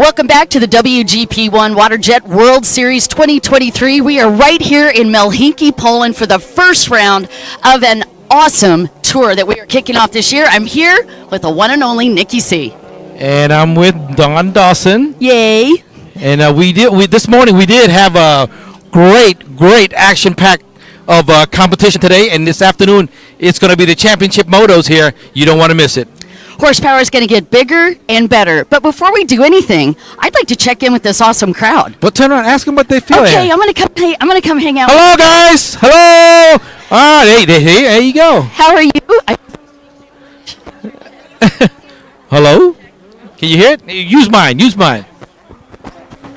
Welcome back to the WGP1 Waterjet World Series 2023. We are right here in Helsinki, Poland for the first round of an awesome tour that we are kicking off this year. I'm here with the one and only Nikki C. And I'm with Don Dawson. Yay. And this morning we did have a great action-packed of competition today. And this afternoon it's going to be the championship motos here. You don't want to miss it. Horsepower is going to get bigger and better. But before we do anything, I'd like to check in with this awesome crowd. Well, turn around, ask them what they feel. Okay, I'm going to come hang out. Hello, guys. Hello. All right, there you go. How are you? Hello. Can you hear it? Use mine.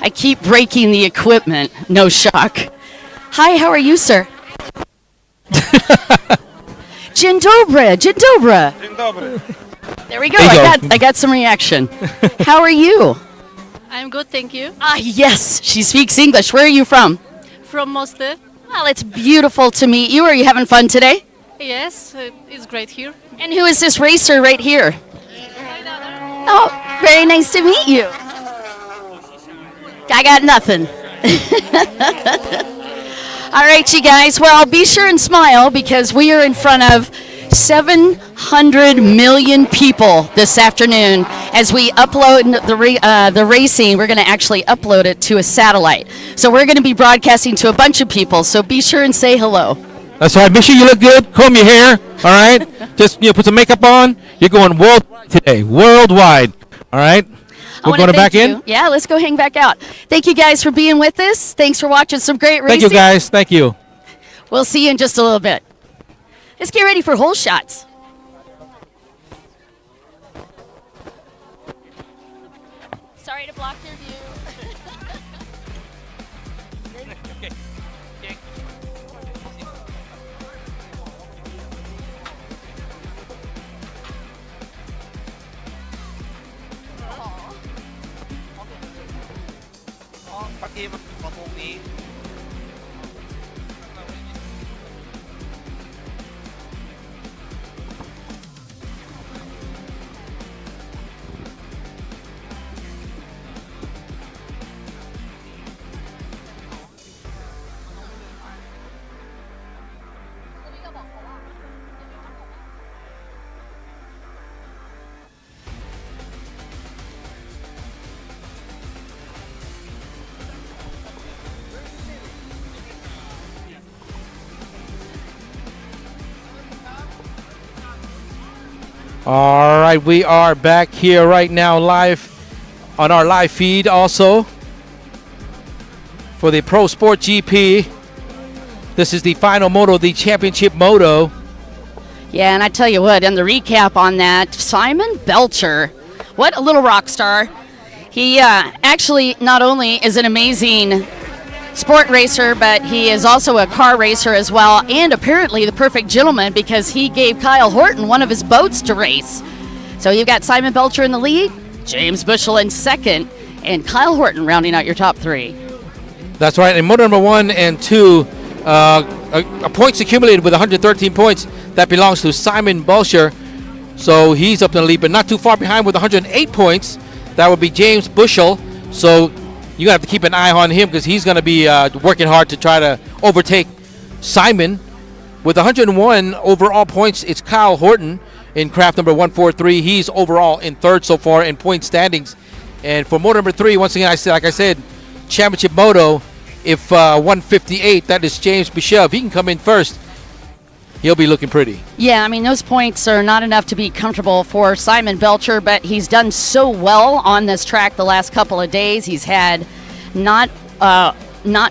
I keep breaking the equipment. No shock. Hi, how are you, sir? Dzień dobry. Dzień dobry. There we go. I got some reaction. How are you? I'm good, thank you. Yes, she speaks English. Where are you from? From Moscow. Well, it's beautiful to meet you. Are you having fun today? Yes, it's great here. And who is this racer right here? Oh, very nice to meet you. I got nothing. All right, you guys. Well, be sure and smile because we are in front of 700 million people this afternoon. As we upload the racing, we're going to actually upload it to a satellite. So we're going to be broadcasting to a bunch of people. So be sure and say hello. That's right. Make sure you look good. Comb your hair. All right. Just put some makeup on. You're going worldwide today. Worldwide. All right. We're going back in. Yeah, let's go hang back out. Thank you guys for being with us. Thanks for watching some great racing. Thank you, guys. Thank you. We'll see you in just a little bit. Let's get ready for hole shots. Sorry to block your view. All right, we are back here right now live on our live feed also for the Pro Sport GP. This is the final moto, the championship moto. Yeah, and I tell you what, and the recap on that, Simon Belcher, what a little rock star. He actually not only is an amazing sport racer, but he is also a car racer as well, and apparently the perfect gentleman because he gave Kyle Horton one of his boats to race. So you've got Simon Belcher in the lead, James Bushell in second, and Kyle Horton rounding out your top three. That's right. And motor number 1 and 2, points accumulated with 113 points. That belongs to Simon Belcher. So he's up in the lead, but not too far behind with 108 points. That would be James Bushell. So you have to keep an eye on him because he's going to be working hard to try to overtake Simon. With 101 overall points, it's Kyle Horton in craft number 143. He's overall in third so far in point standings. And for motor number 3, once again, like I said, championship moto, if 158, that is James Bushell. If he can come in first, he'll be looking pretty. Yeah, I mean, those points are not enough to be comfortable for Simon Belcher, but he's done so well on this track the last couple of days. He's had not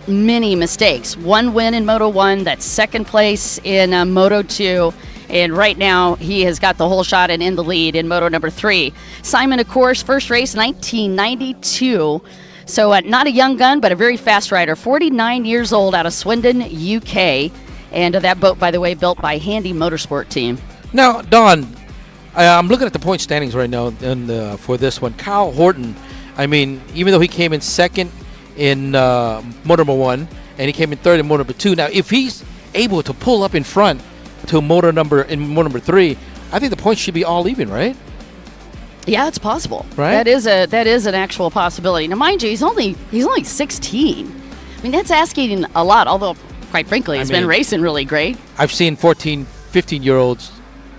many mistakes. One win in Moto 1, that's second place in Moto 2, and right now he has got the whole shot and in the lead in Moto number 3. Simon, of course, first race 1992. So not a young gun, but a very fast rider. 49 years old out of Swindon, UK. And that boat, by the way, built by Handy Motorsport Team. Now, Don, I'm looking at the point standings right now for this one. Kyle Horton, I mean, even though he came in second in motor number 1, and he came in third in motor number 2. Now, if he's able to pull up in front to motor number 3, I think the points should be all even, right? Yeah, it's possible. Right? That is an actual possibility. Now, mind you, he's only 16. I mean, that's asking a lot. Although, quite frankly, he's been racing really great. I've seen 14, 15-year-olds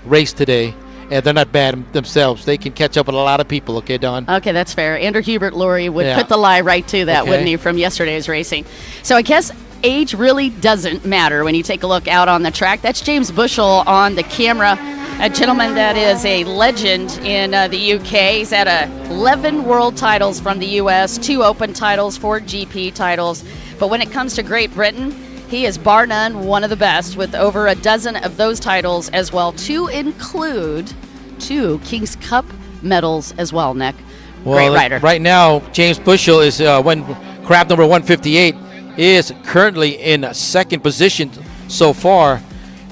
race today, and they're not bad themselves. They can catch up with a lot of people. Okay, Don? Okay, that's fair. Andrew Hubert Laurie would Yeah. put the lie right to that, Okay. wouldn't he, from yesterday's racing? So I guess age really doesn't matter when you take a look out on the track. That's James Bushell on the camera, a gentleman that is a legend in the UK. He's had 11 world titles from the US, 2 open titles, 4 GP titles. But when it comes to Great Britain, he is bar none one of the best, with over a dozen of those titles as well, to include 2 King's Cup medals as well, Nick. Great rider. Right now, James Bushell is crab number 158 is currently in second position so far.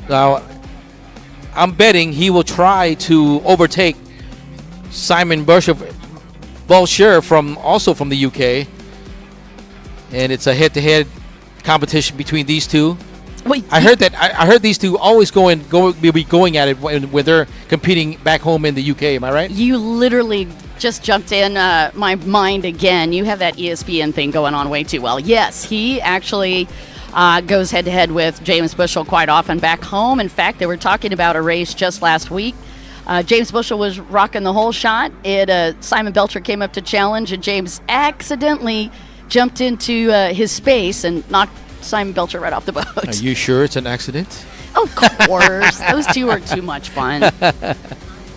Now, I'm betting he will try to overtake Simon Bolsher from the UK, and it's a head-to-head competition between these two. Wait, I heard these two always be going at it when they're competing back home in the UK. Am I right? you literally just jumped in my mind again. You have that ESPN thing going on way too well. Yes, he actually goes head-to-head with James Bushell quite often back home. In fact, they were talking about a race just last week. James Bushell was rocking the whole shot. Simon Belcher came up to challenge, and James accidentally jumped into his space and knocked Simon Belcher right off the boat. Are you sure it's an accident? Of course. Those two are too much fun.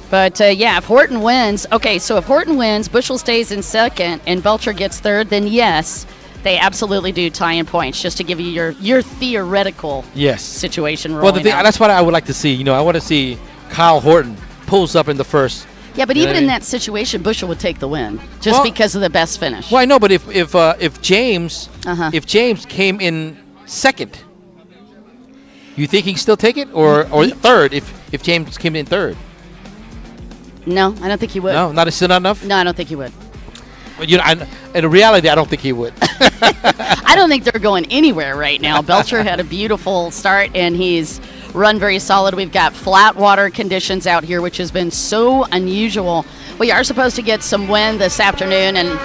But, if Horton wins, so if Horton wins, Bushell stays in second, and Belcher gets third, then yes, they absolutely do tie in points, just to give you your theoretical situation rolling out. That's what I would like to see. I want to see Kyle Horton pulls up in the first. Yeah, but even in that situation, Bushell would take the win, just because of the best finish. Well, I know, but if James came in second, you think he can still take it, or third if James came in third? No, I don't think he would. No, still not enough. No, I don't think he would. But, in reality, I don't think he would. I don't think they're going anywhere right now. Belcher had a beautiful start, and he's run very solid. We've got flat water conditions out here, which has been so unusual. We are supposed to get some wind this afternoon, and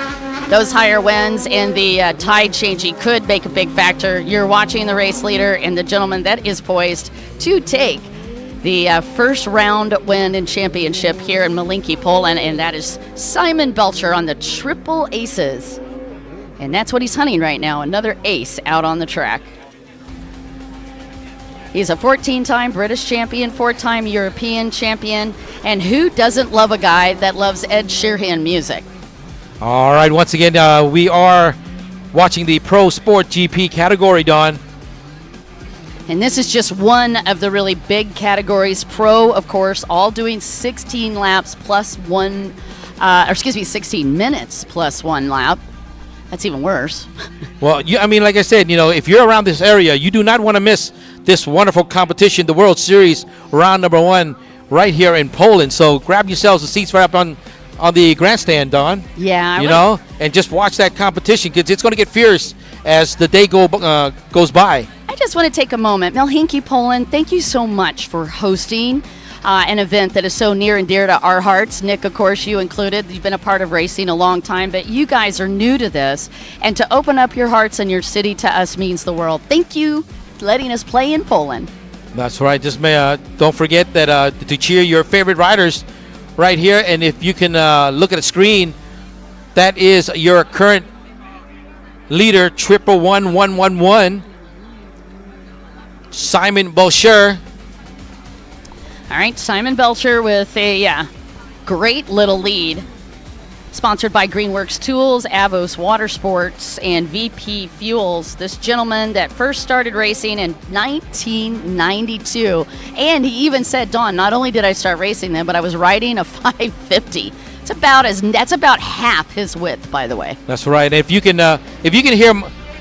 those higher winds and the tide changing could make a big factor. You're watching the race leader and the gentleman that is poised to take the first round win in championship here in Malinki, Poland, and that is Simon Belcher on the Triple Aces. And that's what he's hunting right now, another ace out on the track. He's a 14-time British champion, 4-time European champion, and who doesn't love a guy that loves Ed Sheeran music? All right, once again, we are watching the Pro Sport GP category, Don. And this is just one of the really big categories. Pro, of course, all doing 16 laps plus 16 minutes plus 1 lap. That's even worse. Well, like I said, if you're around this area, you do not want to miss this wonderful competition, the World Series round number 1, right here in Poland. So grab yourselves the seats right up on the grandstand, Don. Yeah. And just watch that competition, because it's going to get fierce as the day goes by. I just want to take a moment. Malinki, Poland, thank you so much for hosting an event that is so near and dear to our hearts. Nick, of course, you included. You've been a part of racing a long time, but you guys are new to this. And to open up your hearts and your city to us means the world. Thank you for letting us play in Poland. That's right. Just don't forget that to cheer your favorite riders right here. And if you can look at the screen, that is your current leader, 11111. Simon Belcher. All right, Simon Belcher with a great little lead. Sponsored by Greenworks Tools, Avos Water Sports, and VP Fuels. This gentleman that first started racing in 1992. And he even said, Dawn, not only did I start racing then, but I was riding a 550. That's about half his width, by the way. That's right. If you can hear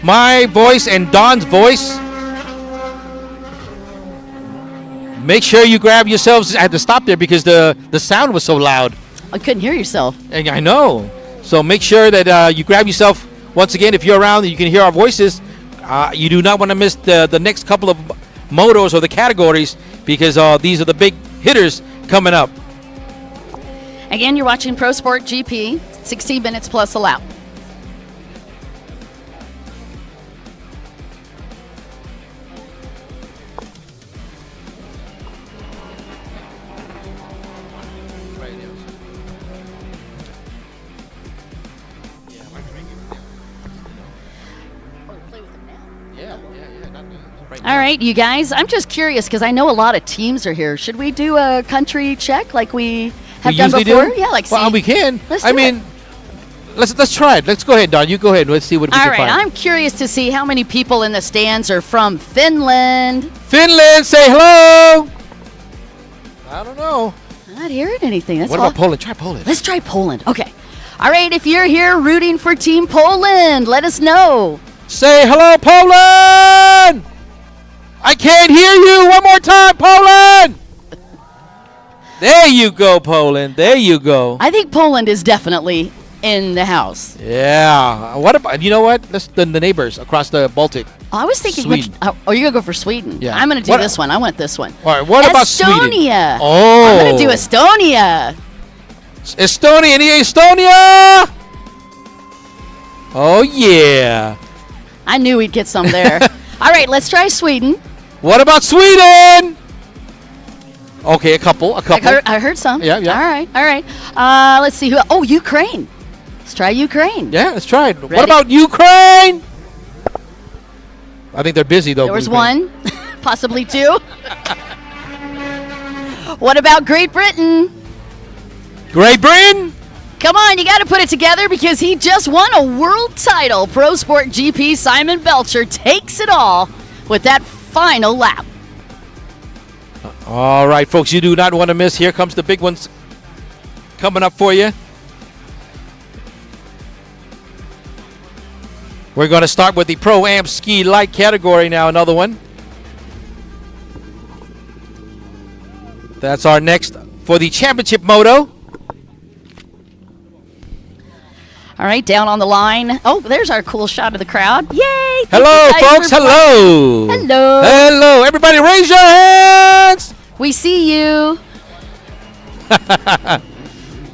my voice and Don's voice, make sure you grab yourselves. I had to stop there because the sound was so loud. I couldn't hear yourself. And I know. So make sure that you grab yourself. Once again, if you're around and you can hear our voices, you do not want to miss the next couple of motos or the categories, because these are the big hitters coming up. Again, you're watching Pro Sport GP, 16 minutes plus a lap. All right, you guys, I'm just curious because I know a lot of teams are here. Should we do a country check like we have done usually before? do? Yeah, like Well, see. we can. Let's I do mean, let's try it. Let's go ahead, Don. You go ahead. Let's see what we All can right, find. I'm curious to see how many people in the stands are from Finland. Finland, say hello. I don't know. I'm not hearing anything. That's What all. about Poland? Try Poland. Let's try Poland. Okay. All right, if you're here rooting for Team Poland, let us know. Say hello, Poland. I can't hear you. One more time, Poland. There you go, Poland. There you go. I think Poland is definitely in the house. Yeah. What about, you know what? Let's the neighbors across the Baltic. I was thinking, Sweden. you're going to go for Sweden. Yeah. I'm going to do What- this one. I want this one. All right. What about Sweden? Estonia. Oh. I'm going to do Estonia. Estonia. Any Estonia? Oh, yeah. I knew we'd get some there. All right, let's try Sweden. What about Sweden? Okay, a couple. I heard some. Yeah, yeah. All right. Let's see who. Oh, Ukraine. Let's try Ukraine. Yeah, let's try it. What Ready? about Ukraine? I think they're busy, though. There was Ukraine. one, possibly two. What about Great Britain? Great Britain? Come on, you got to put it together because he just won a world title. Pro Sport GP Simon Belcher takes it all with that final lap. All right, folks, you do not want to miss. Here comes the big ones coming up for you. We're going to start with the Pro-Am Ski Light category now, another one. That's our next for the Championship Moto. All right, down on the line. Oh, there's our cool shot of the crowd. Yay! Thank Hello, you guys folks. for Hello. Hello. Hello. Everybody raise your hands. We see you.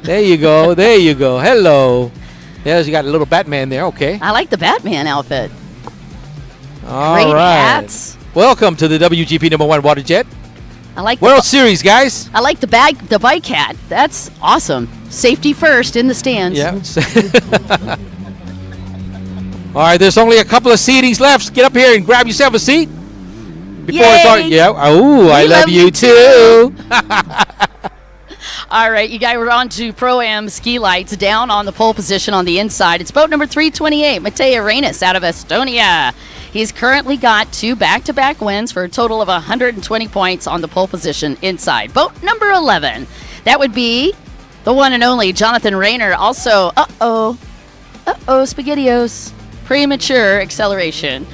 There you go. There you go. Hello. Yes, you got a little Batman there. Okay. I like the Batman outfit. All Great right. hats. Welcome to the WGP #1 Water Jet I like World Series, guys. I like the bike hat. That's awesome. Safety first in the stands. Yeah. All right, there's only a couple of seatings left. Get up here and grab yourself a seat. Before it's all, Yay. yeah. Oh, I love you too. All right, you guys, we're on to Pro-Am Ski Lights down on the pole position on the inside. It's boat number 328, Matej Arenas out of Estonia. He's currently got 2 back-to-back wins for a total of 120 points on the pole position inside. Boat number 11, that would be the one and only Jonathan Rayner. Also, SpaghettiOs, premature acceleration.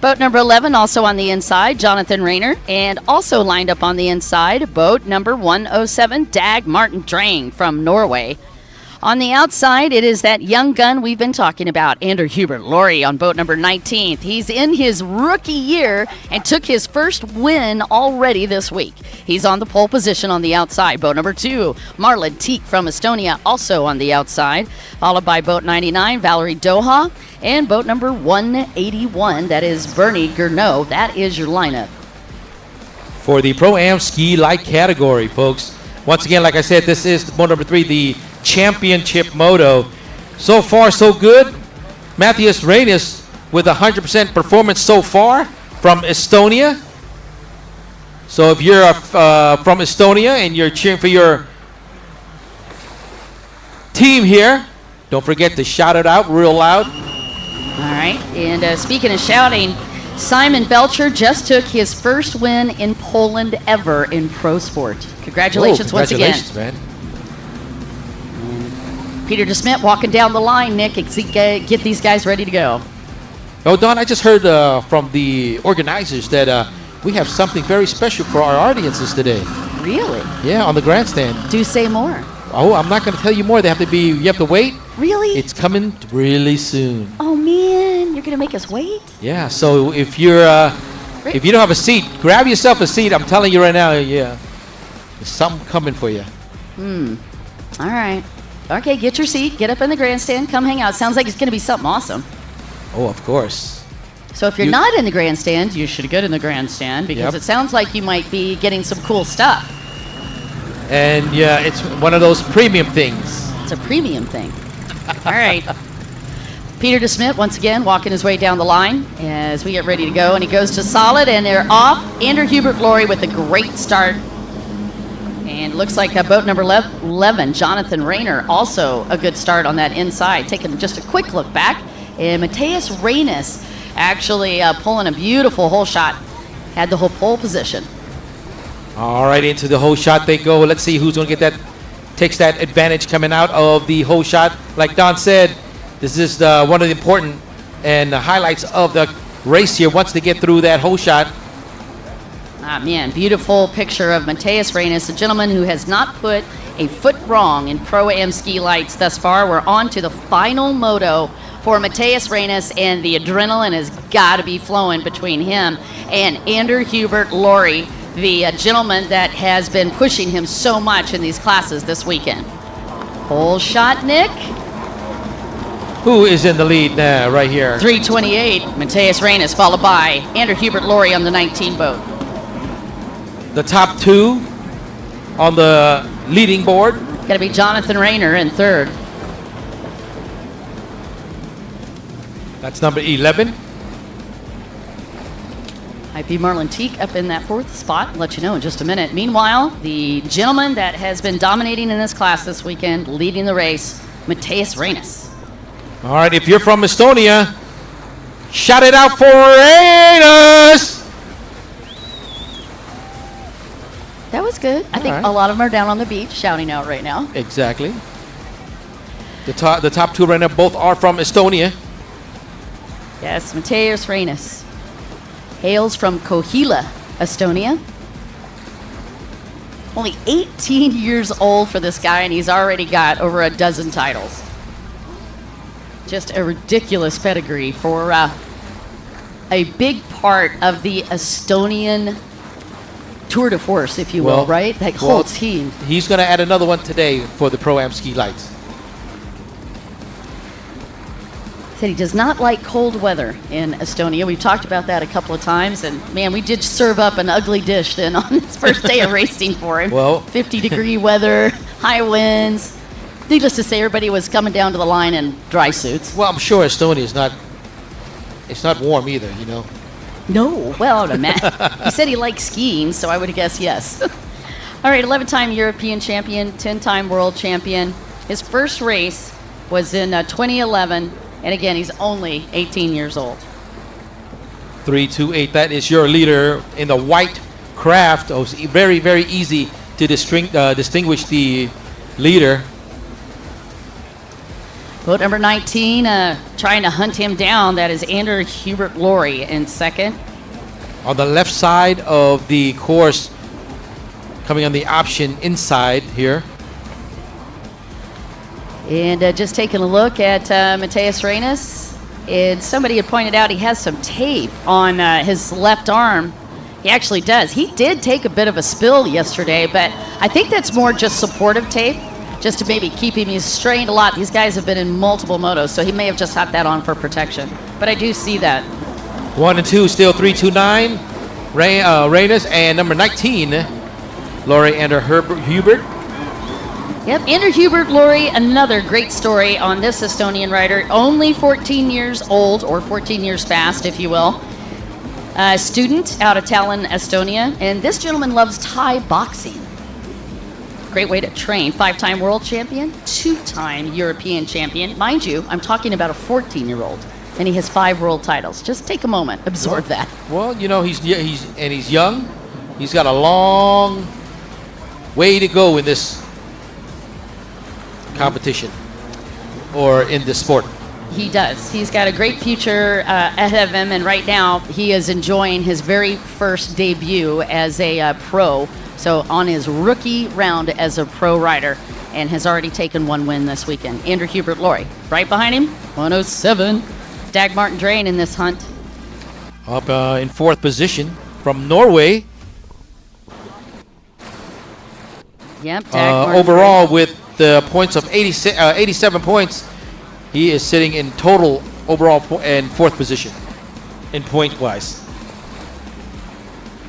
Boat number 11 also on the inside, Jonathan Rayner. And also lined up on the inside, boat number 107, Dag Martin Drang from Norway. On the outside, it is that young gun we've been talking about, Andrew Hubert Laurie on boat number 19. He's in his rookie year and took his first win already this week. He's on the pole position on the outside. Boat number 2, Marlon Teek from Estonia, also on the outside. Followed by boat 99, Valerie Doha. And boat number 181, that is Bernie Gernot. That is your lineup. For the Pro-Am Ski Light category, folks. Once again, like I said, this is moto number 3, the Championship Moto. So far, so good. Matthias Reynes with 100% performance so far from Estonia. So if you're from Estonia and you're cheering for your team here, don't forget to shout it out real loud. All right, and speaking of shouting, Simon Belcher just took his first win in Poland ever in pro sport. Congratulations, once again. Congratulations, man. Peter DeSmit walking down the line, Nick. Get these guys ready to go. Oh, Don, I just heard from the organizers that we have something very special for our audiences today. Really? Yeah, on the grandstand. Do say more. Oh, I'm not going to tell you more. You have to wait. Really? It's coming really soon. Oh man, you're gonna make us wait? Yeah. So if you don't have a seat, grab yourself a seat. I'm telling you right now. Yeah, there's something coming for you. All right. Okay, get your seat. Get up in the grandstand. Come hang out. Sounds like it's going to be something awesome. Oh, of course. So if you're not in the grandstand, you should get in the grandstand because it sounds like you might be getting some cool stuff. And yeah, it's one of those premium things. It's a premium thing. All right. Peter DeSmit, once again, walking his way down the line as we get ready to go. And he goes to solid, and they're off. Andrew Hubert-Laurie with a great start. And looks like boat number 11, Jonathan Rayner, also a good start on that inside. Taking just a quick look back. And Mateus Reynes actually pulling a beautiful hole shot. Had the whole pole position. All right, into the hole shot they go. Let's see who's going to get that, takes that advantage coming out of the hole shot. Like Don said, this is one of the important and the highlights of the race here once they get through that hole shot. Ah, man, beautiful picture of Mateus Reynes, a gentleman who has not put a foot wrong in Pro-Am ski lights thus far. We're on to the final moto for Mateus Reynes, and the adrenaline has got to be flowing between him and Andrew Hubert-Laurie, the gentleman that has been pushing him so much in these classes this weekend. Hole shot, Nick. Who is in the lead now, right here? 328, Mateus Reynes, followed by Andrew Hubert-Laurie on the 19 boat. The top two on the leading board. Got to be Jonathan Rayner in third. That's number 11. Might be Marlon Teak up in that fourth spot. I'll let you know in just a minute. Meanwhile, the gentleman that has been dominating in this class this weekend, leading the race, Mateus Reynes. All right, if you're from Estonia, shout it out for Reynes! That was good. I think a lot of them are down on the beach shouting out right now. Exactly. The top two right now both are from Estonia. Yes, Mateus Reynes hails from Kohila, Estonia. Only 18 years old for this guy, and he's already got over a dozen titles. Just a ridiculous pedigree for a big part of the Estonian tour de force, if you will, right? That whole team. He's going to add another one today for the Pro-Am ski lights. Said he does not like cold weather in Estonia. We've talked about that a couple of times, and man, we did serve up an ugly dish then on his first day of racing for him. 50-degree weather, high winds. Needless to say, everybody was coming down to the line in dry suits. Well, I'm sure Estonia is not. It's not warm either, you know. No, well, he said he likes skiing, so I would guess yes. All right, 11-time European champion, 10-time world champion. His first race was in 2011, and again, he's only 18 years old. 328. That is your leader in the white craft. Oh, it's very, very easy to distinguish the leader. Boat number 19, trying to hunt him down. That is Andrew Hubert-Laurie in second. On the left side of the course, coming on the option inside here. And just taking a look at Mateus Reynes. And somebody had pointed out he has some tape on his left arm. He actually does. He did take a bit of a spill yesterday, but I think that's more just supportive tape, just to maybe keep him. He's strained a lot. These guys have been in multiple motos, so he may have just had that on for protection. But I do see that. 1 and 2 still 329. Reynes and number 19, Laurie Andrew Hubert. Yep, Andrew Hubert-Laurie, another great story on this Estonian rider. Only 14 years old, or 14 years fast, if you will. Student out of Tallinn, Estonia. And this gentleman loves Thai boxing. Great way to train. 5-time world champion, 2-time European champion. Mind you, I'm talking about a 14-year-old, and he has 5 world titles. Just take a moment, absorb that. Well, you know, he's young. He's got a long way to go in this competition or in this sport. He does. He's got a great future ahead of him, and right now he is enjoying his very first debut as a pro. So on his rookie round as a pro rider, and has already taken 1 win this weekend. Andrew Hubert-Laurie. Right behind him, 107. Dag Martin Drain in this hunt. Up in 4th position from Norway. Yep. Dag Martin overall Drain. with the points of 87 points, he is sitting in total overall in 4th position in point-wise.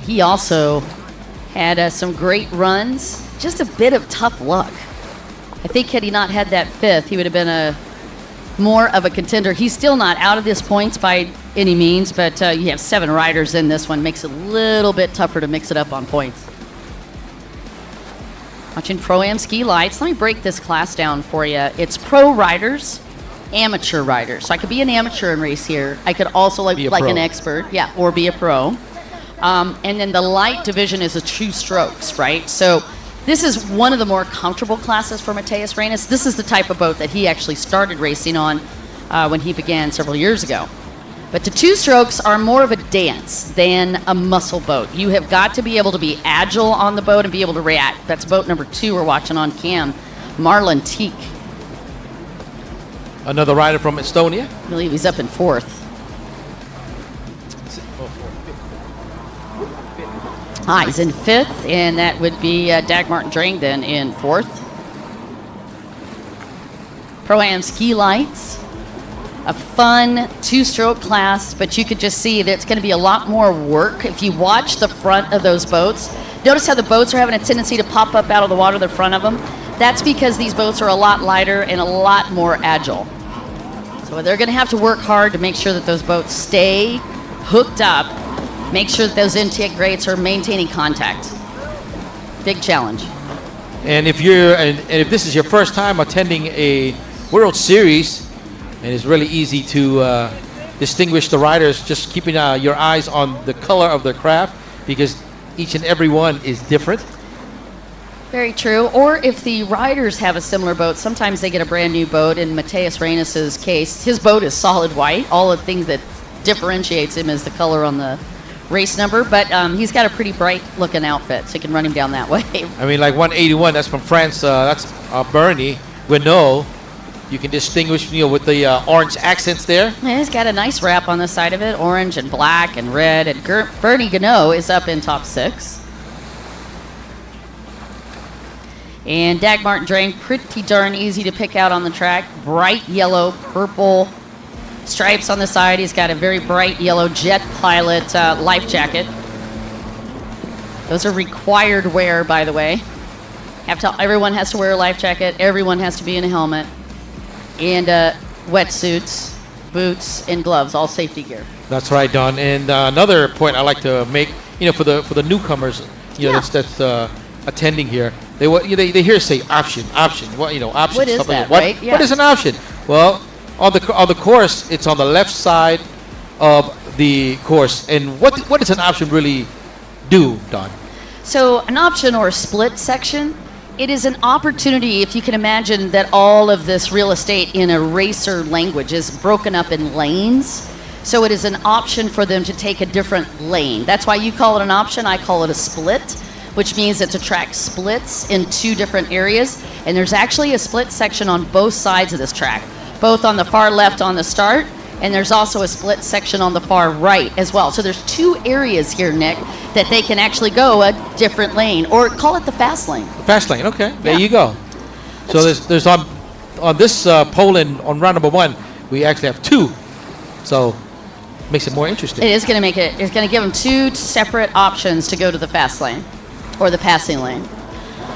He also had some great runs, just a bit of tough luck. I think had he not had that 5th, he would have been more of a contender. He's still not out of this points by any means, but you have 7 riders in this one. Makes it a little bit tougher to mix it up on points. Watching Pro-Am Ski Lights. Let me break this class down for you. It's pro riders, amateur riders. So I could be an amateur and race here. I could also like an expert, yeah, or be a pro. And then the light division is a 2 strokes, right? So this is one of the more comfortable classes for Matheus Reynes. This is the type of boat that he actually started racing on when he began several years ago. But the 2 strokes are more of a dance than a muscle boat. You have got to be able to be agile on the boat and be able to react. That's boat number 2 we're watching on cam, Marlon Teek. Another rider from Estonia. I believe he's up in 4th. He's in 5th, and that would be Dagmar Drang then in 4th. Pro-Am Ski Lights. A fun 2-stroke class, but you could just see that it's going to be a lot more work if you watch the front of those boats. Notice how the boats are having a tendency to pop up out of the water, the front of them. That's because these boats are a lot lighter and a lot more agile. So they're going to have to work hard to make sure that those boats stay hooked up, make sure that those intake grates are maintaining contact. Big challenge. And if if this is your first time attending a World Series, and it's really easy to distinguish the riders, just keeping your eyes on the color of the craft, because each and every one is different. Very true. Or if the riders have a similar boat, sometimes they get a brand new boat. In Matheus Reynes' case, his boat is solid white. All the things that differentiates him is the color on the race number, but he's got a pretty bright looking outfit, so you can run him down that way. I mean, like 181, that's from France. That's Bernie Guinot. You can distinguish, with the orange accents there. Yeah, he's got a nice wrap on the side of it, orange and black and red. And Bernie Guinot is up in top 6. And Dagmar Drang, pretty darn easy to pick out on the track. Bright yellow, purple stripes on the side. He's got a very bright yellow Jet Pilot life jacket. Those are required wear, by the way. Everyone has to wear a life jacket. Everyone has to be in a helmet. And wetsuits, boots, and gloves, all safety gear. That's right, Don. And another point I like to make, for the newcomers, that's attending here, they hear say option. Option. What is that? What, right? Yeah. What is an option? Well, on the course, it's on the left side of the course. And what does an option really do, Don? So an option or a split section. It is an opportunity, if you can imagine that all of this real estate in a racer language is broken up in lanes. So it is an option for them to take a different lane. That's why you call it an option. I call it a split, which means that the track splits in 2 different areas. And there's actually a split section on both sides of this track, both on the far left on the start, and there's also a split section on the far right as well. So there's 2 areas here, Nick, that they can actually go a different lane, or call it the fast lane. The fast lane, okay. There you go. So there's on this pole on round number 1, we actually have 2. So makes it more interesting. It is going to make it. It's going to give them 2 separate options to go to the fast lane, or the passing lane.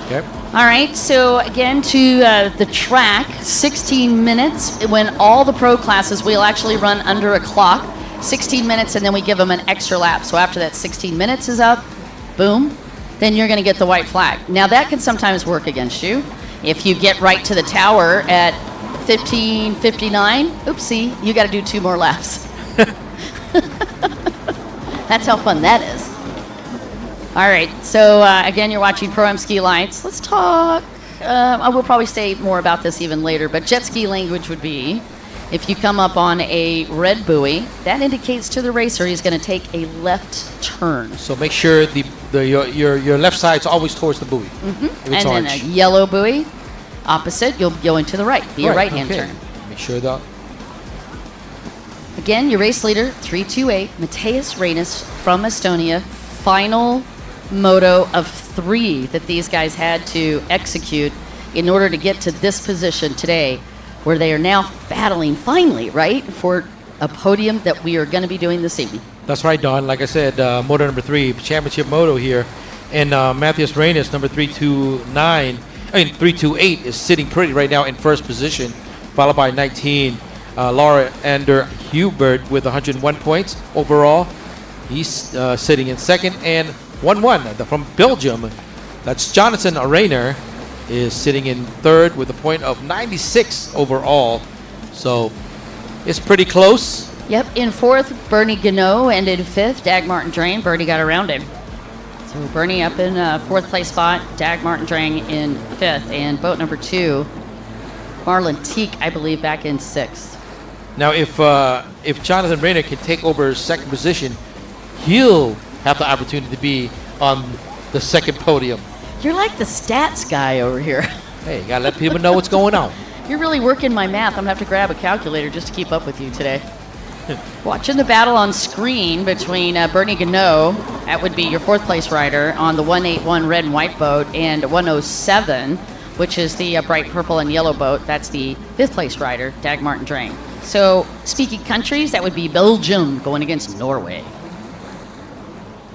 Okay. All right, so again to the track, 16 minutes. When all the pro classes, we'll actually run under a clock, 16 minutes, and then we give them an extra lap. So after that 16 minutes is up, boom, then you're going to get the white flag. Now that can sometimes work against you. If you get right to the tower at 15:59, oopsie, you got to do 2 more laps. That's how fun that is. All right, so again, you're watching Pro-Am Ski Lights. Let's talk, I will probably say more about this even later, but jet ski language would be, if you come up on a red buoy, that indicates to the racer he's going to take a left turn. So make sure your left side's always towards the buoy. Mm-hmm. And then a yellow buoy, opposite, you'll go into the right, be a right-hand turn. Make sure that. Again, your race leader, 328, Matheus Reynes from Estonia, final moto of 3 that these guys had to execute in order to get to this position today, where they are now battling finally, right, for a podium that we are going to be doing this evening. That's right, Don. Like I said, moto number 3, championship moto here. And Matthias Reynes, number 328, is sitting pretty right now in first position, followed by 19, Laura Ander Hubert with 101 points overall. He's sitting in second, and 1-1 from Belgium. That's Jonathan Arainer is sitting in third with a point of 96 overall. So it's pretty close. Yep, in fourth, Bernie Gannot ended fifth. Dag Martin Drain, Bernie got around him. So Bernie up in fourth place spot, Dag Martin Drain in fifth, and boat number 2, Marlon Teak, I believe, back in sixth. Now, if Jonathan Rayner can take over second position, he'll have the opportunity to be on the second podium. You're like the stats guy over here. Hey, you gotta let people know what's going on. You're really working my math. I'm gonna have to grab a calculator just to keep up with you today. Watching the battle on screen between Bernie Gannot, that would be your fourth place rider on the 181 red and white boat, and 107, which is the bright purple and yellow boat. That's the fifth place rider, Dag Martin Drain. So, speaking countries, that would be Belgium going against Norway.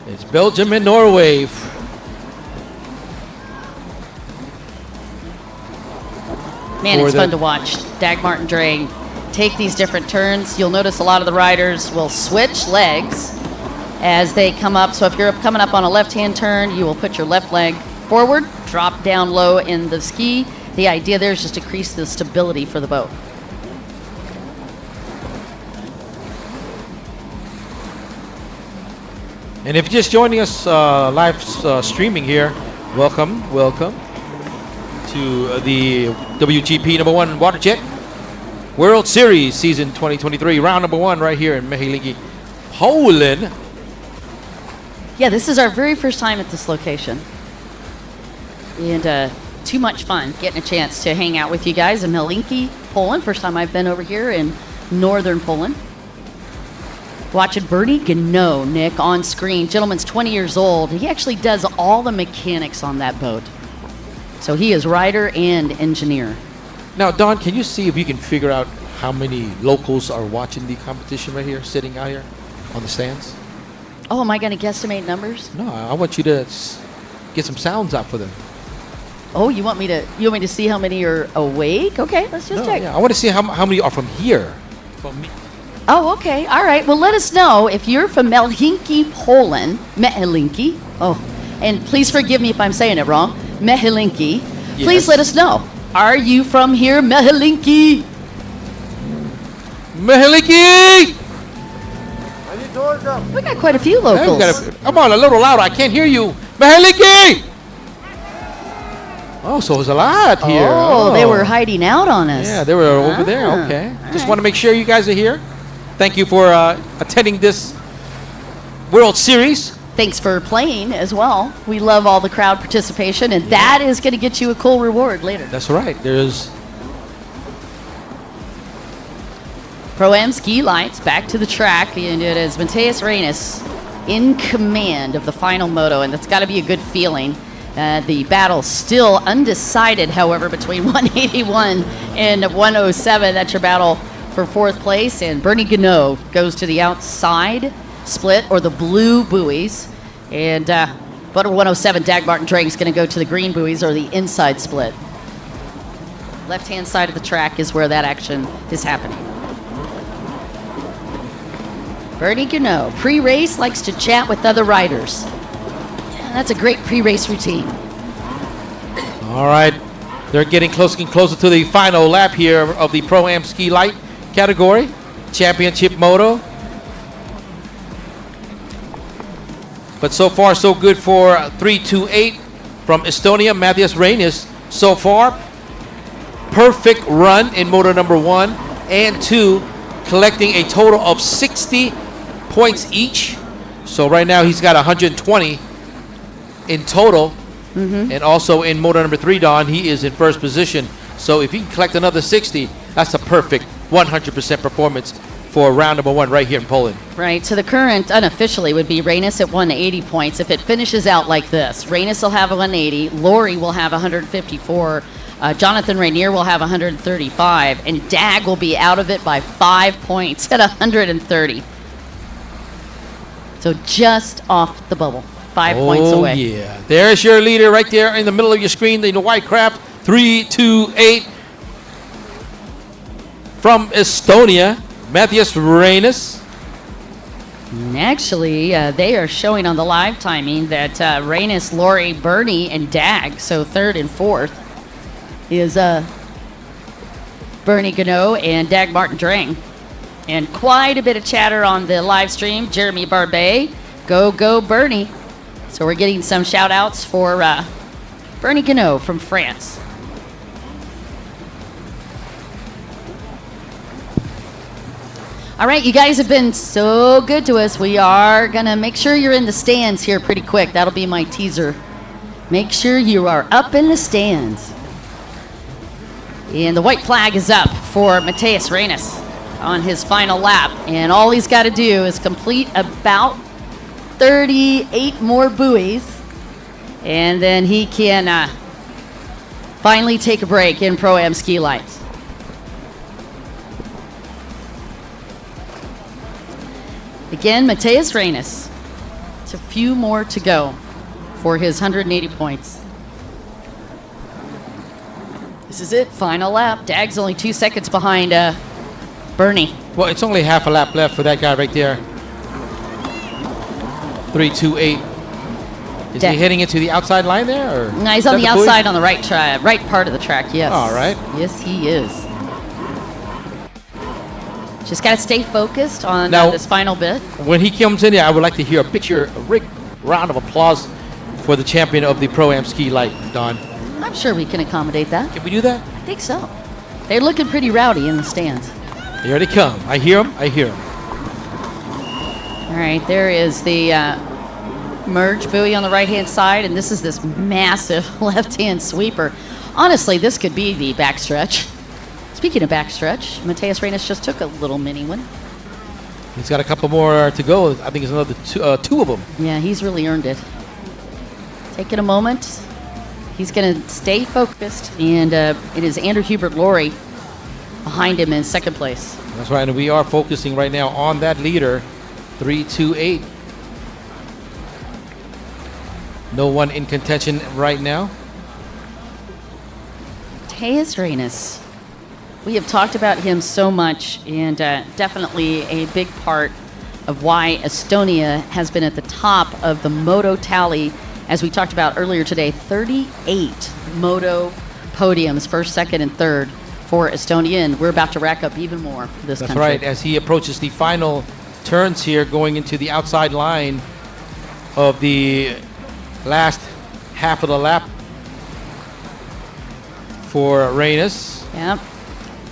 It's Belgium and Norway. Man, it's fun to watch Dag Martin Drain take these different turns. You'll notice a lot of the riders will switch legs as they come up. So if you're coming up on a left-hand turn, you will put your left leg forward, drop down low in the ski. The idea there is just to increase the stability for the boat. And if you're just joining us live streaming here, welcome to the WGP number 1 water jet World Series season 2023, round number 1 right here in Helsinki, Poland. Yeah, this is our very first time at this location. And too much fun getting a chance to hang out with you guys in Helsinki, Poland. First time I've been over here in northern Poland. Watching Bernie Gannot, Nick, on screen. Gentleman's 20 years old. He actually does all the mechanics on that boat. So he is rider and engineer. Now, Don, can you see if you can figure out how many locals are watching the competition right here, sitting out here on the stands? Oh, am I going to guesstimate numbers? No, I want you to get some sounds out for them. Oh, you want me to see how many are awake? Okay, let's just check. Yeah, I want to see how many are from here. From me. Oh, okay. All right. Well, let us know if you're from Helsinki, Poland. Helsinki. Oh, and please forgive me if I'm saying it wrong. Helsinki. Yes. Please let us know. Are you from here, Helsinki? Helsinki! We got quite a few locals. Come on, a little louder. I can't hear you. Helsinki! Oh, so there's a lot here. Oh, they were hiding out on us. Yeah, they were over there. Okay. Just want to make sure you guys are here. Thank you for attending this World Series. Thanks for playing as well. We love all the crowd participation, and that is going to get you a cool reward later. That's right. There's Pro-Am ski lights back to the track, and it is Matthias Reynes in command of the final moto, and that's got to be a good feeling. The battle still undecided, however, between 181 and 107. That's your battle for fourth place, and Bernie Gannot goes to the outside split, or the blue buoys, and but 107, Dag Martin Drain is going to go to the green buoys, or the inside split. Left-hand side of the track is where that action is happening. Bernie Gannot, pre-race, likes to chat with other riders. Yeah, that's a great pre-race routine. all right. They're getting closer and closer to the final lap here of the Pro-Am Ski Light category, Championship Moto. But so far, so good for 328 from Estonia, Matthias Reynes. So far, perfect run in moto number 1 and 2, collecting a total of 60 points each. So right now, he's got 120 in total. And also in moto number 3, Don, he is in first position. So if he can collect another 60, that's a perfect 100% performance for round number 1 right here in Poland. Right, so the current unofficially would be Reynes at 180 points. If it finishes out like this, Reynes will have 180, Lori will have 154, Jonathan Rainier will have 135, and Dag will be out of it by 5 points at 130. So just off the bubble, 5 points away. Oh, yeah. There's your leader right there in the middle of your screen, the white craft, 328 from Estonia, Matthias Reynes. And actually, they are showing on the live timing that Reynes, Lori, Bernie, and Dag, so third and fourth, is Bernie Gano and Dag Martin Drang. And quite a bit of chatter on the live stream. Jeremy Barbet, go Bernie. So we're getting some shout outs for Bernie Gano from France. All right, you guys have been so good to us. We are going to make sure you're in the stands here pretty quick. That'll be my teaser. Make sure you are up in the stands. And the white flag is up for Matthias Reynes on his final lap. And all he's got to do is complete about 38 more buoys. And then he can finally take a break in Pro-Am ski lights. Again, Matthias Reynes. It's a few more to go for his 180 points. This is it, final lap. Dag's only 2 seconds behind Bernie. Well, it's only half a lap left for that guy right there. 328. Is he heading into the outside line there? Or no, he's on the outside on the right part of the track, yes. All right. Yes, he is. Just got to stay focused on Now, this final bit. When he comes in here, I would like to hear a picture, a round of applause for the champion of the Pro-Am ski light, Don. I'm sure we can accommodate that. Can we do that? I think so. They're looking pretty rowdy in the stands. Here they come. I hear them. I hear them. All right, there is the merge buoy on the right-hand side, and this is this massive left-hand sweeper. Honestly, this could be the backstretch. Speaking of backstretch, Matthias Reynes just took a little mini one. He's got a couple more to go. I think it's another two of them. Yeah, he's really earned it. Taking a moment. He's going to stay focused, and it is Andrew Hubert Laurie behind him in second place. That's right, and we are focusing right now on that leader, 328. No one in contention right now. Matthias Reynes. We have talked about him so much, and definitely a big part of why Estonia has been at the top of the moto tally. As we talked about earlier today, 38 moto podiums, first, second, and third for Estonia, and we're about to rack up even more for this country. That's right, as he approaches the final turns here, going into the outside line of the last half of the lap for Reynes. Yep.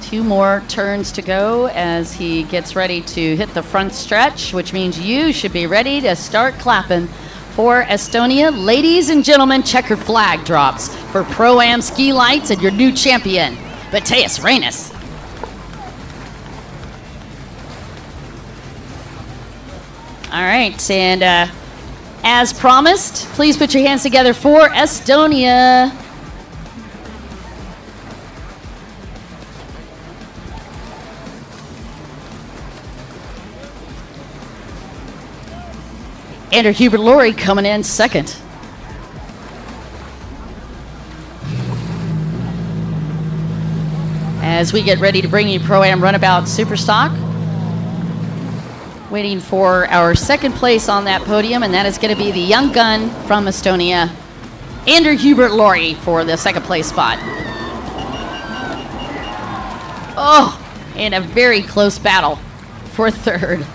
2 more turns to go as he gets ready to hit the front stretch, which means you should be ready to start clapping for Estonia. Ladies and gentlemen, checkered flag drops for Pro-Am ski lights and your new champion, Matthias Reynes. All right, and as promised, please put your hands together for Estonia. Andrew Hubert Laurie coming in second. As we get ready to bring you Pro-Am Runabout Superstock. Waiting for our second place on that podium, and that is going to be the young gun from Estonia, Andrew Hubert Laurie, for the second place spot. Oh, in a very close battle for third.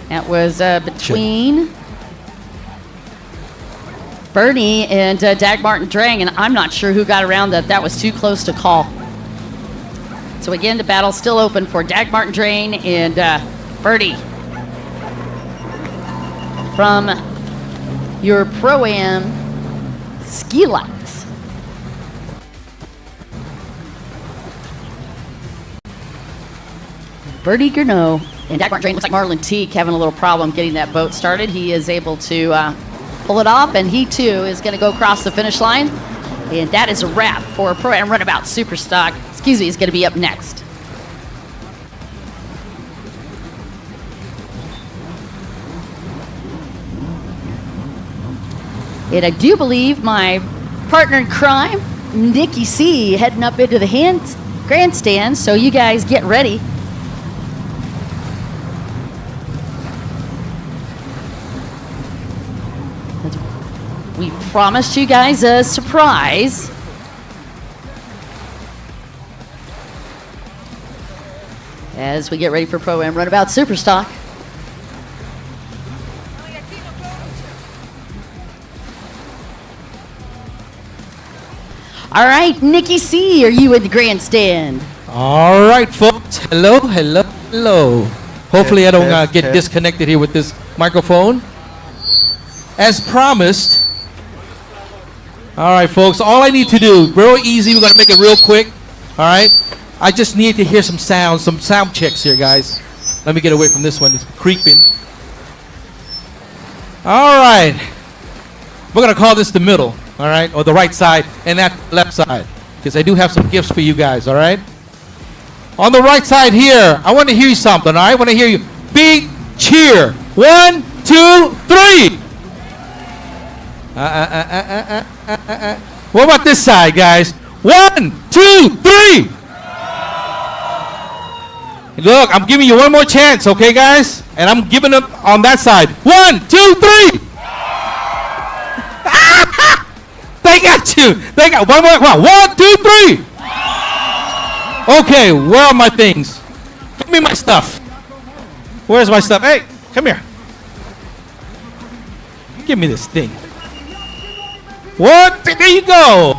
That was between Bernie and Dag Martin Drang, and I'm not sure who got around that. That was too close to call. So again, the battle's still open for Dag Martin Drang and Bernie from your Pro-Am ski lights. Bernie Gernot And Dagmar Drain looks like Marlon Teague having a little problem getting that boat started. He is able to pull it off, and he too is going to go across the finish line. And that is a wrap for Pro-Am Runabout Superstock. Excuse me, is going to be up next. And I do believe my partner in crime, Nikki C, heading up into the grandstand, so you guys get ready. We promised you guys a surprise. As we get ready for Pro-Am Runabout Superstock. All right, Nikki C, are you in the grandstand? All right, folks. Hello, hello, hello. Hopefully I don't get disconnected here with this microphone. As promised. All right, folks. All I need to do, real easy. We're going to make it real quick. All right. I just need to hear some sounds, some sound checks here, guys. Let me get away from this one. It's creeping. All right. We're going to call this the middle. All right. Or the right side and that left side. Because I do have some gifts for you guys. All right. On the right side here, I want to hear you something. All right. I want to hear you. Big cheer. 1, 2, 3. What about this side, guys? 1, 2, 3. Look, I'm giving you one more chance, okay, guys? And I'm giving up on that side. 1, 2, 3. They got you. They got one more. Come on. 1, 2, 3. Okay, where are my things? Give me my stuff. Where's my stuff? Hey, come here. Give me this thing. What? There you go.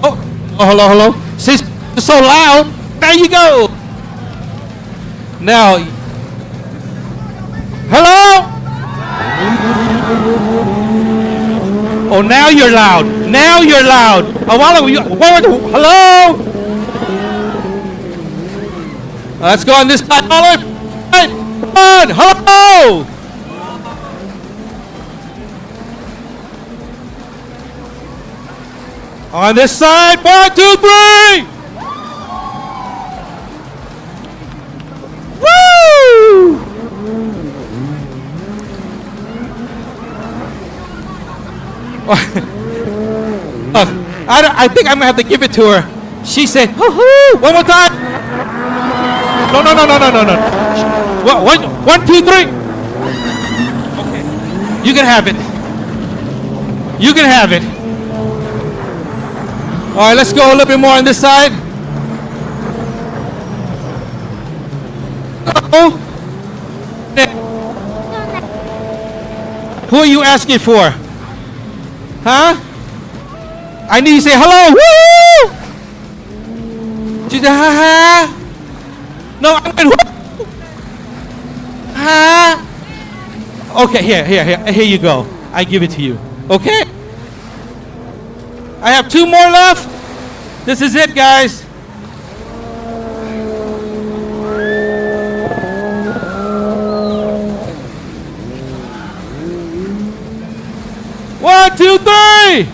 Oh, hello, hello. It's so loud. There you go. Now, hello? Oh, now you're loud. Now you're loud. A while ago, hello? Let's go on this side. Hello? On this side, 1, 2, 3. Woo! I think I'm gonna have to give it to her. She said, "Hoo-hoo!" One more time. No. 1, 2, 3. Okay. You can have it. You can have it. All right, let's go a little bit more on this side. Oh. Who are you asking for? Huh? I need you to say hello. Woo! She said, ha. No, I'm going, woo! Ha. Okay, here you go. I give it to you. Okay? I have 2 more left. This is it, guys. One, 2, 3.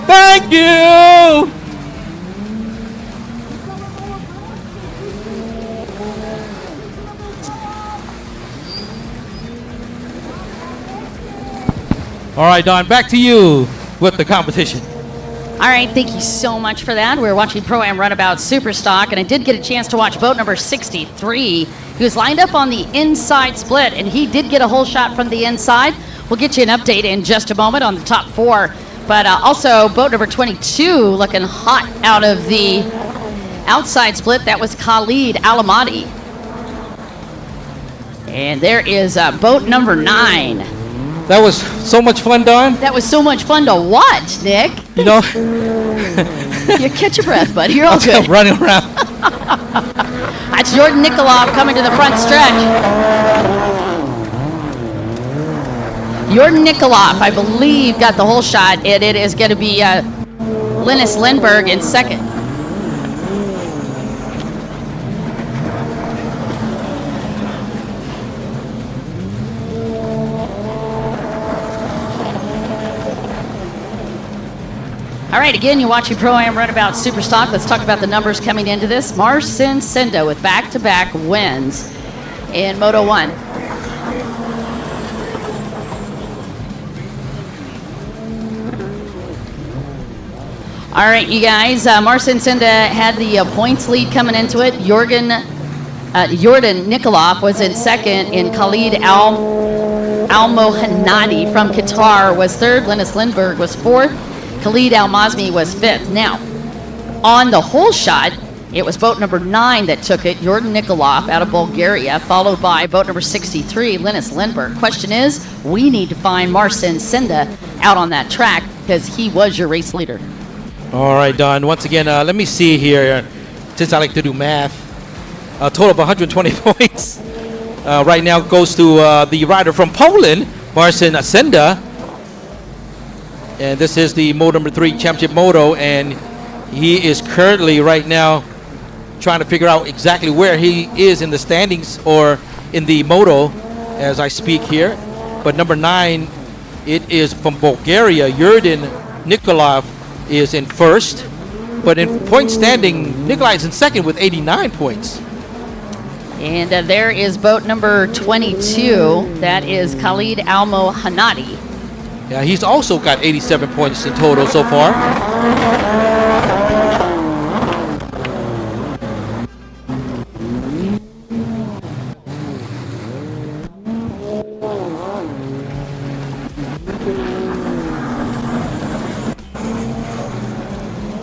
Thank you. All right, Don, back to you with the competition. All right, thank you so much for that. We're watching Pro-Am Runabout Superstock, and I did get a chance to watch boat number 63. He was lined up on the inside split, and he did get a hole shot from the inside. We'll get you an update in just a moment on the top 4. But also, boat number 22 looking hot out of the outside split. That was Khalid Alamati. And there is boat number 9. That was so much fun, Don. That was so much fun to watch, Nick. You know, you catch your breath, buddy. You're all good. Running around. That's Jordan Nikolov coming to the front stretch. Jordan Nikolov, I believe, got the whole shot, and it is going to be Linus Lindberg in second. All right, again, you're watching Pro-Am Runabout Superstock. Let's talk about the numbers coming into this. Marcin Senda with back-to-back wins in Moto 1. All right, you guys, Marcin Senda had the points lead coming into it. Jordan Nikolov was in second, and Khalid Al-Mohanadi from Qatar was third. Linus Lindberg was fourth. Khalid Al-Mazmi was fifth. Now, on the whole shot, it was boat number 9 that took it, Jordan Nikolov out of Bulgaria, followed by boat number 63, Linus Lindberg. Question is, we need to find Marcin Senda out on that track because he was your race leader. All right, Don. Once again, let me see here, since I like to do math. A total of 120 points. Right now goes to the rider from Poland, Marcin Senda. And this is the Moto number 3 Championship Moto, and he is currently right now trying to figure out exactly where he is in the standings or in the Moto as I speak here. But number 9, it is from Bulgaria. Jordan Nikolov is in first, but in point standing, Nikolai is in second with 89 points. And there is boat number 22. That is Khalid Al-Mohanadi. Yeah, he's also got 87 points in total so far.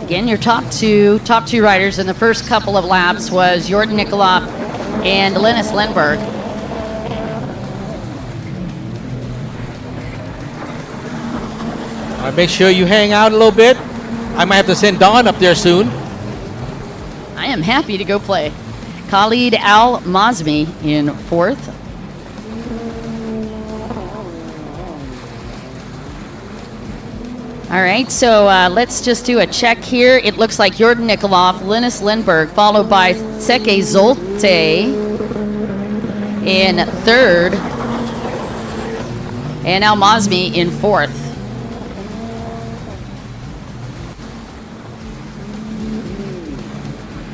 Again, your top two riders in the first couple of laps was Jordan Nikolov and Linus Lindberg. All right, make sure you hang out a little bit. I might have to send Don up there soon. I am happy to go play. Khalid Al-Mazmi in fourth. All right, so let's just do a check here. It looks like Jordan Nikolov, Linus Lindberg, followed by Seke Zolte in third, and Al-Mazmi in fourth.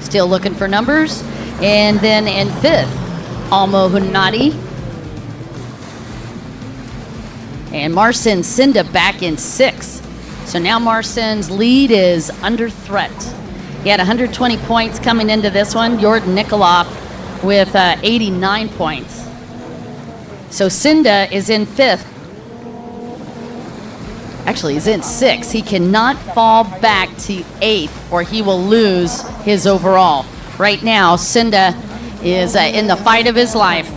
Still looking for numbers. And then in fifth, Al-Mohanadi. And Marcin Senda back in sixth. So now Marcin's lead is under threat. He had 120 points coming into this one. Jordan Nikolov with 89 points. So Senda is in fifth. Actually, he's in sixth. He cannot fall back to eighth or he will lose his overall. Right now, Senda is in the fight of his life.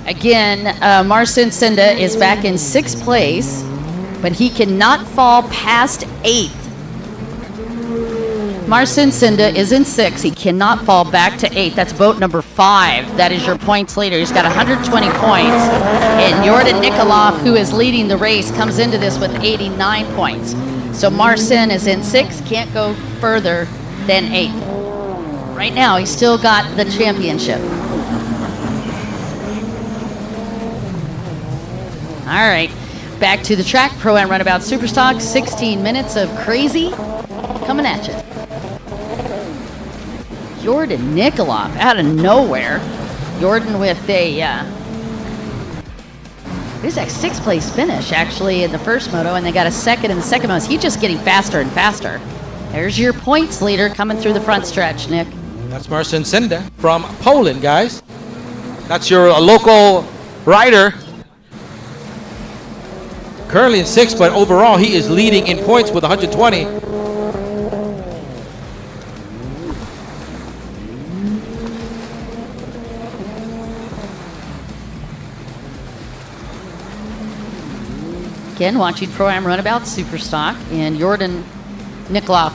Again, Marcin Senda is back in sixth place, but he cannot fall past eighth. Marcin Senda is in sixth. He cannot fall back to eighth. That's boat number 5. That is your points leader. He's got 120 points. And Jordan Nikolov, who is leading the race, comes into this with 89 points. So Marcin is in sixth, can't go further than eighth. Right now, he's still got the championship. All right, back to the track. Pro-Am Runabout Superstock. 16 minutes of crazy coming at you. Jordan Nikolov out of nowhere. Jordan with a there's a 6th place finish actually in the first moto, and they got a second in the second moto. He's just getting faster and faster. There's your points leader coming through the front stretch, Nick. That's Marcin Senda from Poland, guys. That's your local rider. Currently in 6th, but overall he is leading in points with 120. Again, watching Pro-Am Runabout Superstock and Jordan Nikolov.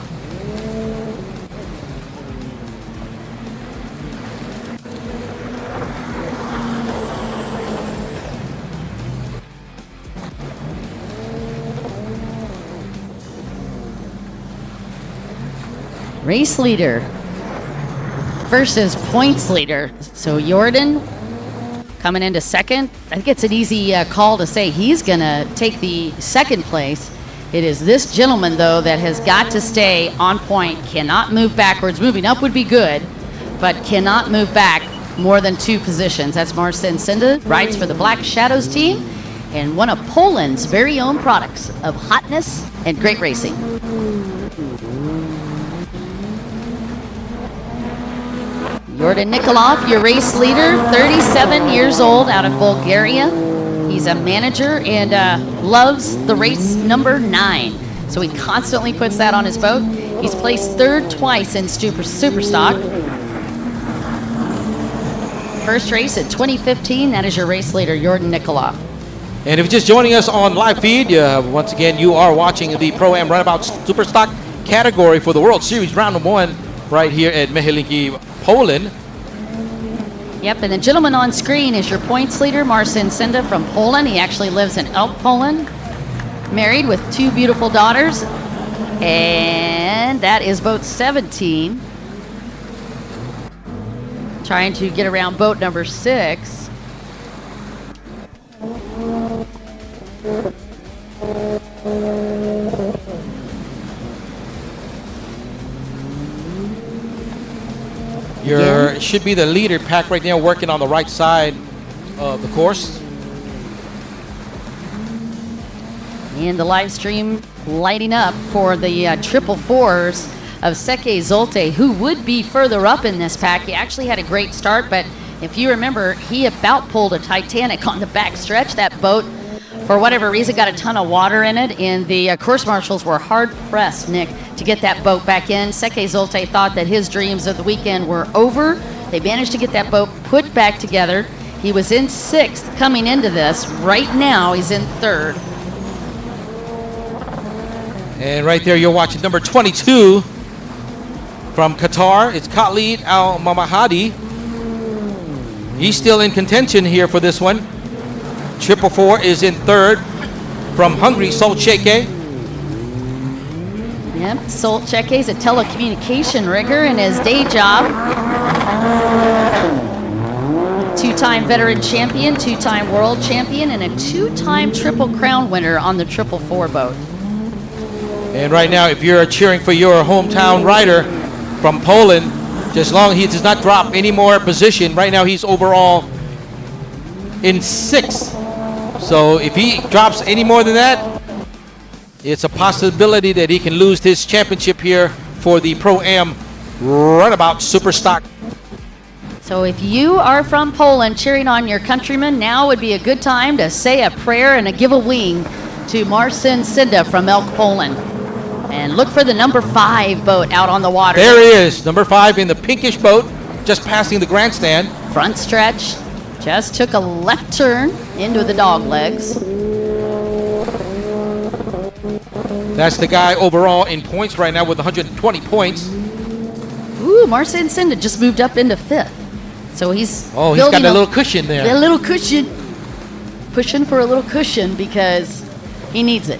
Race leader versus points leader. So Jordan Coming into second, I think it's an easy call to say he's going to take the second place. It is this gentleman, though, that has got to stay on point, cannot move backwards. Moving up would be good, but cannot move back more than 2 positions. That's Marcin Sinda, rides for the Black Shadows team, and one of Poland's very own products of hotness and great racing. Jordan Nikolov, your race leader, 37 years old, out of Bulgaria. He's a manager and loves the race number 9. So he constantly puts that on his boat. He's placed 3rd twice in Superstock. First race in 2015, that is your race leader, Jordan Nikolov. And if you're just joining us on live feed, once again, you are watching the Pro-Am Runabout Superstock category for the World Series Round 1 right here at Helsinki, Poland. Yep, and the gentleman on screen is your points leader, Marcin Sinda from Poland. He actually lives in Elk, Poland, married with 2 beautiful daughters. And that is boat 17. Trying to get around boat number 6. Should be the leader pack right now, working on the right side of the course. And the live stream lighting up for the triple fours of Seke Zolte, who would be further up in this pack. He actually had a great start, but if you remember, he about pulled a Titanic on the back stretch. That boat, for whatever reason, got a ton of water in it, and the course marshals were hard-pressed, Nick, to get that boat back in. Seke Zolte thought that his dreams of the weekend were over. They managed to get that boat put back together. He was in 6th coming into this. Right now, he's in 3rd. And right there, you're watching number 22 from Qatar. It's Khalid Al Mamahadi. He's still in contention here for this one. 444 is in 3rd from Hungary, Solcheke. Yep, Solcheke is a telecommunication rigger in his day job. 2-time veteran champion, 2-time world champion, and a 2-time Triple Crown winner on the 444 boat. And right now, if you're cheering for your hometown rider from Poland, just long he does not drop any more position. Right now, he's overall in 6th. So if he drops any more than that, it's a possibility that he can lose his championship here for the Pro-Am Runabout Superstock. So if you are from Poland cheering on your countrymen, now would be a good time to say a prayer and give a wing to Marcin Sinda from Elk, Poland. And look for the number 5 boat out on the water. There he is, number 5 in the pinkish boat, just passing the grandstand. Front stretch, just took a left turn into the dog legs. That's the guy overall in points right now with 120 points. Ooh, Marcin Sinda just moved up into 5th. So he's got a little cushion there. A little cushion. Pushing for a little cushion because he needs it.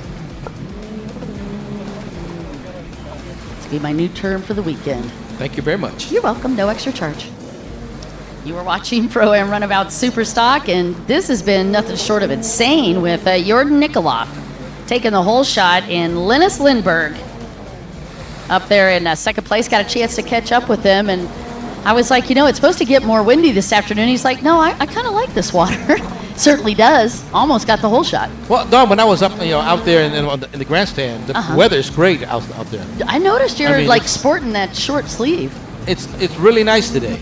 This will be my new term for the weekend. Thank you very much. You're welcome. No extra charge. You were watching Pro-Am Runabout Superstock, and this has been nothing short of insane with Jordan Nikolov taking the whole shot, and Linus Lindberg up there in 2nd place. Got a chance to catch up with him, and I was like, it's supposed to get more windy this afternoon. He's like, no, I kind of like this water. Certainly does. Almost got the whole shot. Well, Don, when I was up, out there in the grandstand, the weather is great out there. I noticed you're sporting that short sleeve. It's really nice today.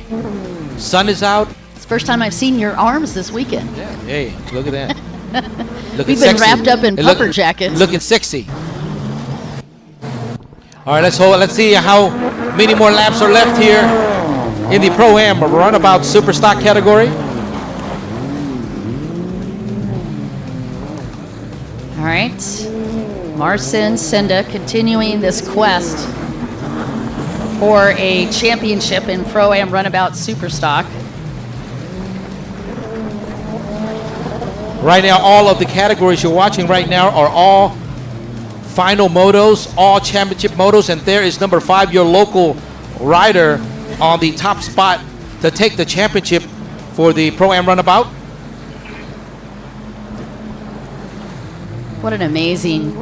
Sun is out. It's the first time I've seen your arms this weekend. Yeah. Hey, look at that. We've been wrapped up in puffer jackets. Looking sexy. All right, let's see how many more laps are left here in the Pro-Am Runabout Superstock category. All right, Marcin Sinda continuing this quest for a championship in Pro-Am Runabout Superstock. Right now, all of the categories you're watching right now are all final motos, all championship motos, and there is number 5, your local rider, on the top spot to take the championship for the Pro-Am Runabout. What an amazing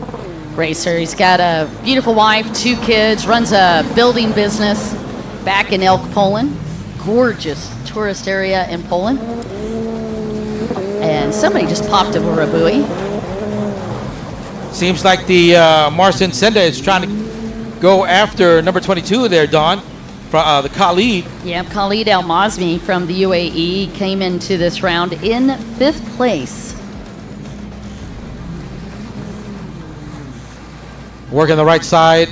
racer. He's got a beautiful wife, 2 kids, runs a building business back in Elk, Poland. Gorgeous tourist area in Poland. And somebody just popped over a buoy. Seems like the Marcin Senda is trying to go after number 22 there, Don, from the Khalid. Yep, Khalid Al Mazmi from the UAE came into this round in 5th place. Working the right side,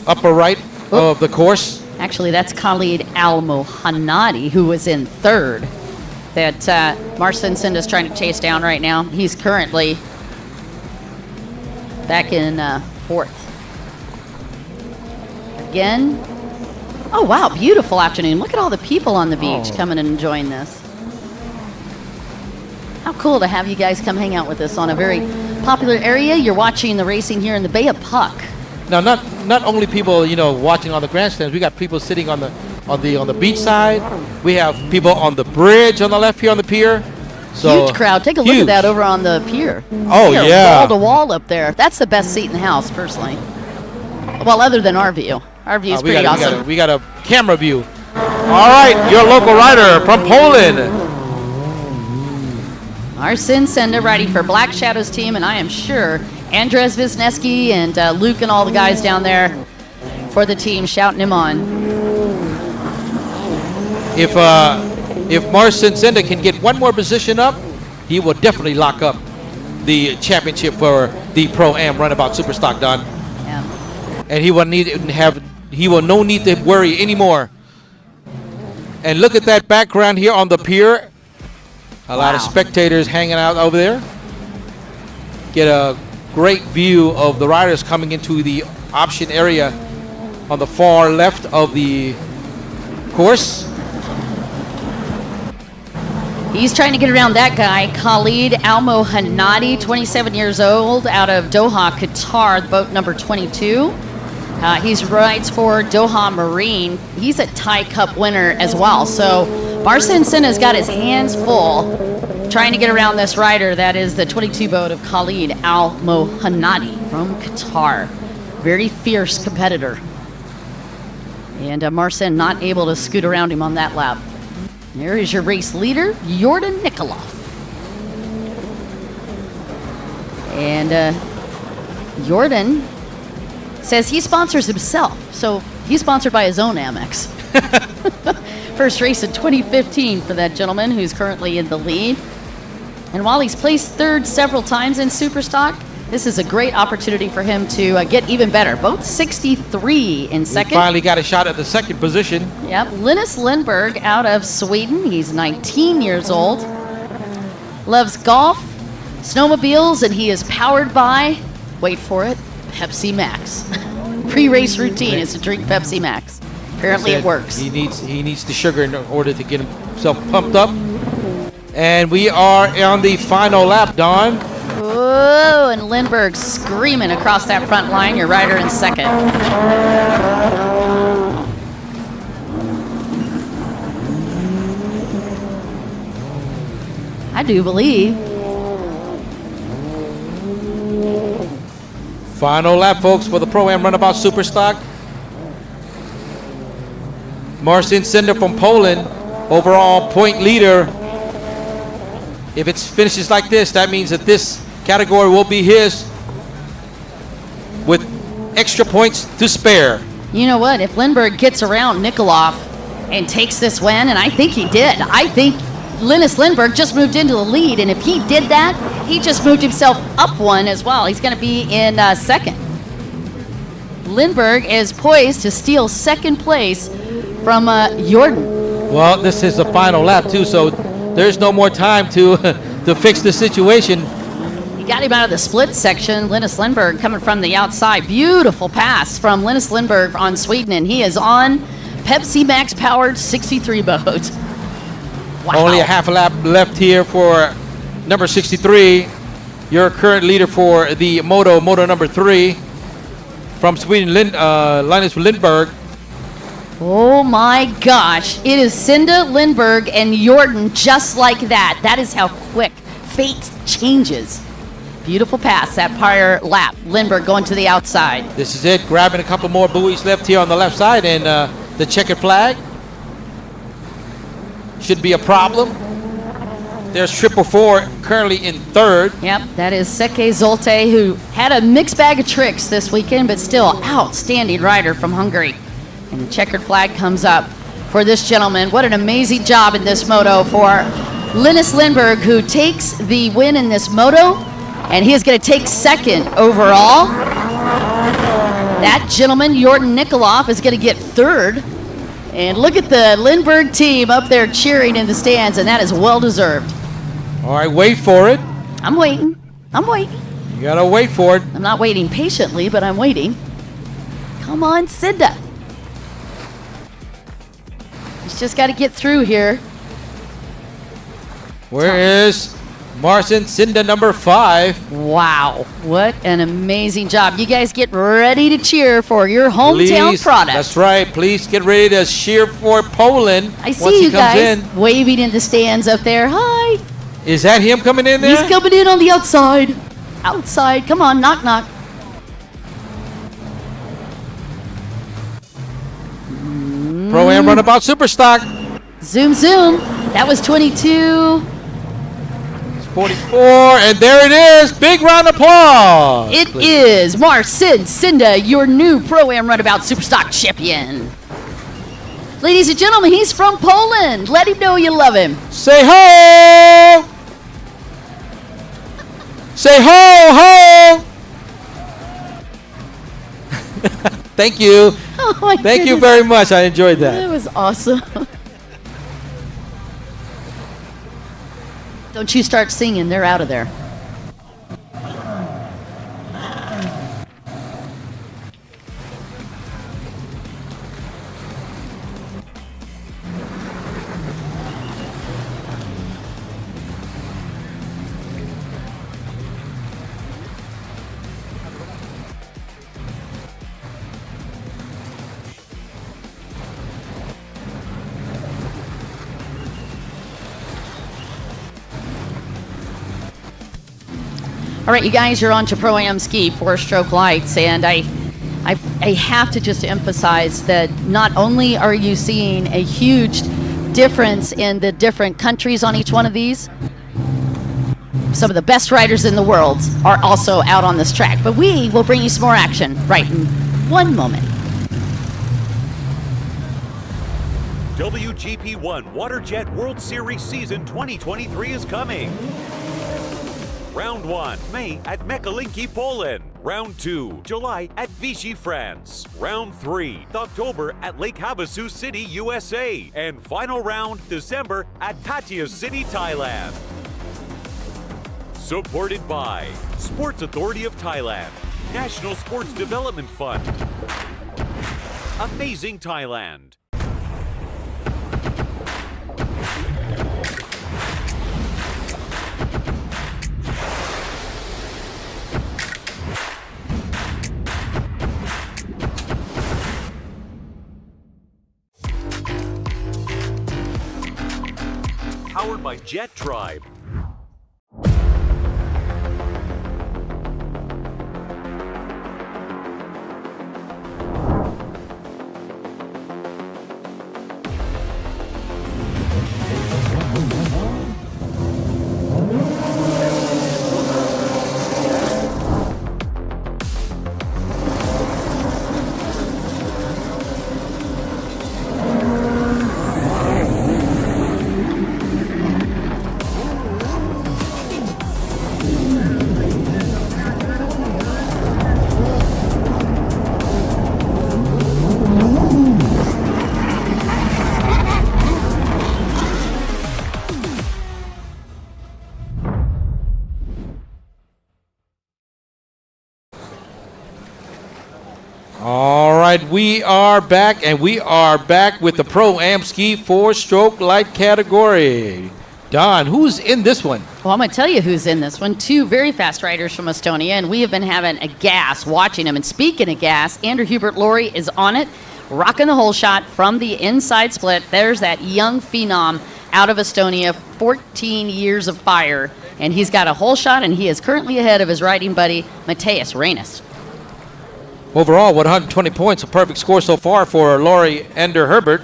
upper right of the course. Actually, that's Khalid Al Mohanadi, who was in 3rd. That Marcin Senda's trying to chase down right now. He's currently back in 4th. Again. Oh, wow, beautiful afternoon. Look at all the people on the beach coming and enjoying this. How cool to have you guys come hang out with us on a very popular area. You're watching the racing here in the Bay of Puck. Now, not only people, you know, watching on the grandstands. We got people sitting on the beach side. We have people on the bridge on the left here on the pier. So huge crowd. Take a look at that over on the pier. Oh, yeah. Wall to wall up there. That's the best seat in the house, personally. Well, other than our view. Our view is pretty awesome. We got a camera view. All right, your local rider from Poland. Marcin Senda riding for Black Shadows team, and I am sure Andres Wisniewski and Luke and all the guys down there for the team shouting him on. If Marcin Senda can get one more position up, he will definitely lock up the championship for the Pro-Am Runabout Superstock, Don. Yeah. And he will no need to worry anymore. And look at that background here on the pier. A lot of spectators hanging out over there. Get a great view of the riders coming into the option area on the far left of the course. He's trying to get around that guy, Khalid Al Mohanadi, 27 years old, out of Doha, Qatar, boat number 22. He rides for Doha Marine. He's a Thai Cup winner as well. So Marcin Senda's got his hands full trying to get around this rider. That is the 22 boat of Khalid Al Mohanadi from Qatar. Very fierce competitor. And Marcin not able to scoot around him on that lap. There is your race leader, Jordan Nikolov. And Jordan says he sponsors himself, so he's sponsored by his own Amex. First race in 2015 for that gentleman who's currently in the lead. And while he's placed 3rd several times in Superstock, this is a great opportunity for him to get even better. Both 63 in 2nd. He finally got a shot at the 2nd position. Yep, Linus Lindberg out of Sweden. He's 19 years old. Loves golf, snowmobiles, and he is powered by, wait for it, Pepsi Max. Pre-race routine is to drink Pepsi Max. Apparently it works. He needs the sugar in order to get himself pumped up. And we are on the final lap, Don. Whoa, and Lindbergh screaming across that front line. Your rider in 2nd. I do believe. Final lap, folks, for the Pro-Am Runabout Superstock. Marcin Senda from Poland, overall point leader. If it finishes like this, that means that this category will be his with extra points to spare. You know what? If Lindbergh gets around Nikolov and takes this win, and I think he did, I think Linus Lindbergh just moved into the lead, and if he did that, he just moved himself up one as well. He's going to be in 2nd. Lindbergh is poised to steal 2nd place from Jordan. Well, this is the final lap too, so there's no more time to fix the situation. He got him out of the split section. Linus Lindbergh coming from the outside. Beautiful pass from Linus Lindbergh on Sweden, and he is on Pepsi Max powered 63 boat. Wow. Only a half a lap left here for number 63. Your current leader for the moto number 3 from Sweden, Linus Lindbergh. Oh my gosh. It is Senda, Lindbergh, and Jordan just like that. That is how quick fate changes. Beautiful pass that prior lap. Lindbergh going to the outside. This is it, grabbing a couple more buoys left here on the left side, and the checkered flag should be a problem. There's 444 currently in third. Yep, that is Seke Zolte, who had a mixed bag of tricks this weekend, but still outstanding rider from Hungary. And the checkered flag comes up for this gentleman. What an amazing job in this moto for Linus Lindbergh, who takes the win in this moto, and he is going to take second overall. That gentleman, Jordan Nikoloff, is going to get third. And look at the Lindbergh team up there cheering in the stands, and that is well-deserved. All right, wait for it. I'm waiting. I'm waiting. You gotta wait for it. I'm not waiting patiently, but I'm waiting. Come on, Cinda. He's just got to get through here. Where is Marcin Cinda, number 5? Wow, what an amazing job. You guys get ready to cheer for your hometown product. That's right. Please get ready to cheer for Poland. I see once he you comes guys in. waving in the stands up there. Hi. Is that him coming in there? He's coming in on the outside. Outside. Come on, knock, knock. Pro-Am Runabout Superstock. Zoom, zoom. That was 22. 44, and there it is. Big round of applause. It is Marcin Cinda, your new Pro-Am Runabout Superstock champion. Ladies and gentlemen, he's from Poland. Let him know you love him. Say ho! Say ho, ho! Thank you. Oh my Thank you goodness. very much. I enjoyed that. That was awesome. Don't you start singing. They're out of there. All right, you guys, you're on to Pro-Am Ski 4-stroke lights, and I have to just emphasize that not only are you seeing a huge difference in the different countries on each one of these, some of the best riders in the world are also out on this track, but we will bring you some more action right in one moment. WGP1 WaterJet World Series Season 2023 is coming. Round 1, May at Mechelinkii, Poland. Round 2, July at Vichy, France. Round 3, October at Lake Havasu City, USA. And final round, December at Pattaya City, Thailand. Supported by Sports Authority of Thailand, National Sports Development Fund, Amazing Thailand. Powered by Jet Tribe. All right, we are back, and we are back with the Pro-Am Ski 4-stroke light category. Don, who's in this one? Well, I'm going to tell you who's in this one. Two very fast riders from Estonia, and we have been having a gas watching them. And speaking of gas, Andrew Hubert Laurie is on it, rocking the whole shot from the inside split. There's that young phenom out of Estonia, 14 years of fire And he's got a whole shot, and he is currently ahead of his riding buddy, Mateus Reines. Overall, 120 points, a perfect score so far for Laurie Ender Herbert.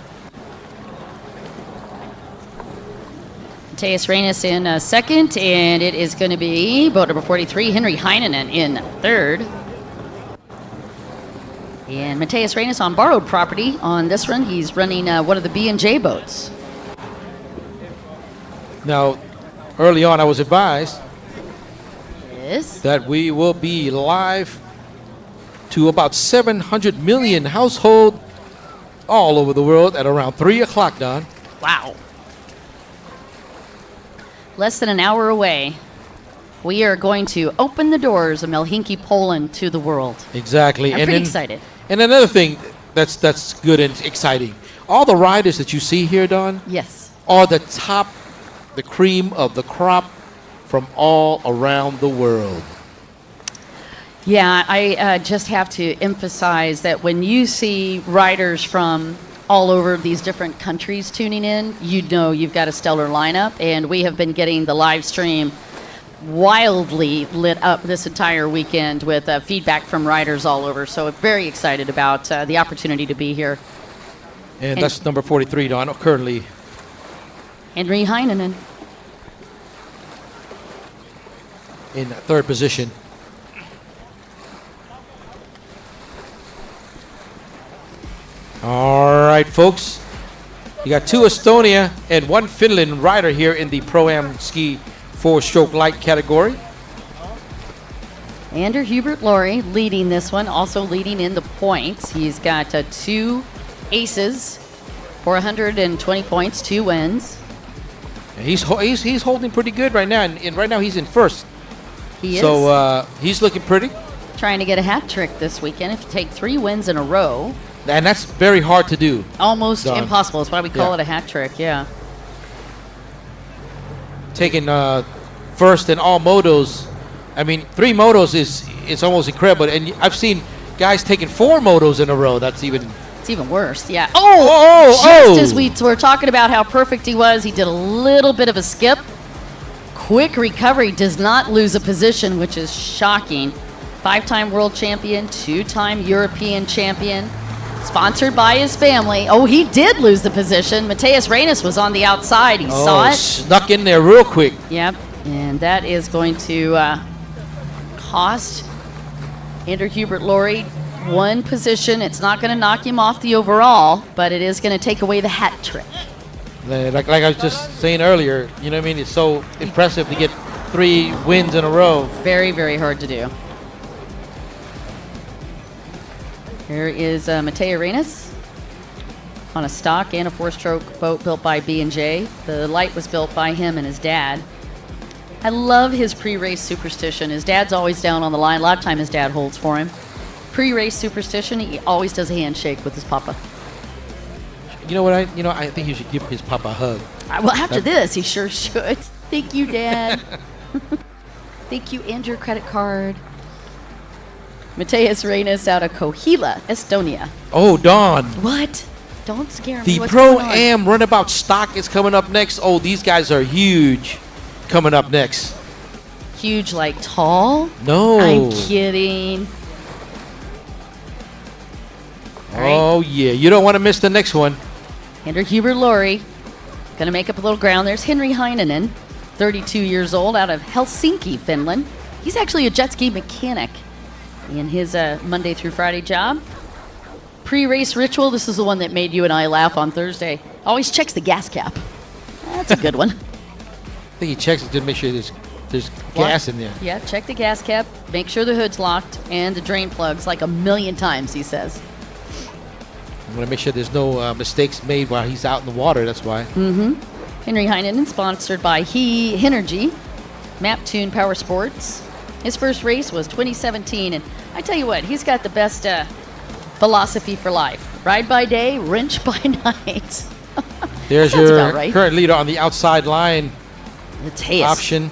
Mateus Reines in second, and it is going to be boat number 43, Henry Heinonen, in third. And Mateus Reines on borrowed property on this run. He's running one of the B&J boats. Now, early on, I was advised Yes. that we will be live to about 700 million households all over the world at around 3 o'clock, Don. Wow. Less than an hour away, we are going to open the doors of Helsinki, Poland to the world. Exactly. I'm pretty excited. And another thing that's good and exciting, all the riders that you see here, Don, Yes. are the cream of the crop from all around the world. Yeah, I just have to emphasize that when you see riders from all over these different countries tuning in, you know you've got a stellar lineup, and we have been getting the live stream wildly lit up this entire weekend with feedback from riders all over. So very excited about the opportunity to be here. And that's number 43, Don, currently. Henry Heinonen. In third position. All right, folks. You got 2 Estonia and 1 Finland rider here in the Pro-Am Ski 4-stroke light category. Andrew Hubert Laurie leading this one, also leading in the points. He's got 2 aces for 120 points, 2 wins. And he's holding pretty good right now, and right now he's in first. He is. So he's looking pretty. Trying to get a hat trick this weekend. If you take 3 wins in a row. And that's very hard to do. Almost Done. impossible. That's why we call Yeah. it a hat trick, yeah. Taking first in all motos. I mean, 3 motos is almost incredible. And I've seen guys taking 4 motos in a row. That's even... It's even worse, yeah. Oh! As we were talking about how perfect he was, he did a little bit of a skip. Quick recovery, does not lose a position, which is shocking. 5-time world champion, 2-time European champion. Sponsored by his family. Oh, he did lose the position. Mateus Reines was on the outside. He saw it. Snuck in there real quick. Yep, and that is going to cost Andrew Hubert Laurie 1 position. It's not going to knock him off the overall, but it is going to take away the hat trick. Like I was just saying earlier, you know what I mean? It's so impressive to get 3 wins in a row. Very, very hard to do. Here is Mateo Reines on a stock and a 4-stroke boat built by B&J. The light was built by him and his dad. I love his pre-race superstition. His dad's always down on the line. A lot of time his dad holds for him. Pre-race superstition, he always does a handshake with his papa. You know what? I think he should give his papa a hug. Well, after this, he sure should. Thank you, Dad. Thank you, and your credit card. Mateus Reines out of Kohila, Estonia. Oh, Don. What? Don't scare me. The What's going on? Pro-Am Runabout Stock is coming up next. Oh, these guys are huge coming up next. Huge, like tall? No. I'm kidding. All right. Oh, yeah. You don't want to miss the next one. Andrew Hubert Laurie. Going to make up a little ground. There's Henry Heinonen, 32 years old, out of Helsinki, Finland. He's actually a jet ski mechanic in his Monday through Friday job. Pre-race ritual. This is the one that made you and I laugh on Thursday. Always checks the gas cap. That's a good one. I think he checks it to make sure there's gas in there. Yeah, check the gas cap. Make sure the hood's locked and the drain plugs like 1,000,000 times, he says. I'm going to make sure there's no mistakes made while he's out in the water. That's why. Henry Heinonen, sponsored by Energy, Maptune Power Sports. His first race was 2017, and I tell you what, he's got the best philosophy for life. Ride by day, wrench by night. There's Sounds your about right. current leader on the outside line Mateus. option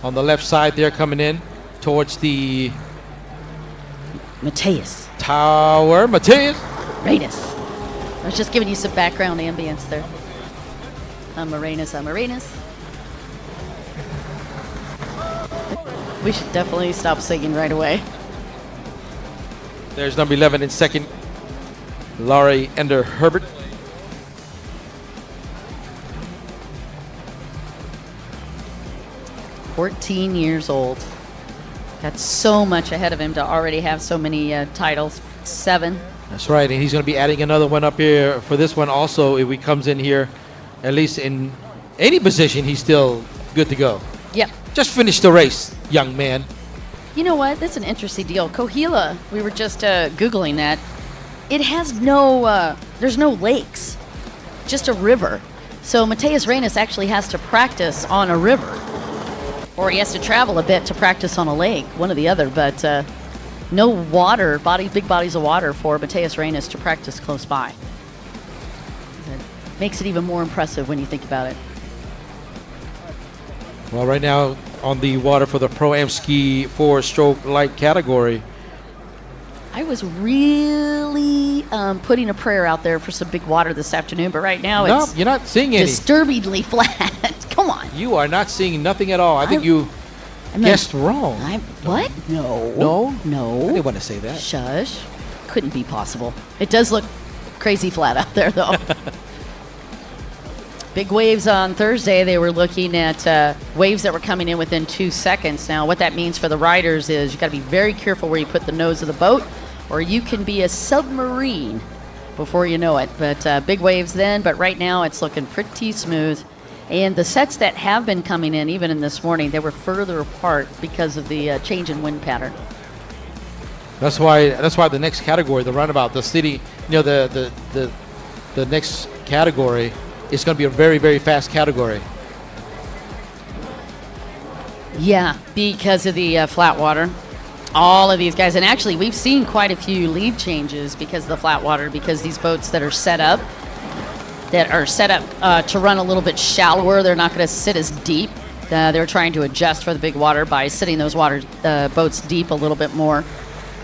on the left side there coming in towards the Mateus tower. Mateus. Reines. I was just giving you some background ambience there. I'm Reines. We should definitely stop singing right away. There's number 11 in second, Laurie Ender Herbert. "14 years old. Got so much ahead of him to already have so many titles. 7. That's right, and he's going to be adding another one up here for this one also. If he comes in here, at least in any position, he's still good to go. Yep. Just finish the race, young man. You know what? That's an interesting deal. Coahuila, we were just Googling that. It has no, there's no lakes, just a river. So Mateus Reyes actually has to practice on a river. Or he has to travel a bit to practice on a lake, one or the other. But no water, big bodies of water for Mateus Reyes to practice close by. It makes it even more impressive when you think about it. Well, right now on the water for the Pro-Am Ski 4-stroke light category. I was really putting a prayer out there for some big water this afternoon, but right now No, it's you're not seeing any. disturbingly flat. Come on. You are not seeing nothing at all. I think you guessed wrong. What? No. No? No. I didn't want to say that. Shush. Couldn't be possible. It does look crazy flat out there, though. Big waves on Thursday. They were looking at waves that were coming in within 2 seconds. Now, what that means for the riders is you got to be very careful where you put the nose of the boat, or you can be a submarine before you know it. But big waves then, but right now it's looking pretty smooth. And the sets that have been coming in, even in this morning, they were further apart because of the change in wind pattern. That's why the next category, the runabout, the city, the next category is going to be a very, very fast category. Yeah, because of the flat water. All of these guys, and actually we've seen quite a few lead changes because of the flat water, because these boats that are set up to run a little bit shallower, they're not going to sit as deep. They're trying to adjust for the big water by sitting those boats deep a little bit more.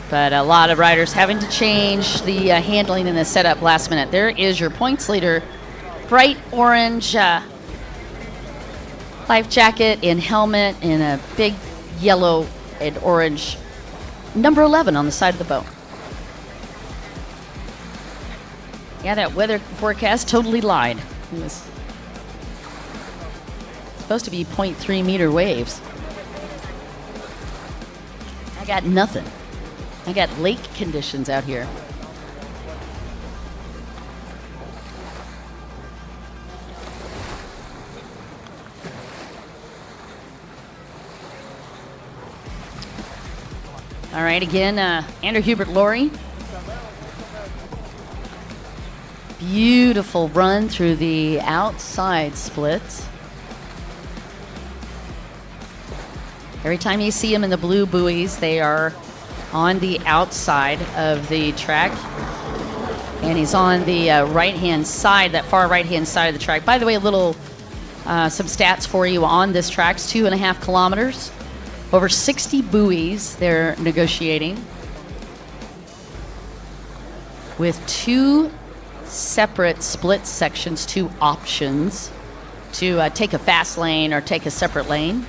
But a lot of riders having to change the handling and the setup last minute. There is your points leader, bright orange life jacket and helmet and a big yellow and orange number 11 on the side of the boat. Yeah, that weather forecast totally lied. It was supposed to be 0.3 meter waves. I got nothing. I got lake conditions out here. All right, again, Andrew Hubert Laurie. Beautiful run through the outside splits. Every time you see him in the blue buoys, they are on the outside of the track. And he's on the right-hand side, that far right-hand side of the track. By the way, a little, some stats for you on this track. It's 2.5 kilometers. Over 60 buoys they're negotiating with 2 separate split sections, 2 options to take a fast lane or take a separate lane.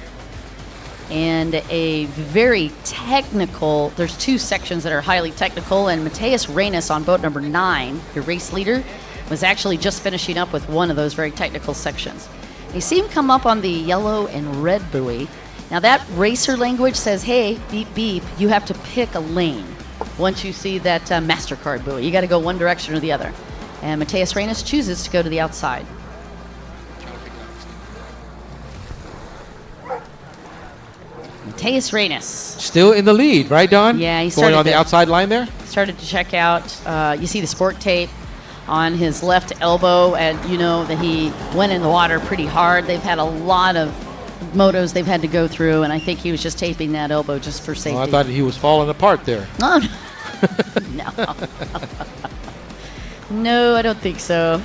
And a very technical, there's 2 sections that are highly technical, and Mateus Reyes on boat number 9, your race leader, was actually just finishing up with one of those very technical sections. You see him come up on the yellow and red buoy. Now that racer language says, hey, beep, beep, you have to pick a lane once you see that MasterCard buoy. You got to go one direction or the other. And Mateus Reyes chooses to go to the outside. Mateus Reyes. Still in the lead, right, Don? Yeah, he going on the outside line there. Started to check out. You see the sport tape on his left elbow, and you know that he went in the water pretty hard. They've had a lot of motos they've had to go through, and I think he was just taping that elbow just for safety. Oh, I thought he was falling apart there. Oh, no. No, I don't think so.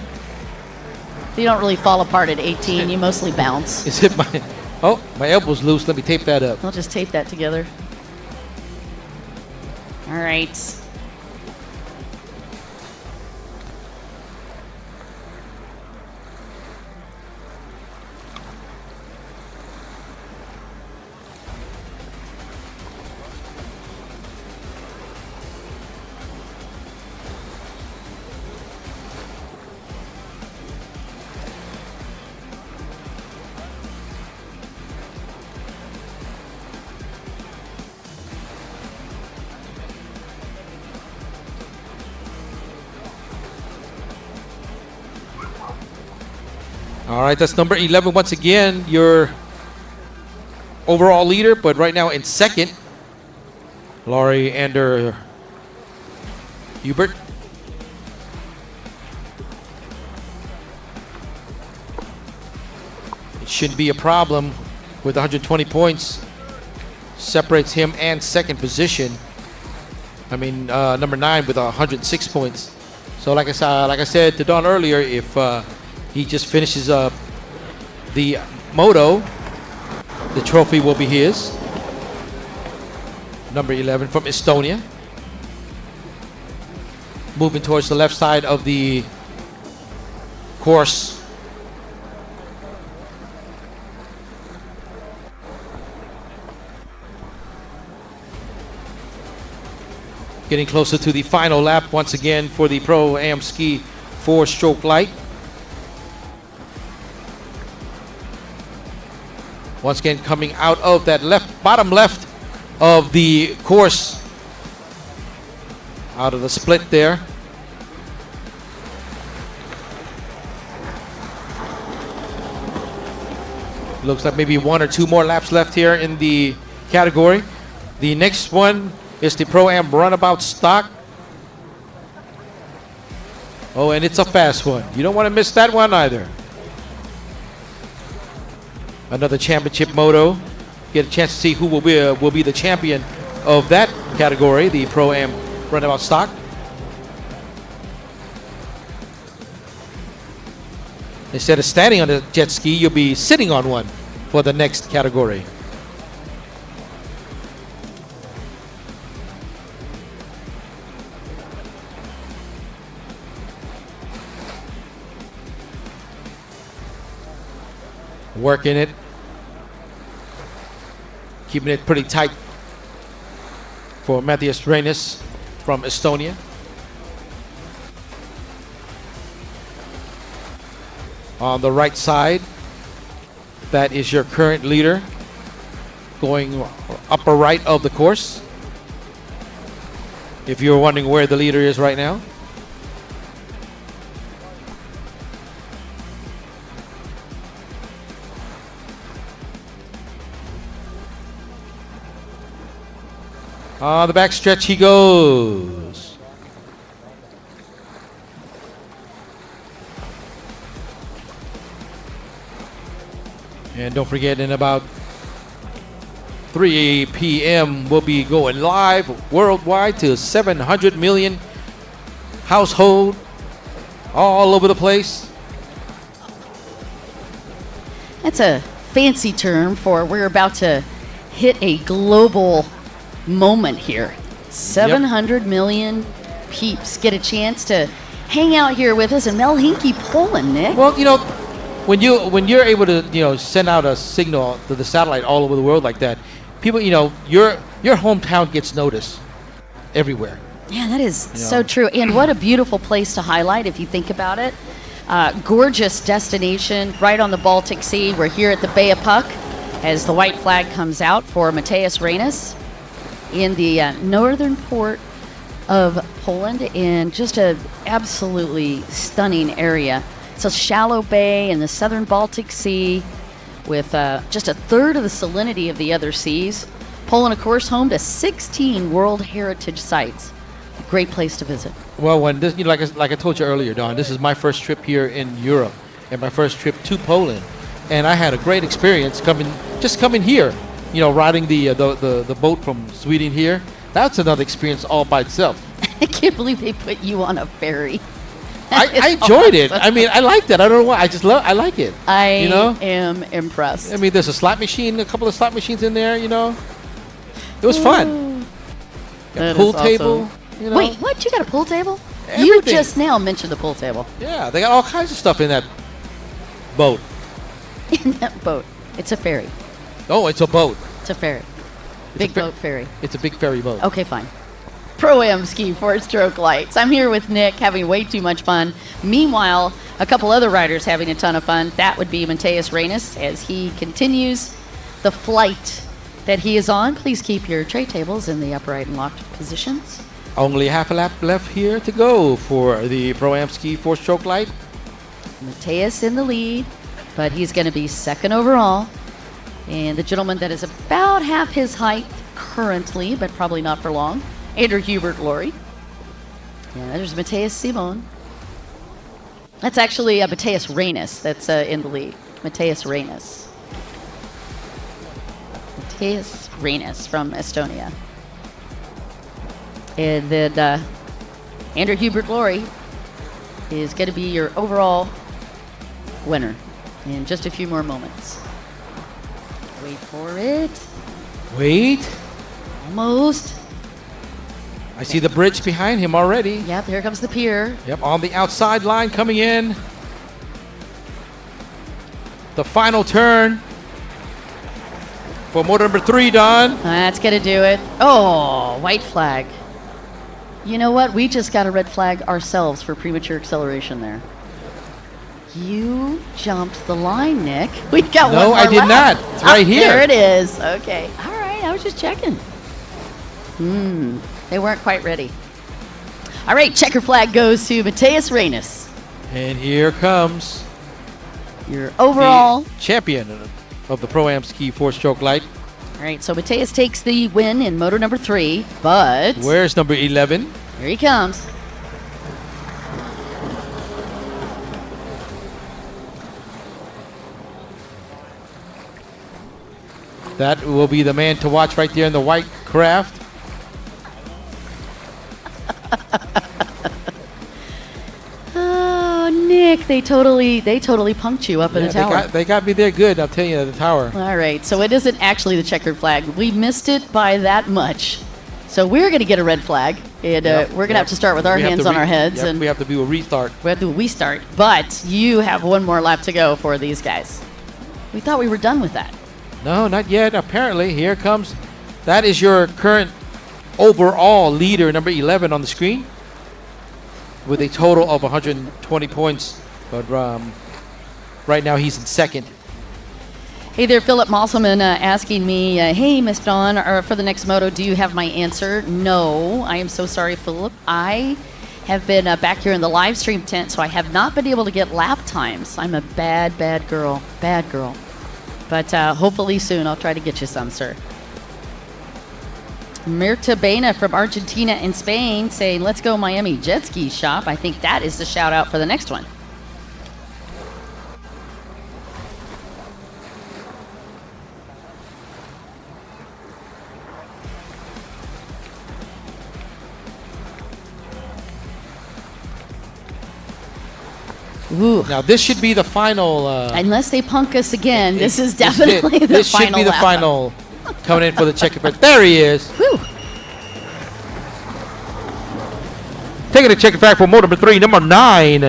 You don't really fall apart at 18. You mostly bounce. Is it my... Oh, my elbow's loose. Let me tape that up. I'll just tape that together. All right. All right, that's number 11 once again, your overall leader, but right now in second, Laurie Ander Hubert. It shouldn't be a problem with 120 points. Separates him and second position. I mean, number 9 with 106 points. So like I said to Don earlier, if he just finishes up the moto, the trophy will be his. Number 11 from Estonia. Moving towards the left side of the course. Getting closer to the final lap once again for the Pro-Am Ski 4-stroke light. Once again, coming out of that bottom left of the course, out of the split there. Looks like maybe 1 or 2 more laps left here in the category. The next one is the Pro-Am Runabout Stock. Oh, and it's a fast one. You don't want to miss that one either. Another championship moto. Get a chance to see who will be the champion of that category, the Pro-Am Runabout Stock. Instead of standing on a jet ski, you'll be sitting on one for the next category. Working it, keeping it pretty tight for Matthias Reinis from Estonia. On the right side, that is your current leader, going upper right of the course. If you're wondering where the leader is right now. On the back stretch he goes. And don't forget, in about 3 p.m. we'll be going live worldwide to 700 million household all over the place. That's a fancy term for we're about to hit a global moment here. 700 million peeps get a chance to hang out here with us in Helsinki, Poland, Nick. Well, you know, when you're able to, send out a signal to the satellite all over the world like that, people, your hometown gets noticed everywhere. Yeah, that is so true. And what a beautiful place to highlight if you think about it. Gorgeous destination right on the Baltic Sea. We're here at the Bay of Puck as the white flag comes out for Matthias Reinis in the northern port of Poland, in just a absolutely stunning area. It's a shallow bay in the southern Baltic Sea with just a third of the salinity of the other seas. Poland, of course, home to 16 World Heritage Sites. A great place to visit. Well, when this, like I told you earlier, Don, this is my first trip here in Europe and my first trip to Poland, and I had a great experience coming here. Riding the boat from Sweden here. That's another experience all by itself. I can't believe they put you on a ferry. I enjoyed it. I mean, I liked it. I don't know why. I like it. I am impressed. I mean, there's a slot machine, a couple of slot machines in there, It was fun. Got a pool table. Wait, what? You got a pool table? Everything. You just now mentioned the pool table. Yeah, they got all kinds of stuff in that boat. In that boat. It's a ferry. Oh, it's a boat. It's a ferry. Big boat ferry. It's a big ferry boat. Okay, fine. Pro-Am Ski 4-stroke lights. I'm here with Nick having way too much fun. Meanwhile, a couple other riders having a ton of fun. That would be Matthias Reinis as he continues the flight that he is on. Please keep your tray tables in the upright and locked positions. Only half a lap left here to go for the Pro-Am Ski 4-stroke light. Matthias in the lead. but he's going to be second overall. And the gentleman that is about half his height currently, but probably not for long, Andrew Hubert Laurie. Yeah, there's Matthias Simon. That's actually Matthias Reynes that's in the lead. Matthias Reynes. Matthias Reynes from Estonia. And then Andrew Hubert Laurie is going to be your overall winner in just a few more moments. Wait for it. Wait. Almost. I see the bridge behind him already. Yep, here comes the pier. Yep, on the outside line coming in. The final turn for motor number 3, Don. That's going to do it. Oh, white flag. You know what? We just got a red flag ourselves for premature acceleration there. You jumped the line, Nick. We got one No, more I did lap. not. It's right here. There it is. Okay. All right. I was just checking. They weren't quite ready. All right. Checker flag goes to Matthias Reynes. And here comes Your overall. the champion of the Pro-Am Ski 4-stroke light. All right. So Matthias takes the win in moto number 3, but Where's number 11? here he comes. That will be the man to watch right there in the white craft. Oh, Nick, they totally punked you up in Yeah, the tower. they got me there good, I'll tell you, at the tower. All right, so it isn't actually the checkered flag. We missed it by that much. So we're going to get a red flag, and we're going to have to start with our We have hands to on our heads, yep, and we have to do a restart. we have to restart. But you have one more lap to go for these guys. We thought we were done with that. No, not yet. Apparently, here comes. That is your current overall leader, number 11 on the screen, with a total of 120 points. But right now, he's in second. Hey there, Philip Mosselman asking me, hey, Miss Dawn, for the next moto, do you have my answer? No, I am so sorry, Philip. I have been back here in the live stream tent, so I have not been able to get lap times. I'm a bad girl. Bad girl. But hopefully soon I'll try to get you some, sir. Mirta Bena from Argentina and Spain saying, let's go Miami Jet Ski Shop. I think that is the shout out for the next one. Ooh. Now, this should be the final. Unless they punk us again, this is definitely the this final should be the lap. final coming in for the checker. But there he is. Whew. Taking a checker back for motor number 3, number 9.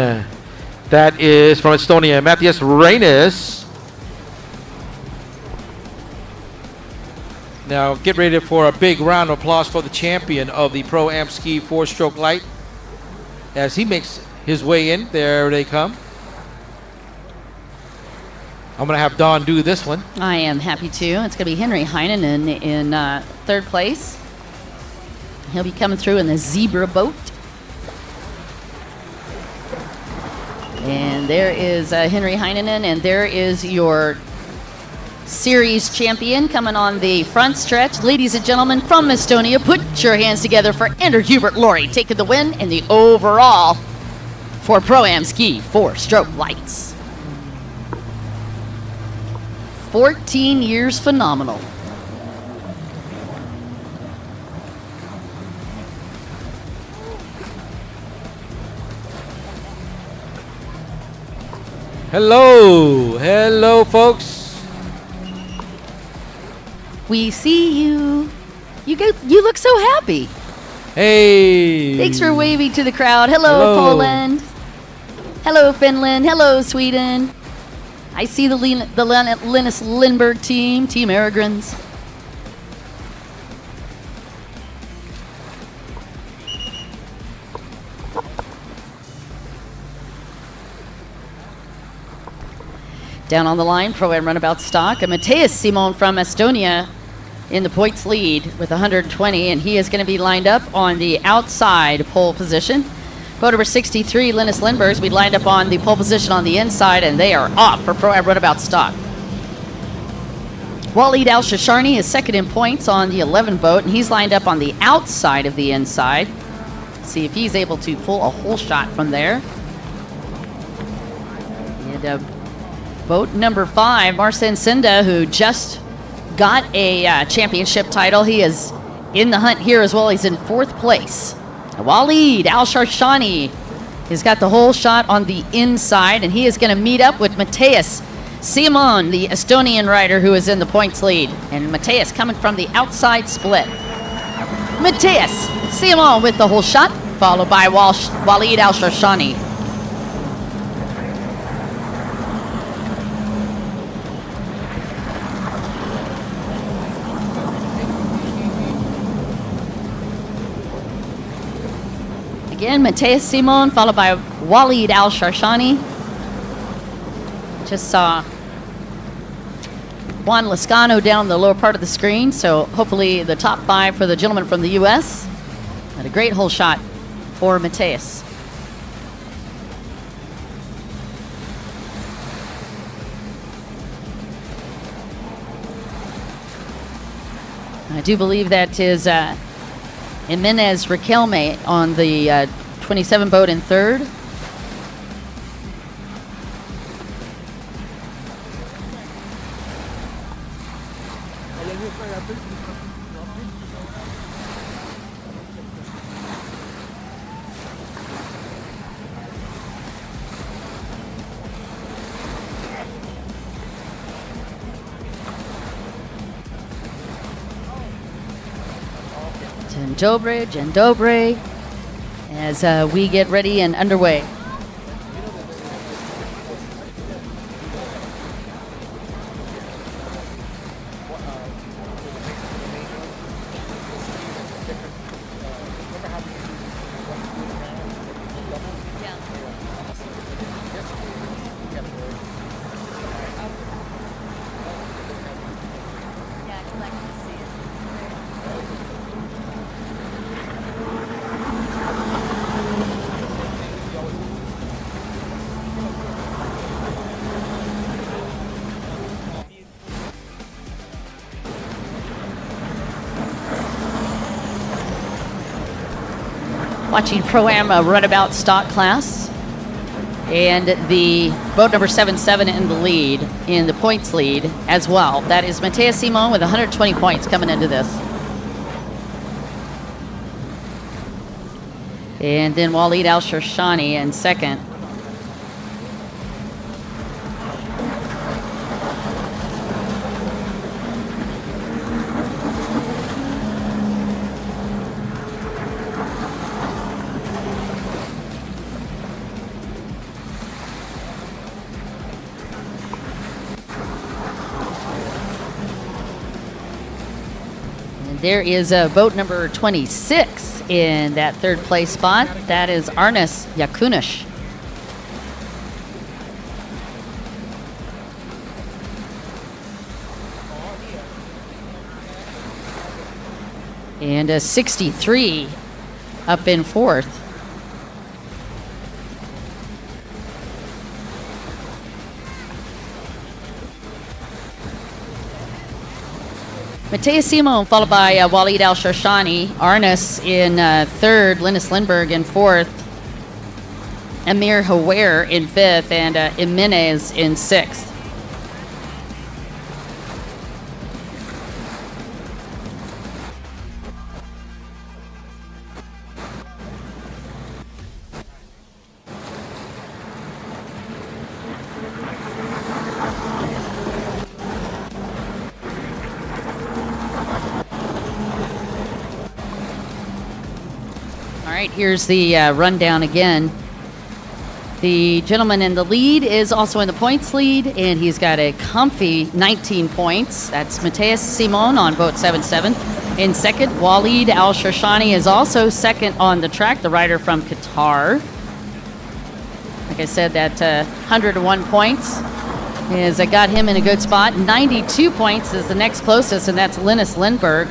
That is from Estonia, Matthias Reynes. Now get ready for a big round of applause for the champion of the Pro-Am Ski 4-stroke light as he makes his way in. There they come. I'm going to have Don do this one. I am happy to. It's going to be Henry Heinonen in third place. He'll be coming through in the Zebra boat. And there is Henry Heinonen, and there is your series champion coming on the front stretch. Ladies and gentlemen, from Estonia, put your hands together for Andrew Hubert Laurie, taking the win in the overall for Pro-Am Ski 4-stroke lights. 14 years phenomenal. Hello, folks. We see you. You look so happy. Hey. Thanks for waving to the crowd. Hello, Hello. Poland. Hello, Finland. Hello, Sweden. I see the Linus Lindberg team, Team Aragrins. Down on the line, Pro-Am Runabout Stock, and Matthias Simon from Estonia in the points lead with 120, and he is going to be lined up on the outside pole position. Boat number 63, Linus Lindberg's, we lined up on the pole position on the inside, and they are off for Pro-Am Runabout Stock. Waleed Al-Shasharni is second in points on the 11 boat, and he's lined up on the outside of the inside. See if he's able to pull a hole shot from there. And boat number 5, Marcin Sinda, who just got a championship title. He is in the hunt here as well. He's in 4th place. Waleed Al-Shasharni has got the hole shot on the inside, and he is going to meet up with Matthias Simon, the Estonian rider who is in the points lead. And Matthias coming from the outside split. Matthias Simon with the hole shot, followed by Waleed Al-Shasharni. Again, Matthias Simon, followed by Waleed Al-Shasharni. Just saw Juan Lascano down the lower part of the screen, so hopefully the top 5 for the gentleman from the U.S. And a great hole shot for Matthias. I do believe that is Jimenez Riquelme on the 27 boat in 3rd. And Dobre as we get ready and underway. Watching Pro-Am Runabout Stock class. And the boat number 77 in the lead, in the points lead as well. That is Matthias Simon with 120 points coming into this. And then Waleed Al-Shasharni in second. There is boat number 26 in that 3rd place spot. That is Arnes Yakunish. And 63 up in 4th. Matthias Simon, followed by Waleed Al-Shasharni. Arnes in 3rd, Linus Lindberg in 4th. Amir Hawer in 5th, and Jimenez in 6th. Here's the rundown again. The gentleman in the lead is also in the points lead, and he's got a comfy 19 points. That's Matthias Simon on boat 77. In second, Waleed Al-Shasharni is also second on the track, the rider from Qatar. Like I said, that 101 points is got him in a good spot. 92 points is the next closest, and that's Linus Lindberg.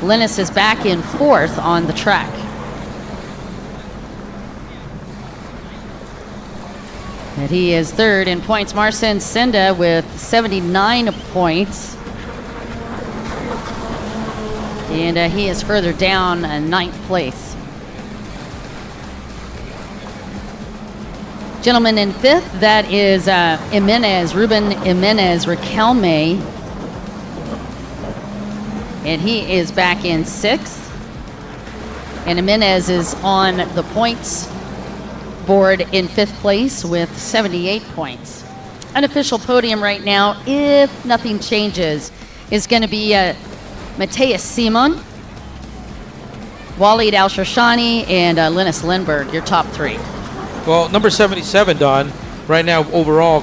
Linus is back in 4th on the track. And he is third in points. Marcin Senda with 79 points. And he is further down in ninth place. Gentleman in fifth, that is Ruben Jimenez Riquelme. And he is back in sixth. And Jimenez is on the points board in fifth place with 78 points. Unofficial podium right now, if nothing changes, is going to be Matthias Simon, Walid Al-Shoshani, and Linus Lindberg, your top three. Well, number 77, Don, right now overall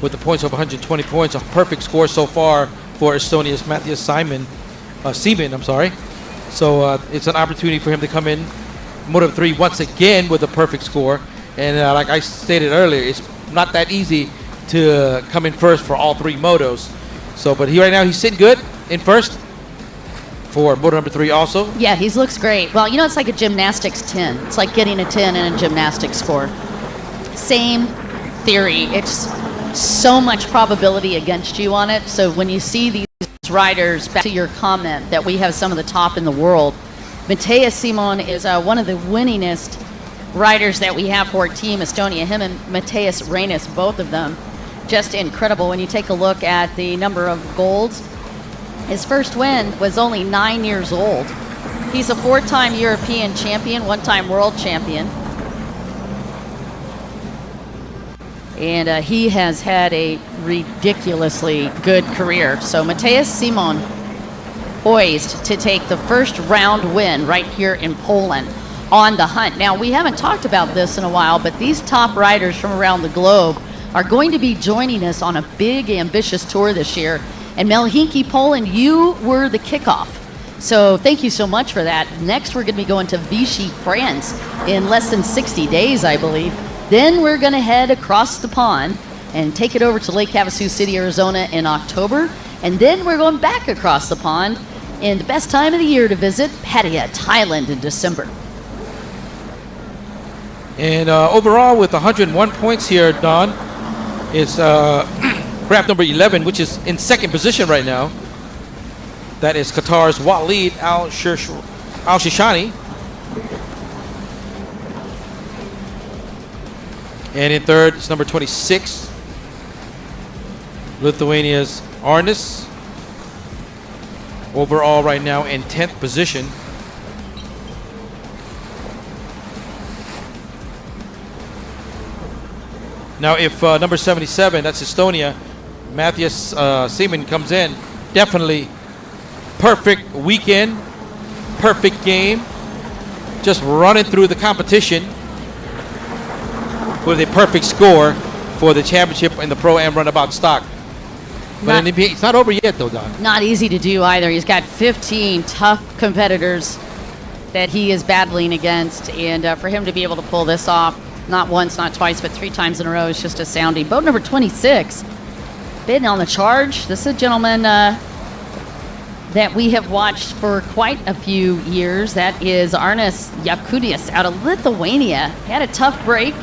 with the points of 120 points, a perfect score so far for Estonia's Matthias Seaman. So it's an opportunity for him to come in Moto 3 once again with a perfect score. And like I stated earlier, it's not that easy to come in first for all three motos. So, but right now he's sitting good in first for moto number 3 also. Yeah, he looks great. Well, you know, it's like a gymnastics 10. It's like getting a 10 in a gymnastics score. Same theory. It's so much probability against you on it. So when you see these riders, back to your comment that we have some of the top in the world, Matthias Simon is one of the winningest riders that we have for Team Estonia. Him and Matthias Reynes, both of them, just incredible. When you take a look at the number of golds, his first win was only 9 years old. He's a 4-time European champion, 1-time world champion. And he has had a ridiculously good career. So Matthias Simon poised to take the first round win right here in Poland on the hunt. Now, we haven't talked about this in a while, but these top riders from around the globe are going to be joining us on a big, ambitious tour this year. And Helsinki, Poland, you were the kickoff. So thank you so much for that. Next, we're going to be going to Vichy, France in less than 60 days, I believe. Then we're going to head across the pond and take it over to Lake Havasu City, Arizona in October. And then we're going back across the pond in the best time of the year to visit Pattaya, Thailand in December. And overall, with 101 points here, Don, it's graph number 11, which is in second position right now. That is Qatar's Walid Al-Shoshani. And in third, it's number 26, Lithuania's Arnis. Overall right now in 10th position. Now, if number 77, that's Estonia, Matthias Seaman comes in, definitely perfect weekend, perfect game, just running through the competition with a perfect score for the championship in the Pro-Am Runabout Stock. But it's not over yet, though, Don. Not easy to do either. He's got 15 tough competitors that he is battling against, and for him to be able to pull this off, not once, not twice, but 3 times in a row is just astounding. Boat number 26, been on the charge. This is a gentleman that we have watched for quite a few years. That is Arnis Jakudias out of Lithuania. Had a tough break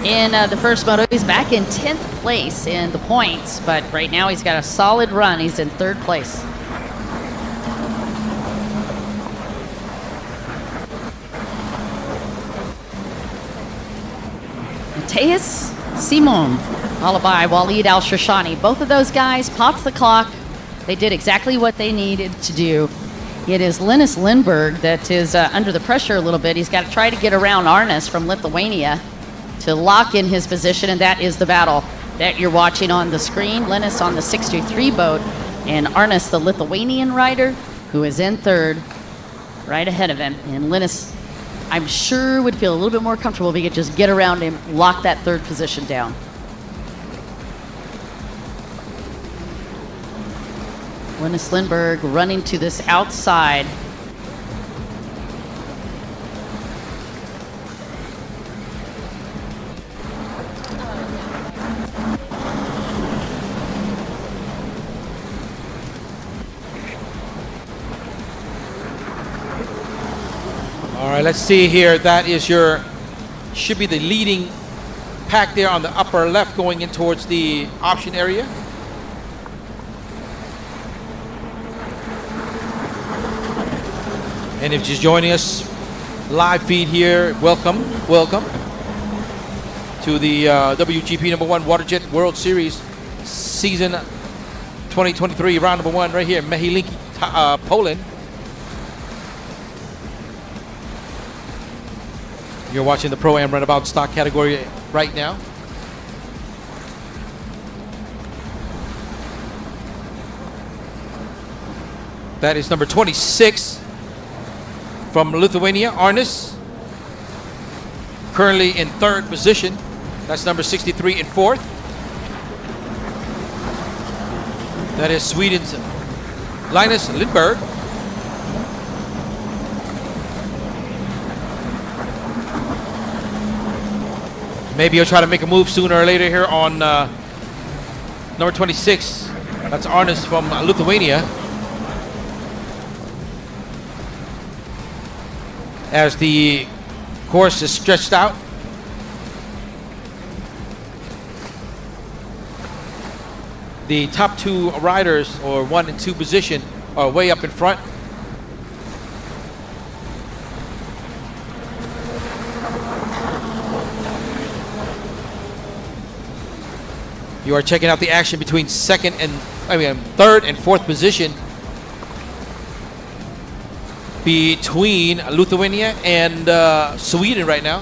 in the first moto. He's back in 10th place in the points, but right now he's got a solid run. He's in 3rd place. Matthias Simon, followed by Walid Al-Shoshani. Both of those guys popped the clock. They did exactly what they needed to do. It is Linus Lindberg that is under the pressure a little bit. He's got to try to get around Arnis from Lithuania to lock in his position, and that is the battle that you're watching on the screen. Linus on the 63 boat, and Arnis, the Lithuanian rider, who is in 3rd, right ahead of him. And Linus, I'm sure, would feel a little bit more comfortable if he could just get around him, lock that 3rd position down. Linus Lindberg running to this outside. All right, let's see here. That is should be the leading pack there on the upper left going in towards the option area. And if you're just joining us live feed here, welcome to the WGP #1 Waterjet World Series season 2023 round #1 right here in Helsinki, Poland. You're watching the Pro-Am Runabout Stock category right now. That is number 26 from Lithuania, Arnis. Currently in 3rd position. That's number 63 in 4th. That is Sweden's Linus Lindberg. Maybe he'll try to make a move sooner or later here on number 26. That's Arnis from Lithuania. As the course is stretched out. The top 2 riders, or 1 and 2 position, are way up in front. You are checking out the action between 3rd and 4th position between Lithuania and Sweden right now.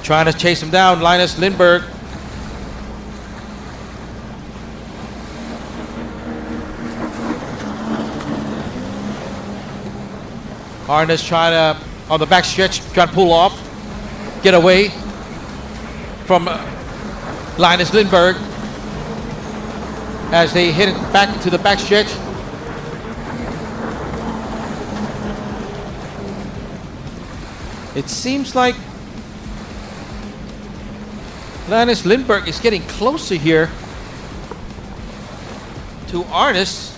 Trying to chase him down, Linus Lindberg. Arnis trying to, on the back stretch, trying to pull off, get away from Linus Lindberg as they hit it back to the back stretch. It seems like Linus Lindberg is getting closer here to Arnis.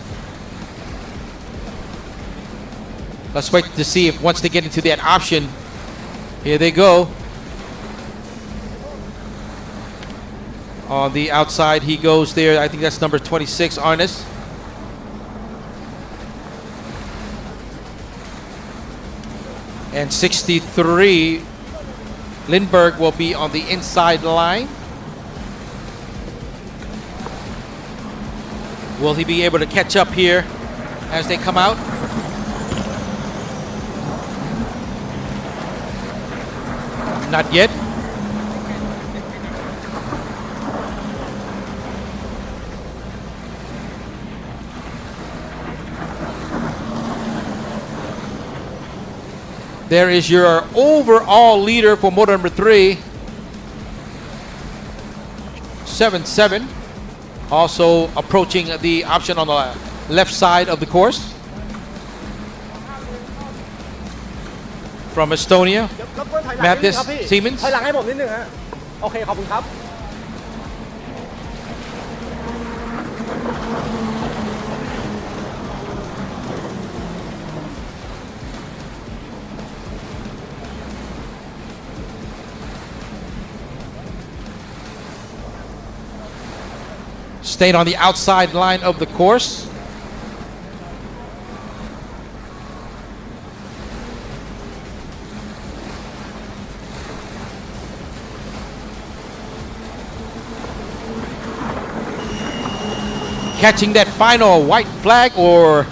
Let's wait to see if once they get into that option. Here they go. On the outside he goes there. I think that's number 26, Arnis. And 63, Lindberg will be on the inside line. Will he be able to catch up here as they come out? Not yet. There is your overall leader for motor number 3, 7-7. Also approaching the option on the left side of the course. From Estonia, Mattis Siemens. ถอยหลังให้ผมนิดนึงฮะโอเคขอบคุณครับ Stayed on the outside line of the course. Catching that final white flag or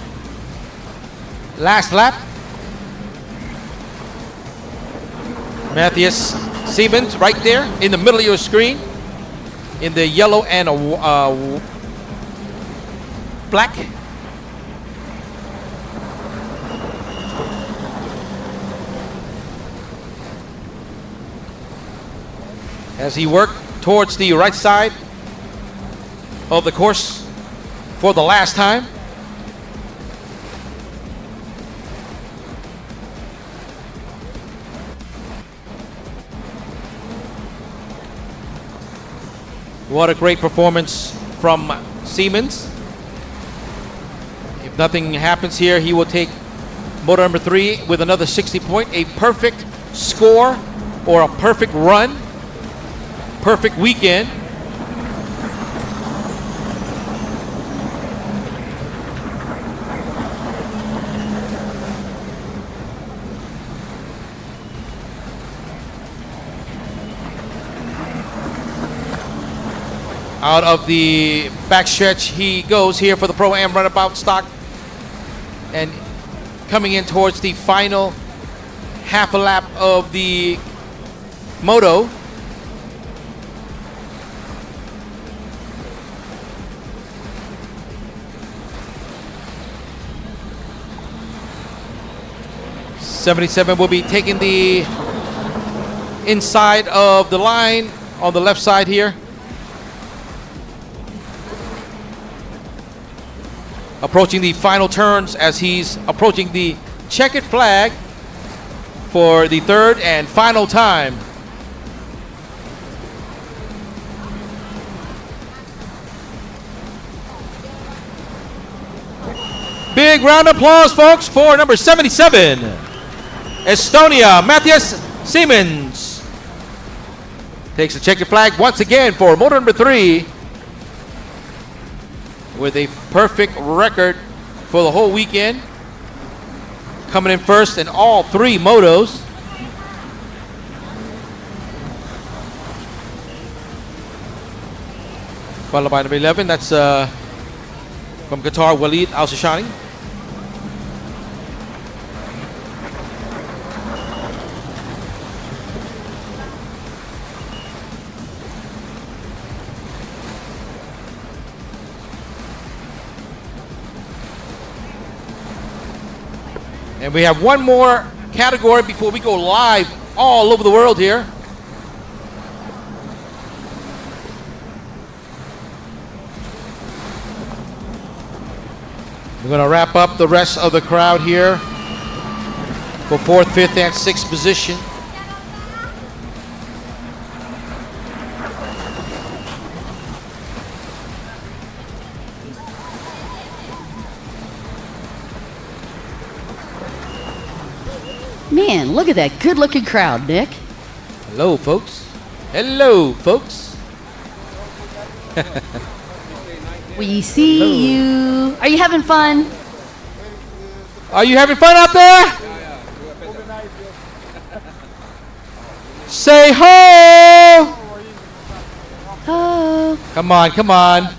last lap. Matthias Siemens right there in the middle of your screen in the yellow and black. As he worked towards the right side of the course for the last time. What a great performance from Siemens. If nothing happens here, he will take Moto number 3 with another 60 point, a perfect score or a perfect run, perfect weekend. Out of the backstretch he goes here for the Pro-Am Runabout Stock, and coming in towards the final half a lap of the moto. '77 will be taking the inside of the line on the left side here. Approaching the final turns as he's approaching the checkered flag for the third and final time. Big round of applause, folks, for number 77, Estonia, Matthias Siemens. Takes the checkered flag once again for motor number 3, with a perfect record for the whole weekend. Coming in first in all 3 motos. Followed by number 11, that's from Qatar, Walid Al-Shashani. And we have one more category before we go live all over the world here. We're going to wrap up the rest of the crowd here for 4th, 5th, and 6th position. Man, look at that good-looking crowd, Nick. Hello, folks. Hello, folks. We see you. Are you having fun? Are you having fun out there? Say ho! Oh. Come on, come on.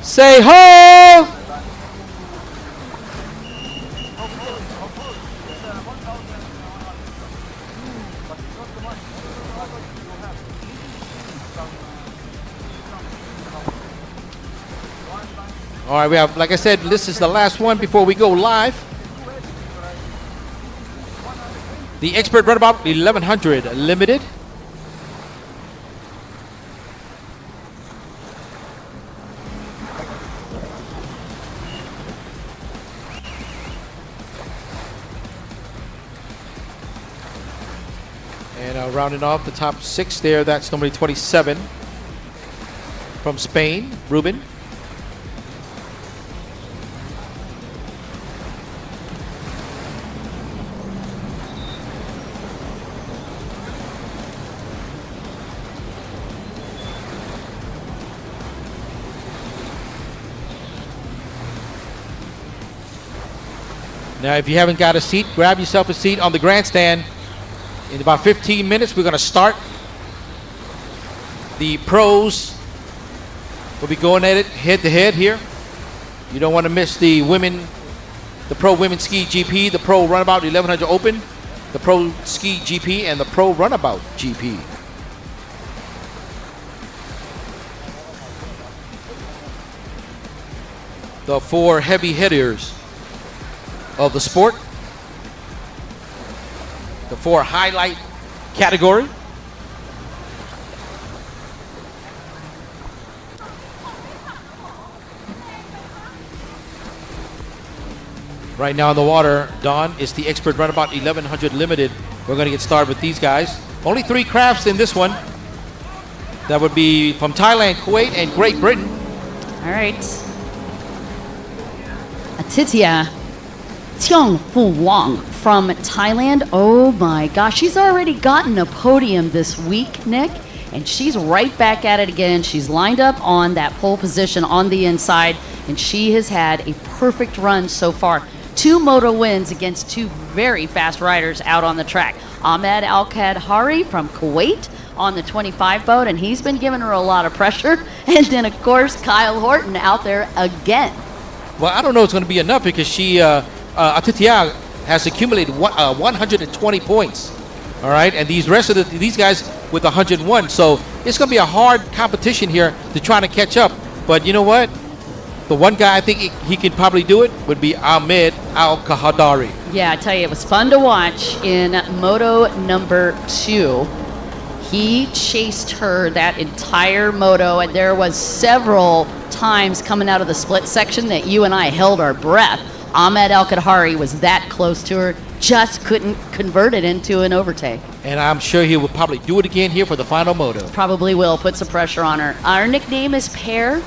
Say ho! All right, we have, like I said, this is the last one before we go live. The Expert Runabout 1100 Limited. And rounding off the top 6 there, that's number 27 from Spain, Ruben. Now, if you haven't got a seat, grab yourself a seat on the grandstand. In about 15 minutes, we're going to start. The pros will be going at it head-to-head here. You don't want to miss the women, the Pro Women's Ski GP, the Pro Runabout 1100 Open, the Pro Ski GP, and the Pro Runabout GP. The 4 heavy hitters of the sport, the 4 highlight category. Right now in the water, Don, is the Expert Runabout 1100 Limited. We're going to get started with these guys. Only 3 crafts in this one. That would be from Thailand, Kuwait, and Great Britain. All right. A Atitya Tiongfu Wang from Thailand. Oh my gosh, she's already gotten a podium this week, Nick, and she's right back at it again. She's lined up on that pole position on the inside, and she has had a perfect run so far. 2 moto wins against 2 very fast riders out on the track. Ahmed Al-Kadhari from Kuwait on the 25 boat, and he's been giving her a lot of pressure. And then, of course, Kyle Horton out there again. Well, I don't know if it's going to be enough because she, Atitya has accumulated 120 points. All right, and these rest of these guys with 101. So it's going to be a hard competition here to try to catch up. But you know what? The one guy I think he can probably do it would be Ahmed Al-Kahadari. Yeah, I tell you, it was fun to watch in moto number 2. He chased her that entire moto, and there was several times coming out of the split section that you and I held our breath. Ahmed Al-Kadhari was that close to her, just couldn't convert it into an overtake. And I'm sure he will probably do it again here for the final moto. Probably will, put some pressure on her. Our nickname is Pear.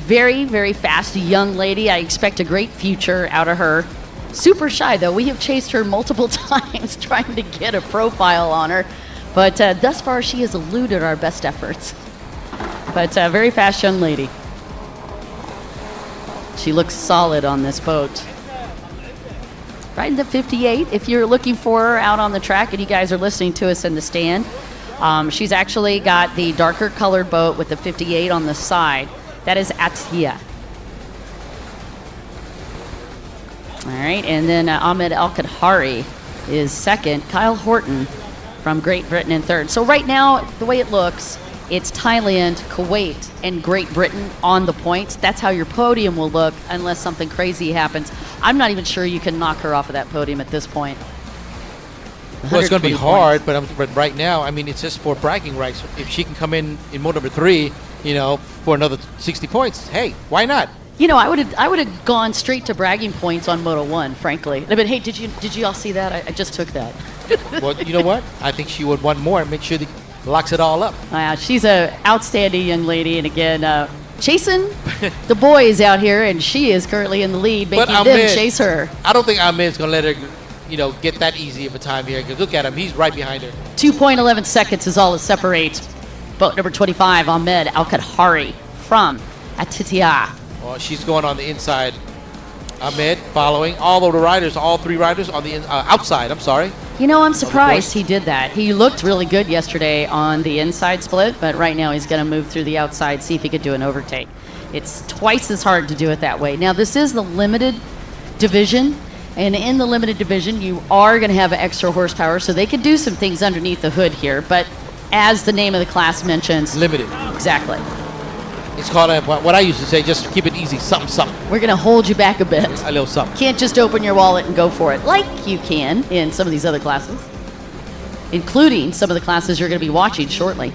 Very, very fast young lady. I expect a great future out of her. Super shy, though. We have chased her multiple times trying to get a profile on her. But thus far, she has eluded our best efforts. But very fast young lady. She looks solid on this boat. Riding the 58, if you're looking for her out on the track and you guys are listening to us in the stand, she's actually got the darker colored boat with the 58 on the side. That is Atiyah. All right, and then Ahmed Al-Kadhari is second. Kyle Horton from Great Britain in third. So right now, the way it looks, it's Thailand, Kuwait, and Great Britain on the points. That's how your podium will look unless something crazy happens. I'm not even sure you can knock her off of that podium at this point. Well, it's going to be hard, but right now, I mean, it's just for bragging rights. If she can come in moto number 3, you know, for another 60 points, hey, why not? You know, I would have gone straight to bragging points on Moto 1, frankly. But hey, did you all see that? I just took that. Well, you know what? I think she would want more and make sure that locks it all up. She's an outstanding young lady, and again, chasing the boys out here, and she is currently in the lead, making them chase her. I don't think Ahmed's going to let her, you know, get that easy of a time here. Because look at him, he's right behind her. 2.11 seconds is all that separates boat number 25, Ahmed Al-Kadhari from Atitya. Well, she's going on the inside. Ahmed following all of the riders, all 3 riders on the outside. I'm sorry. You know, I'm surprised he did that. He looked really good yesterday on the inside split, but right now he's going to move through the outside, see if he could do an overtake. It's twice as hard to do it that way. Now, this is the limited division, and in the limited division, you are going to have extra horsepower, so they could do some things underneath the hood here, but as the name of the class mentions, limited. Exactly. It's called, what I used to say, just keep it easy, something. We're going to hold you back a bit. A little something. Can't just open your wallet and go for it like you can in some of these other classes, including some of the classes you're going to be watching shortly.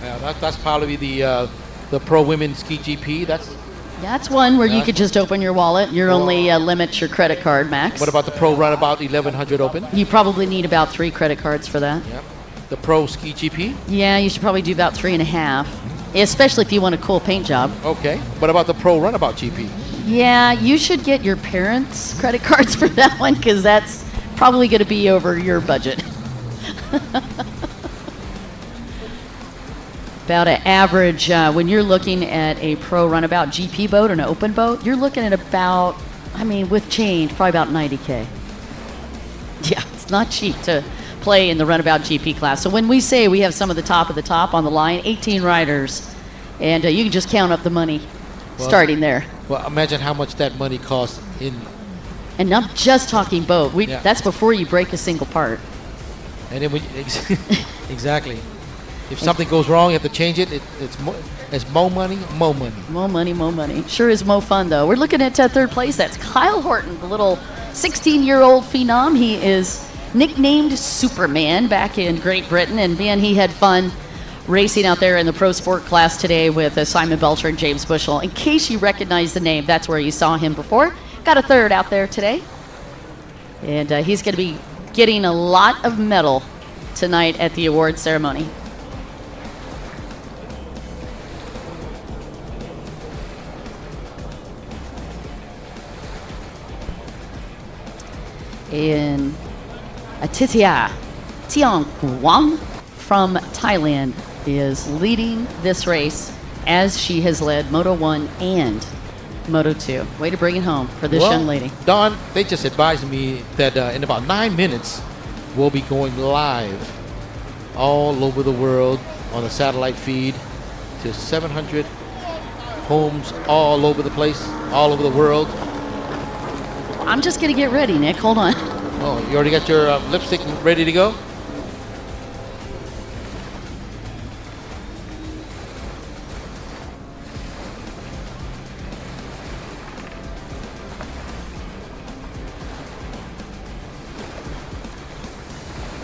Yeah, that's probably the Pro Women's Ski GP. That's one where you could just open your wallet. You're only limit your credit card max. What about the Pro Runabout 1100 Open? You probably need about 3 credit cards for that. Yep. The Pro Ski GP? Yeah, you should probably do about 3.5. Especially if you want a cool paint job. Okay. What about the Pro Runabout GP? Yeah, you should get your parents' credit cards for that one because that's probably going to be over your budget. About an average, when you're looking at a Pro Runabout GP boat or an open boat, you're looking at about, I mean, with change, probably about $90K. Yeah, it's not cheap to play in the Runabout GP class. So when we say we have some of the top on the line, 18 riders, and you can just count up the money starting there. Well, imagine how much that money costs in. And I'm just talking boat. That's before you break a single part. And then exactly. If something goes wrong, you have to change it. It's more money, more money. More money, more money. Sure is more fun, though. We're looking at third place. That's Kyle Horton, the little 16-year-old phenom. He is nicknamed Superman back in Great Britain, and man, he had fun racing out there in the pro sport class today with Simon Belcher and James Bushell. In case you recognize the name, that's where you saw him before. Got a third out there today, and he's going to be getting a lot of medal tonight at the award ceremony. in Atithia Tiongwang from Thailand is leading this race as she has led Moto 1 and Moto 2. Way to bring it home for this young lady. Don, they just advised me that in about 9 minutes, we'll be going live all over the world on a satellite feed to 700 homes all over the place, all over the world. I'm just going to get ready, Nick. Hold on. Oh, you already got your lipstick ready to go?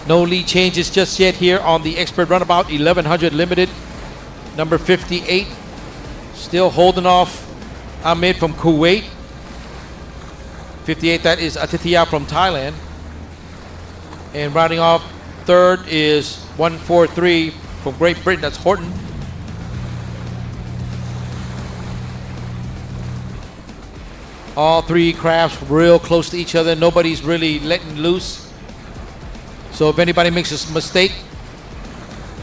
No lead changes just yet here on the Expert Runabout 1100 Limited. Number 58, still holding off Ahmed from Kuwait. 58, that is Atithia from Thailand. And rounding off third is 143 from Great Britain, that's Horton. All three crafts real close to each other. Nobody's really letting loose. So if anybody makes a mistake,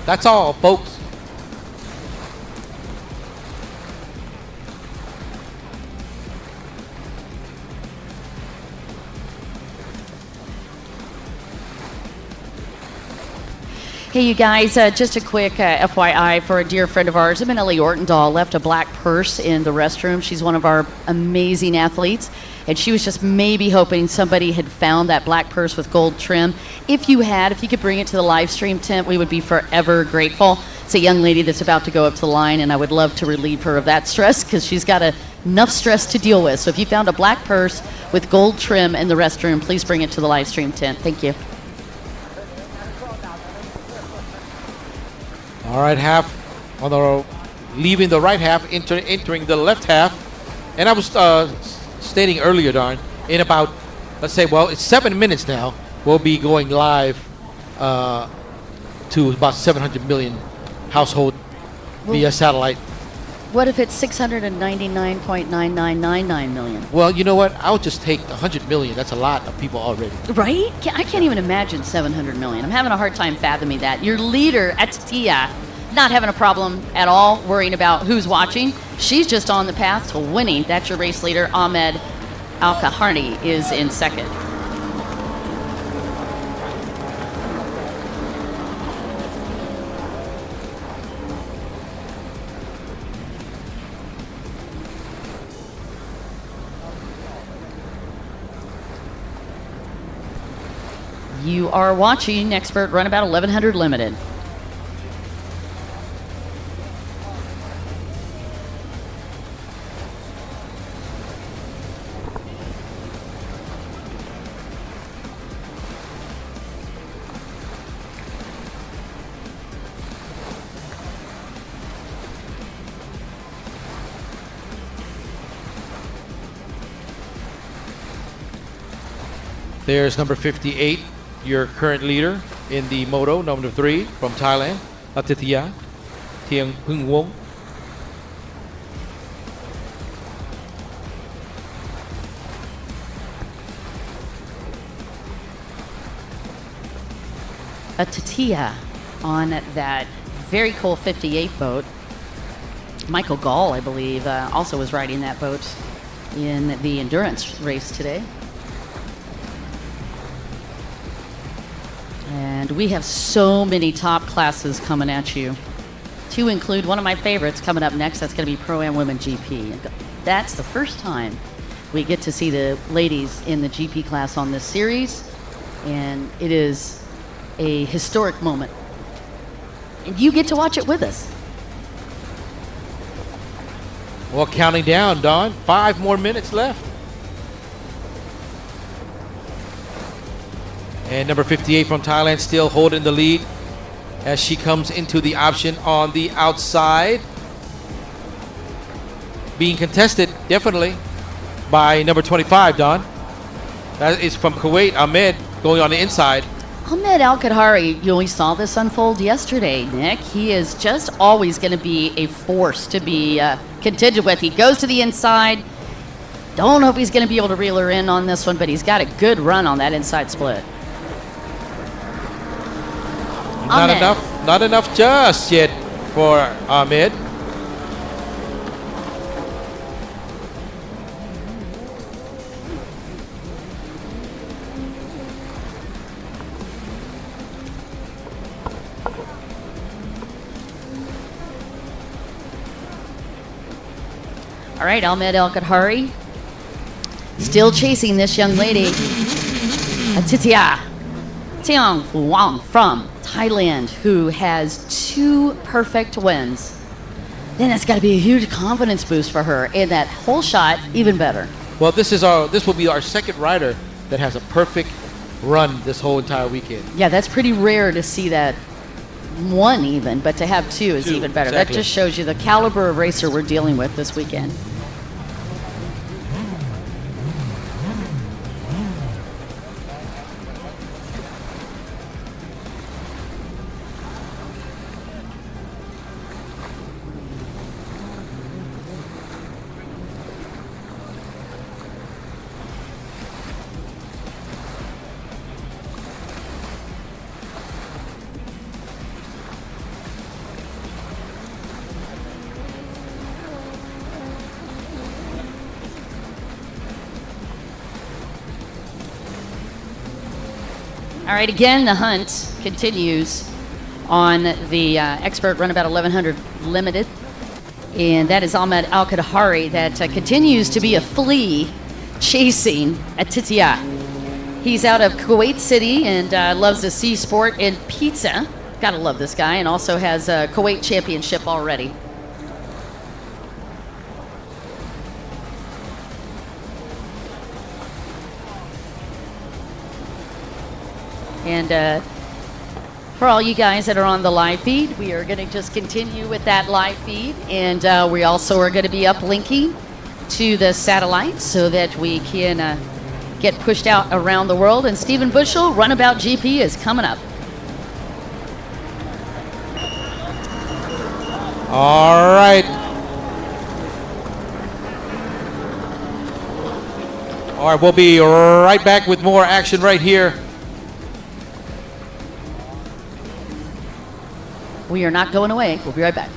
that's all, folks. Hey, you guys, just a quick FYI for a dear friend of ours, Emily Ortendahl, left a black purse in the restroom. She's one of our amazing athletes, and she was just maybe hoping somebody had found that black purse with gold trim. If you could bring it to the live stream tent, we would be forever grateful. It's a young lady that's about to go up to the line, and I would love to relieve her of that stress because she's got enough stress to deal with. So if you found a black purse with gold trim in the restroom, please bring it to the live stream tent. Thank you. All right, half on the leaving the right half, entering the left half. And I was stating earlier, Don, in about, let's say, well, it's 7 minutes now. We'll be going live to about 700 million household via satellite. What if it's 699.9999 million? Well, you know what? I'll just take 100 million. That's a lot of people already. Right? I can't even imagine 700 million. I'm having a hard time fathoming that. Your leader, Atithia, not having a problem at all worrying about who's watching. She's just on the path to winning. That's your race leader. Ahmed Al-Kaharni is in second. You are watching Expert Runabout 1100 Limited. There's number 58. Your current leader in the moto, number 3 from Thailand, Atithia Tiongwang. Atithia on that very cool 58 boat. Michael Gall, I believe, also was riding that boat in the endurance race today. And we have so many top classes coming at you, to include one of my favorites coming up next. That's going to be Pro-Am Women GP. That's the first time we get to see the ladies in the GP class on this series, and it is a historic moment. And you get to watch it with us. Well, counting down, Don. 5 more minutes left. And number 58 from Thailand still holding the lead as she comes into the option on the outside. Being contested, definitely, by number 25, Don. That is from Kuwait, Ahmed, going on the inside. Ahmed Al-Kaharni, we saw this unfold yesterday, Nick. He is just always going to be a force to be contended with. He goes to the inside, Don't know if he's going to be able to reel her in on this one, but he's got a good run on that inside split. Not Ahmed. not enough just yet for Ahmed. All right, Ahmed El-Kadhari still chasing this young lady. Titia Tiang Wang from Thailand, who has 2 perfect wins. Then that's got to be a huge confidence boost for her, and that whole shot even better. Well, this will be our second rider that has a perfect run this whole entire weekend. Yeah, that's pretty rare to see that 1 even, but to have 2 is 2, even better. exactly. That just shows you the caliber of racer we're dealing with this weekend. All right, again, the hunt continues on the Expert Runabout 1100 Limited. And that is Ahmed Al-Kadhari that continues to be a flea chasing Titia. He's out of Kuwait City and loves the sea sport and pizza. Gotta love this guy, and also has a Kuwait championship already. And for all you guys that are on the live feed, we are going to just continue with that live feed. And we also are going to be uplinking to the satellite so that we can get pushed out around the world. And Stephen Bushell, Runabout GP, is coming up. All right. All right, we'll be right back with more action right here. We are not going away. We'll be right back.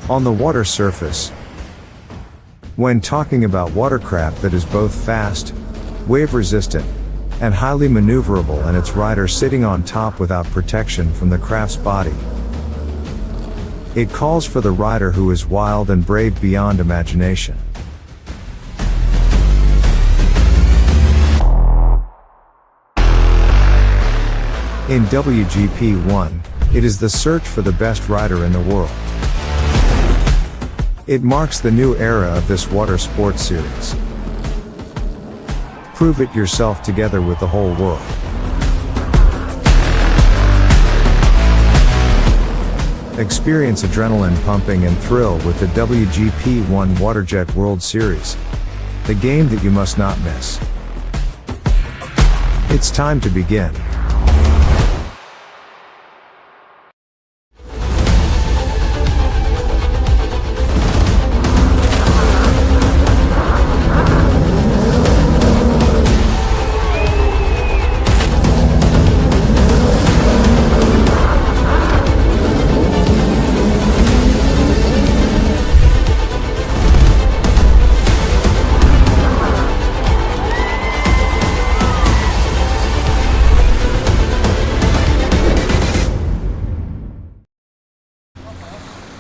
On the water surface. When talking about watercraft that is both fast, wave resistant, and highly maneuverable, and its rider sitting on top without protection from the craft's body, it calls for the rider who is wild and brave beyond imagination. In WGP 1, it is the search for the best rider in the world. It marks the new era of this water sports series. Prove it yourself together with the whole world. Experience adrenaline pumping and thrill with the WGP 1 Waterjet World Series. The game that you must not miss. It's time to begin.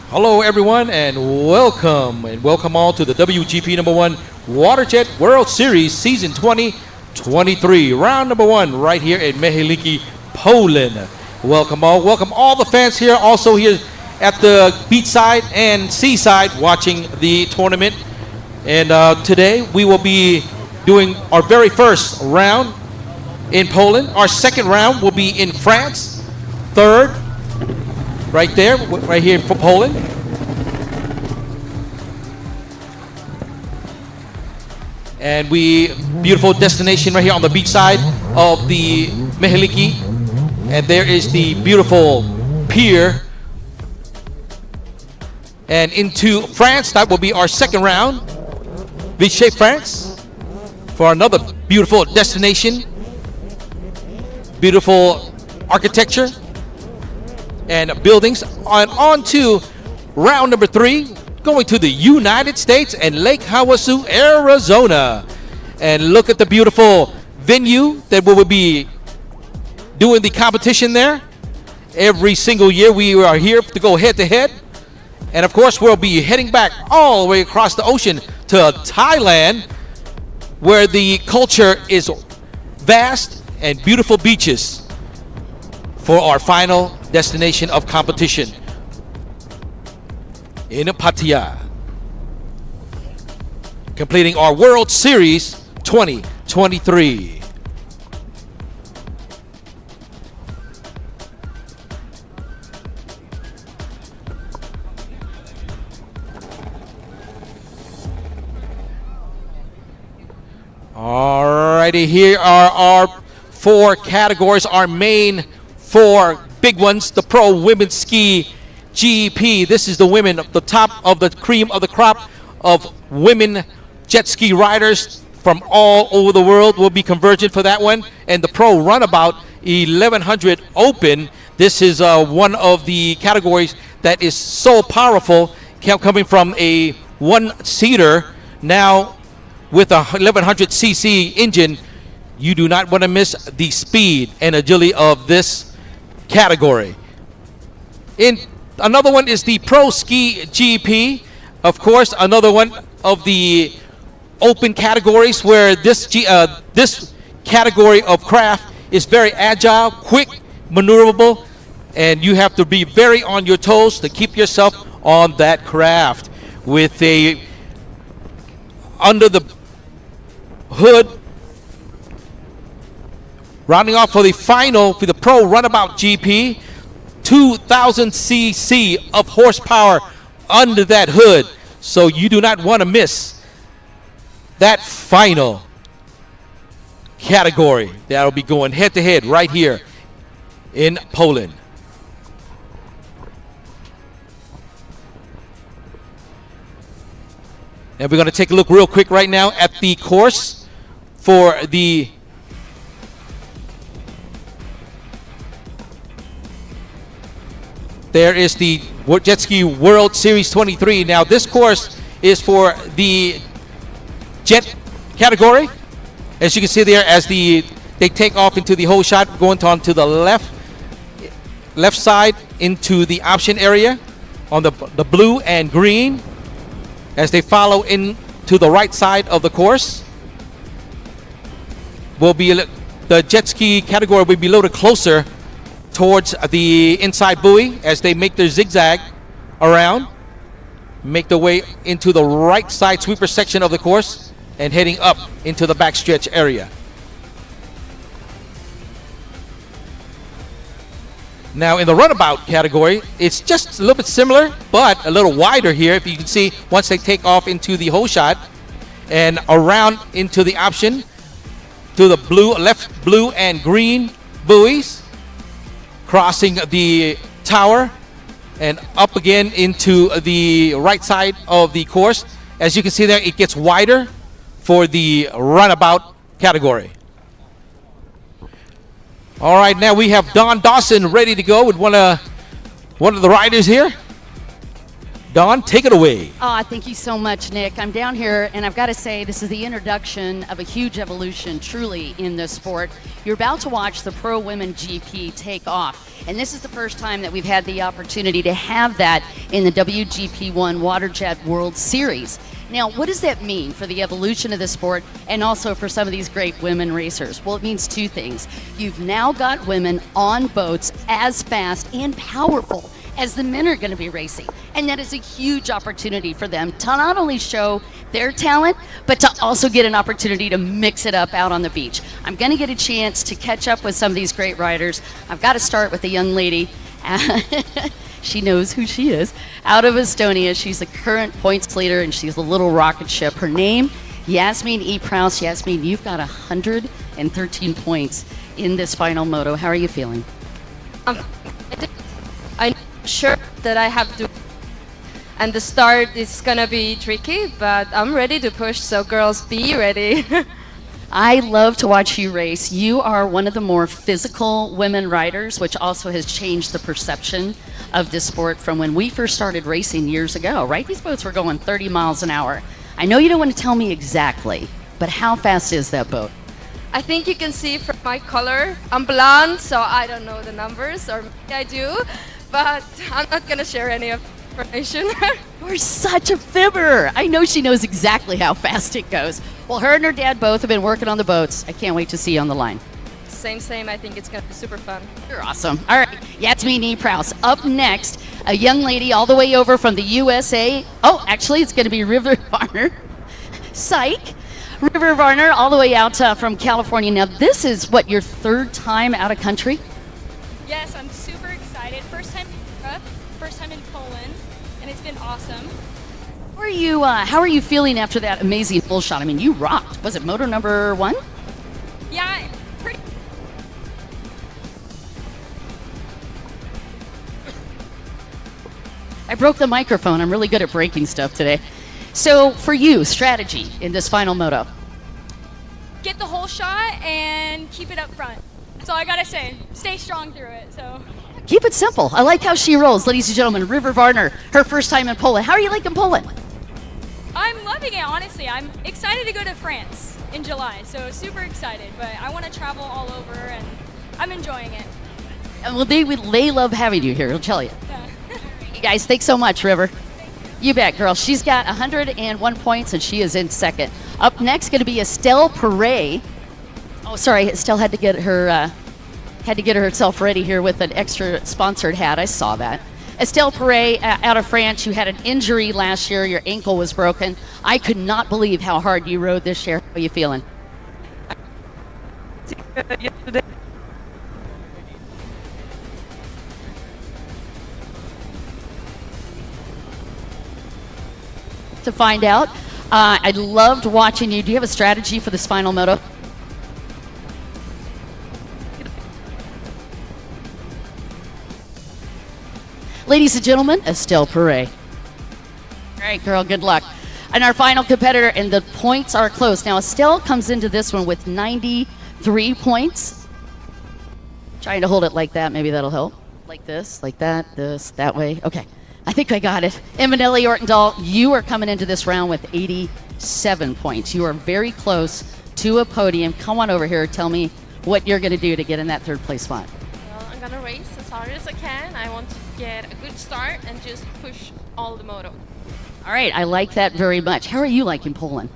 Hello everyone and welcome all to the WGP #1 WaterJet World Series Season 2023 round #1 right here in Helsinki, Poland. Welcome all the fans here, also here at the beachside and seaside watching the tournament. And today we will be doing our very first round in Poland. Our second round will be in France. Third, right there, right here for Poland. And beautiful destination right here on the beach side of the Helsinki. And there is the beautiful pier. And into France, that will be our second round. Vichy, France, for another beautiful destination. Beautiful architecture and buildings. And on to round number 3, going to the United States and Lake Havasu, Arizona. And look at the beautiful venue that we will be doing the competition there. Every single year we are here to go head to head. And of course we'll be heading back all the way across the ocean to Thailand, where the culture is vast and beautiful beaches for our final destination of competition in Pattaya, completing our World Series 2023. Alrighty, here are our 4 categories, our main 4 big ones. The Pro Women's Ski GP. This is the women, the top of the cream of the crop of women jet ski riders from all over the world will be convergent for that one. And the Pro Runabout 1100 Open. This is one of the categories that is so powerful, coming from a one-seater now with a 1100cc engine. You do not want to miss the speed and agility of this category. In another one is the Pro Ski GP. Of course, another one of the open categories where this category of craft is very agile, quick, maneuverable, and you have to be very on your toes to keep yourself on that craft. With a under the hood, rounding off for the final for the Pro Runabout GP, 2000 cc of horsepower under that hood. So you do not want to miss that final category. That'll be going head to head right here in Poland. And we're going to take a look real quick right now at the course for the there is the Jet Ski World Series 23. Now this course is for the jet category. As you can see there, as they take off into the whole shot, going on to the left side into the option area on the blue and green. As they follow into the right side of the course, will be the jet ski category will be loaded closer towards the inside buoy as they make their zigzag around, make their way into the right side sweeper section of the course and heading up into the backstretch area. Now in the runabout category, it's just a little bit similar, but a little wider here. If you can see, once they take off into the whole shot and around into the option to the left blue and green buoys, crossing the tower and up again into the right side of the course. As you can see there, it gets wider for the runabout category. All right, now we have Don Dawson ready to go with one of the riders here. Dawn, take it away. Oh, thank you so much, Nick. I'm down here, and I've got to say, this is the introduction of a huge evolution, truly, in this sport. You're about to watch the Pro Women GP take off, and this is the first time that we've had the opportunity to have that in the WGP1 WaterJet World Series. Now, what does that mean for the evolution of the sport and also for some of these great women racers? Well, it means two things. You've now got women on boats as fast and powerful as the men are going to be racing. And that is a huge opportunity for them to not only show their talent, but to also get an opportunity to mix it up out on the beach. I'm going to get a chance to catch up with some of these great riders. I've got to start with a young lady. She knows who she is. Out of Estonia, she's the current points leader, and she's a little rocket ship. Her name, Yasmin E. Prouse. Yasmin, you've got 113 points in this final moto. How are you feeling? I'm sure that I have to, and the start is gonna be tricky, but I'm ready to push, so girls, be ready. I love to watch you race. You are one of the more physical women riders, which also has changed the perception of this sport from when we first started racing years ago, right? These boats were going 30 miles an hour. I know you don't want to tell me exactly, but how fast is that boat? I think you can see from my color, I'm blonde, so I don't know the numbers, or maybe I do, but I'm not gonna share any of the information. You're such a fibber. I know she knows exactly how fast it goes. Well, her and her dad both have been working on the boats. I can't wait to see you on the line. Same. I think it's gonna be super fun. You're awesome. All right, Yasmin E. Prouse. Up next, a young lady all the way over from the USA. Oh, actually, it's gonna be River Varner. Psych. River Varner, all the way out from California. Now, this is what, your third time out of country? Yes, I'm super excited. First time in Europe, first time in Poland, and it's been awesome. How are you feeling after that amazing full shot? I mean, you rocked. Was it moto number 1? Yeah, pretty. I broke the microphone. I'm really good at breaking stuff today. So, for you, strategy in this final moto? Get the whole shot and keep it up front. That's all I gotta say. Stay strong through it. So. Keep it simple. I like how she rolls. Ladies and gentlemen, River Varner, her first time in Poland. How are you liking Poland? I'm loving it, honestly. I'm excited to go to France in July, so super excited. But I want to travel all over, and I'm enjoying it. And well, they love having you here, I'll tell you. Yeah. You guys, thanks so much, River. You bet, girl. She's got 101 points, and she is in second. Up next, going to be Estelle Perret. Oh, sorry, Estelle had to get herself ready here with an extra sponsored hat. I saw that. Estelle Perret out of France. You had an injury last year. Your ankle was broken. I could not believe how hard you rode this year. How are you feeling? Yesterday. To find out. I loved watching you. Do you have a strategy for this final moto? Ladies and gentlemen, Estelle Perret. All right, girl, good luck. And our final competitor, and the points are close. Now, Estelle comes into this one with 93 points. Trying to hold it like that, maybe that'll help. Like this, like that, this, that way. Okay, I think I got it. Emanelli Ortendahl, you are coming into this round with 87 points. You are very close to a podium. Come on over here, tell me what you're gonna do to get in that third place spot. Well, I'm gonna race as hard as I can. I want to get a good start and just push all the moto. All right, I like that very much. How are you liking Poland?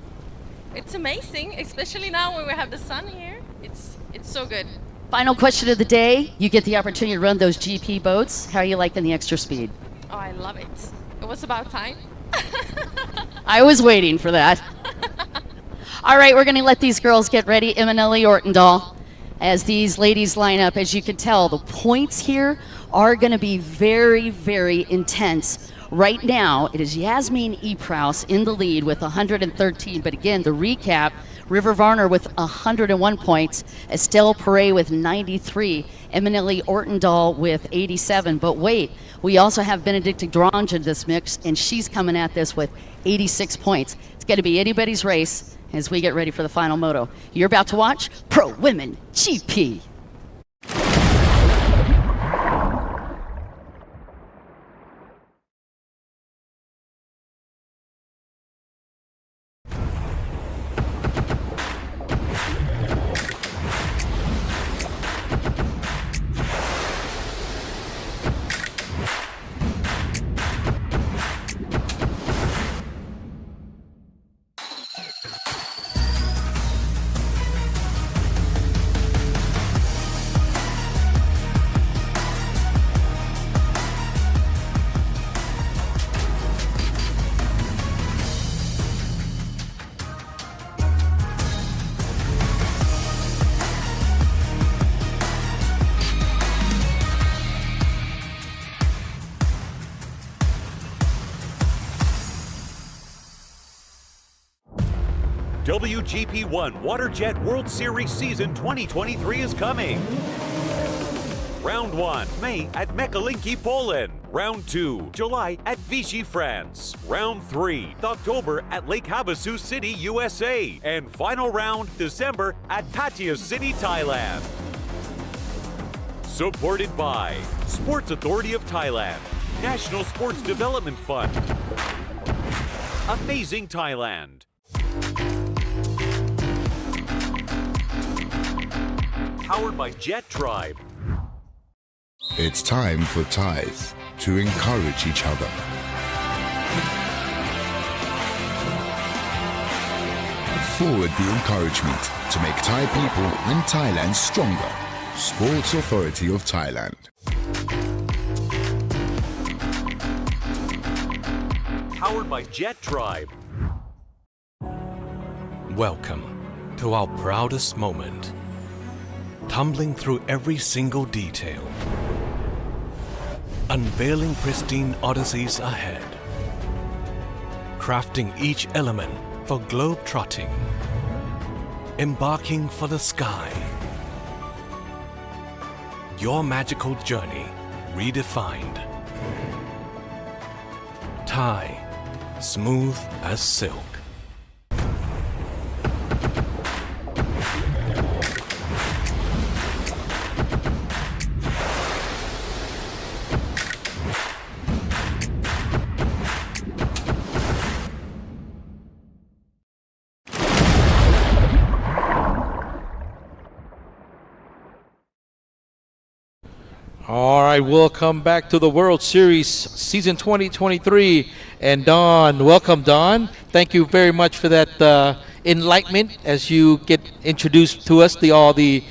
It's amazing, especially now when we have the sun here. It's so good. Final question of the day. You get the opportunity to run those GP boats. How are you liking the extra speed? Oh, I love it. It was about time. I was waiting for that. All right, we're going to let these girls get ready. Emanelli Ortendahl, as these ladies line up. As you can tell, the points here are going to be very, very intense. Right now, it is Yasmin E. Prouse in the lead with 113. But again, the recap, River Varner with 101 points, Estelle Perret with 93, Emanelli Ortendahl with 87. But wait, we also have Benedicta Grange in this mix, and she's coming at this with 86 points. It's going to be anybody's race as we get ready for the final moto. You're about to watch Pro Women GP. WGP1 WaterJet World Series Season 2023 is coming. Round 1, May at Mekalinki, Poland. Round 2, July at Vichy, France. Round 3, October at Lake Havasu City, USA. And final round, December at Pattaya City, Thailand. Supported by Sports Authority of Thailand, National Sports Development Fund, Amazing Thailand. Powered by Jet Tribe. It's time for Thais to encourage each other. Forward the encouragement to make Thai people and Thailand stronger. Sports Authority of Thailand. Powered by Jet Tribe. Welcome to our proudest moment. Tumbling through every single detail. Unveiling pristine odysseys ahead. Crafting each element for globe-trotting. Embarking for the sky. Your magical journey redefined. Thai, smooth as silk. All right, we'll come back to the World Series Season 2023. And Dawn, welcome, Dawn. Thank you very much for that enlightenment as you get introduced to us, all the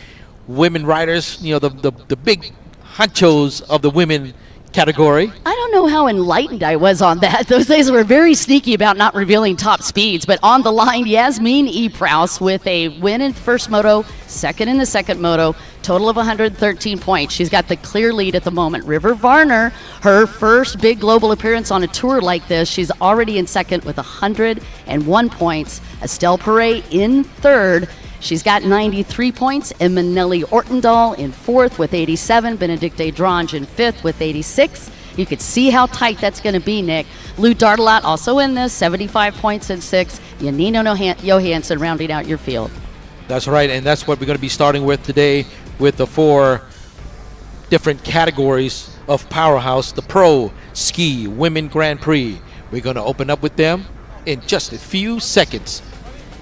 women riders, you know, the big honchos of the women category. I don't know how enlightened I was on that. Those days were very sneaky about not revealing top speeds. But on the line, Yasmin Eprouse with a win in first moto, second in the second moto, total of 113 points. She's got the clear lead at the moment. River Varner, her first big global appearance on a tour like this, she's already in second with 101 points. Estelle Perret in third. She's got 93 points. Emanelli Ortendal in fourth with 87. Benedicte Drange in fifth with 86. You could see how tight that's going to be, Nick. Lou Dardelat also in this, 75 points in sixth. Janino Johansson rounding out your field. That's right, and that's what we're going to be starting with today with the 4 different categories of Powerhouse, the Pro Ski Women Grand Prix. We're going to open up with them in just a few seconds.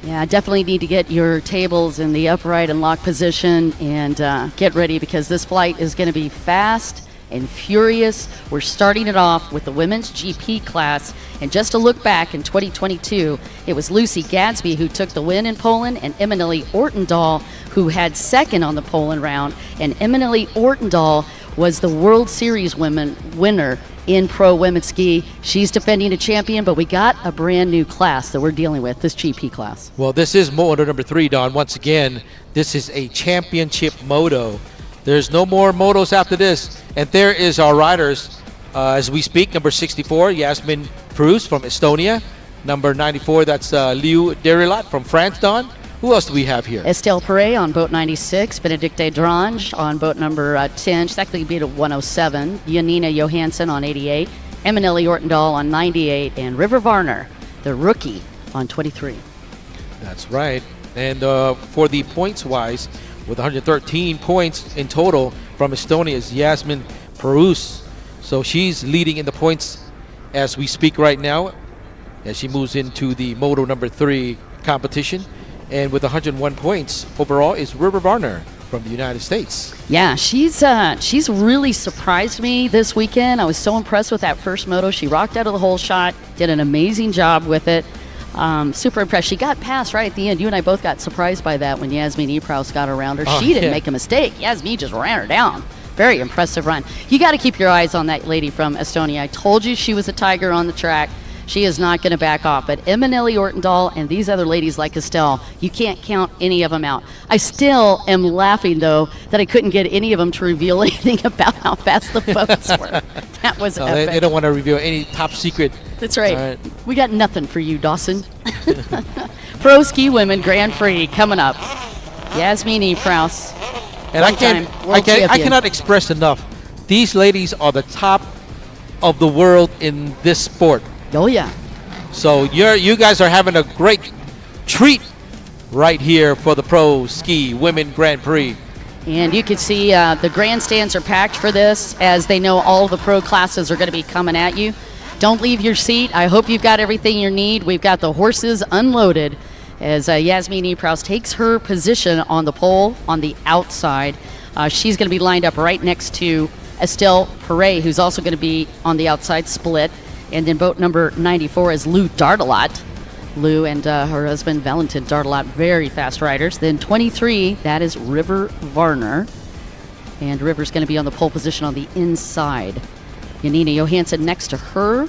Yeah, definitely need to get your tables in the upright and lock position and get ready because this flight is going to be fast and furious. We're starting it off with the women's GP class. And just to look back in 2022, it was Lucy Gadsby who took the win in Poland and Emanelli Ortendal who had second on the Poland round. And Emanelli Ortendal was the World Series winner in Pro Women's Ski. She's defending a champion, but we got a brand new class that we're dealing with, this GP class. Well, this is moto number 3, Don. Once again, this is a championship moto. There's no more motos after this. And there is our riders as we speak. Number 64, Yasmin Prus from Estonia. Number 94, that's Liu Derilat from France, Don. Who else do we have here? Estelle Perret on boat 96, Benedicte Drange on boat number 10. She's actually beat at 107. Janina Johansson on 88. Emanelli Ortendal on 98. And River Varner, the rookie, on 23. That's right. And for the points-wise, with 113 points in total from Estonia is Yasmin Prus. So she's leading in the points as we speak right now as she moves into the moto number 3 competition. And with 101 points overall is River Varner from the United States. Yeah, she's really surprised me this weekend. I was so impressed with that first moto. She rocked out of the whole shot, did an amazing job with it. Super impressed. She got past right at the end. You and I both got surprised by that when Yasmin Eprouse got around her. She didn't make a mistake. Yasmin just ran her down. Very impressive run. You got to keep your eyes on that lady from Estonia. I told you she was a tiger on the track. She is not going to back off. But Emanelli Ortendal and these other ladies like Estelle, you can't count any of them out. I still am laughing, though, that I couldn't get any of them to reveal anything about how fast the boats were. That was epic. They don't want to reveal any top secret. That's right. We got nothing for you, Dawson. Pro Ski Women Grand Prix coming up. Yasmin Epraus. And I cannot express enough. These ladies are the top of the world in this sport. Oh yeah. So you guys are having a great treat right here for the Pro Ski Women Grand Prix. And you can see the grandstands are packed for this, as they know all the pro classes are going to be coming at you. Don't leave your seat. I hope you've got everything you need. We've got the horses unloaded as Yasmin Epraus takes her position on the pole on the outside. She's going to be lined up right next to Estelle Perret, who's also going to be on the outside split. And then boat number 94 is Lou Dardelot. Lou and her husband Valentin Dardelot, very fast riders. Then 23, that is River Varner. And River's going to be on the pole position on the inside. Janina Johansson next to her,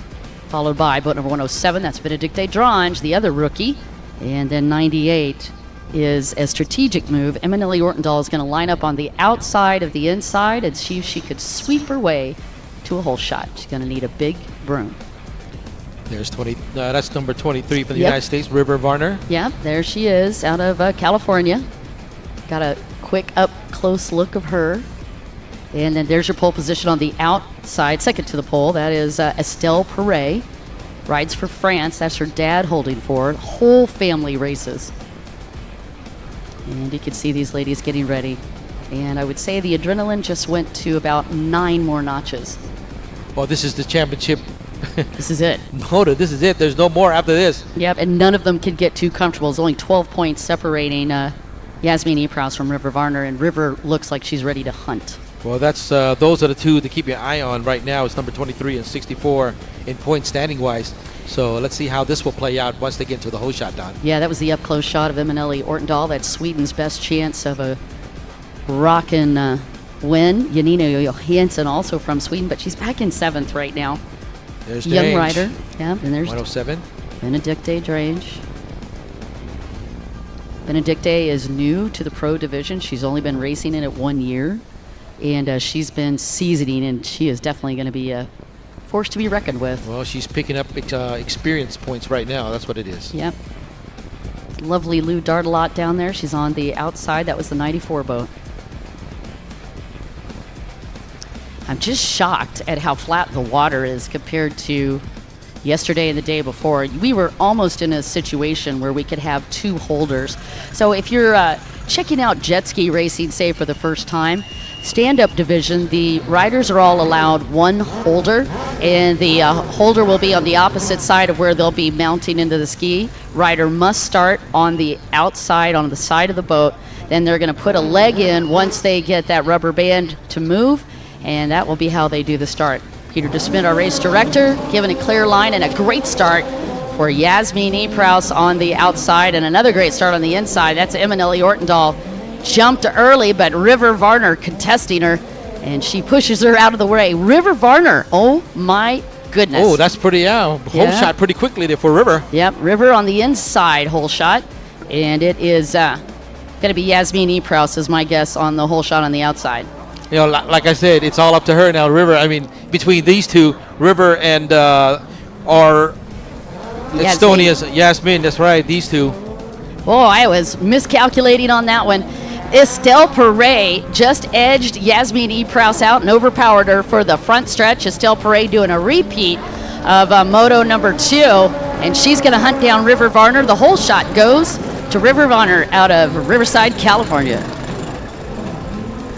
followed by boat number 107, that's Benedicte Drange, the other rookie. And then 98 is a strategic move. Eminelli Ortendahl is going to line up on the outside of the inside and see if she could sweep her way to a hole shot. She's going to need a big broom. There's that's number 23 from the United States, River Varner. Yeah, there she is out of California. Got a quick up close look of her. And then there's your pole position on the outside, second to the pole. That is Estelle Perret. Rides for France. That's her dad holding forward. Whole family races. And you can see these ladies getting ready. And I would say the adrenaline just went to about 9 more notches. Well, this is the championship. This is it. Moto, this is it. There's no more after this. Yep, and none of them could get too comfortable. There's only 12 points separating Yasmin Epraus from River Varner, and River looks like she's ready to hunt. Well, that's those are the two to keep your eye on right now. It's number 23 and 64 in point standing wise. So let's see how this will play out once they get into the whole shot, Don. Yeah, that was the up-close shot of Eminelli Ortendahl. That's Sweden's best chance of a rockin' win. Janina Johansson also from Sweden, but she's back in 7th right now. There's young Drange. rider. Yeah, and there's 107. Benedicte Drange. Benedicte is new to the pro division. She's only been racing in it 1 year, and she's been seasoning, and she is definitely going to be a force to be reckoned with. Well, she's picking up experience points right now. That's what it is. Yep. Lovely Lou Dardelot down there. She's on the outside. That was the 94 boat. I'm just shocked at how flat the water is compared to yesterday and the day before. We were almost in a situation where we could have 2 holders. So if you're checking out jet ski racing, say for the first time, stand-up division, the riders are all allowed 1 holder, and the holder will be on the opposite side of where they'll be mounting into the ski. Rider must start on the outside, on the side of the boat. Then they're going to put a leg in once they get that rubber band to move, and that will be how they do the start. Peter DeSmit, our race director, giving a clear line and a great start for Yasmin Epraus on the outside, and another great start on the inside. That's Eminelli Ortendahl. Jumped early, but River Varner contesting her, and she pushes her out of the way. River Varner, oh my goodness. Oh, that's pretty, hole shot pretty quickly there for River. Yep, River on the inside hole shot, and it is going to be Yasmin Epraus is my guess on the hole shot on the outside. You know, like I said, it's all up to her now, River. I mean, between these two, River and our Estonia's Yasmin, that's right, these two. Oh, I was miscalculating on that one. Estelle Perret just edged Yasmin Epraus out and overpowered her for the front stretch. Estelle Perret doing a repeat of moto number 2, and she's going to hunt down River Varner. The whole shot goes to River Varner out of Riverside, California.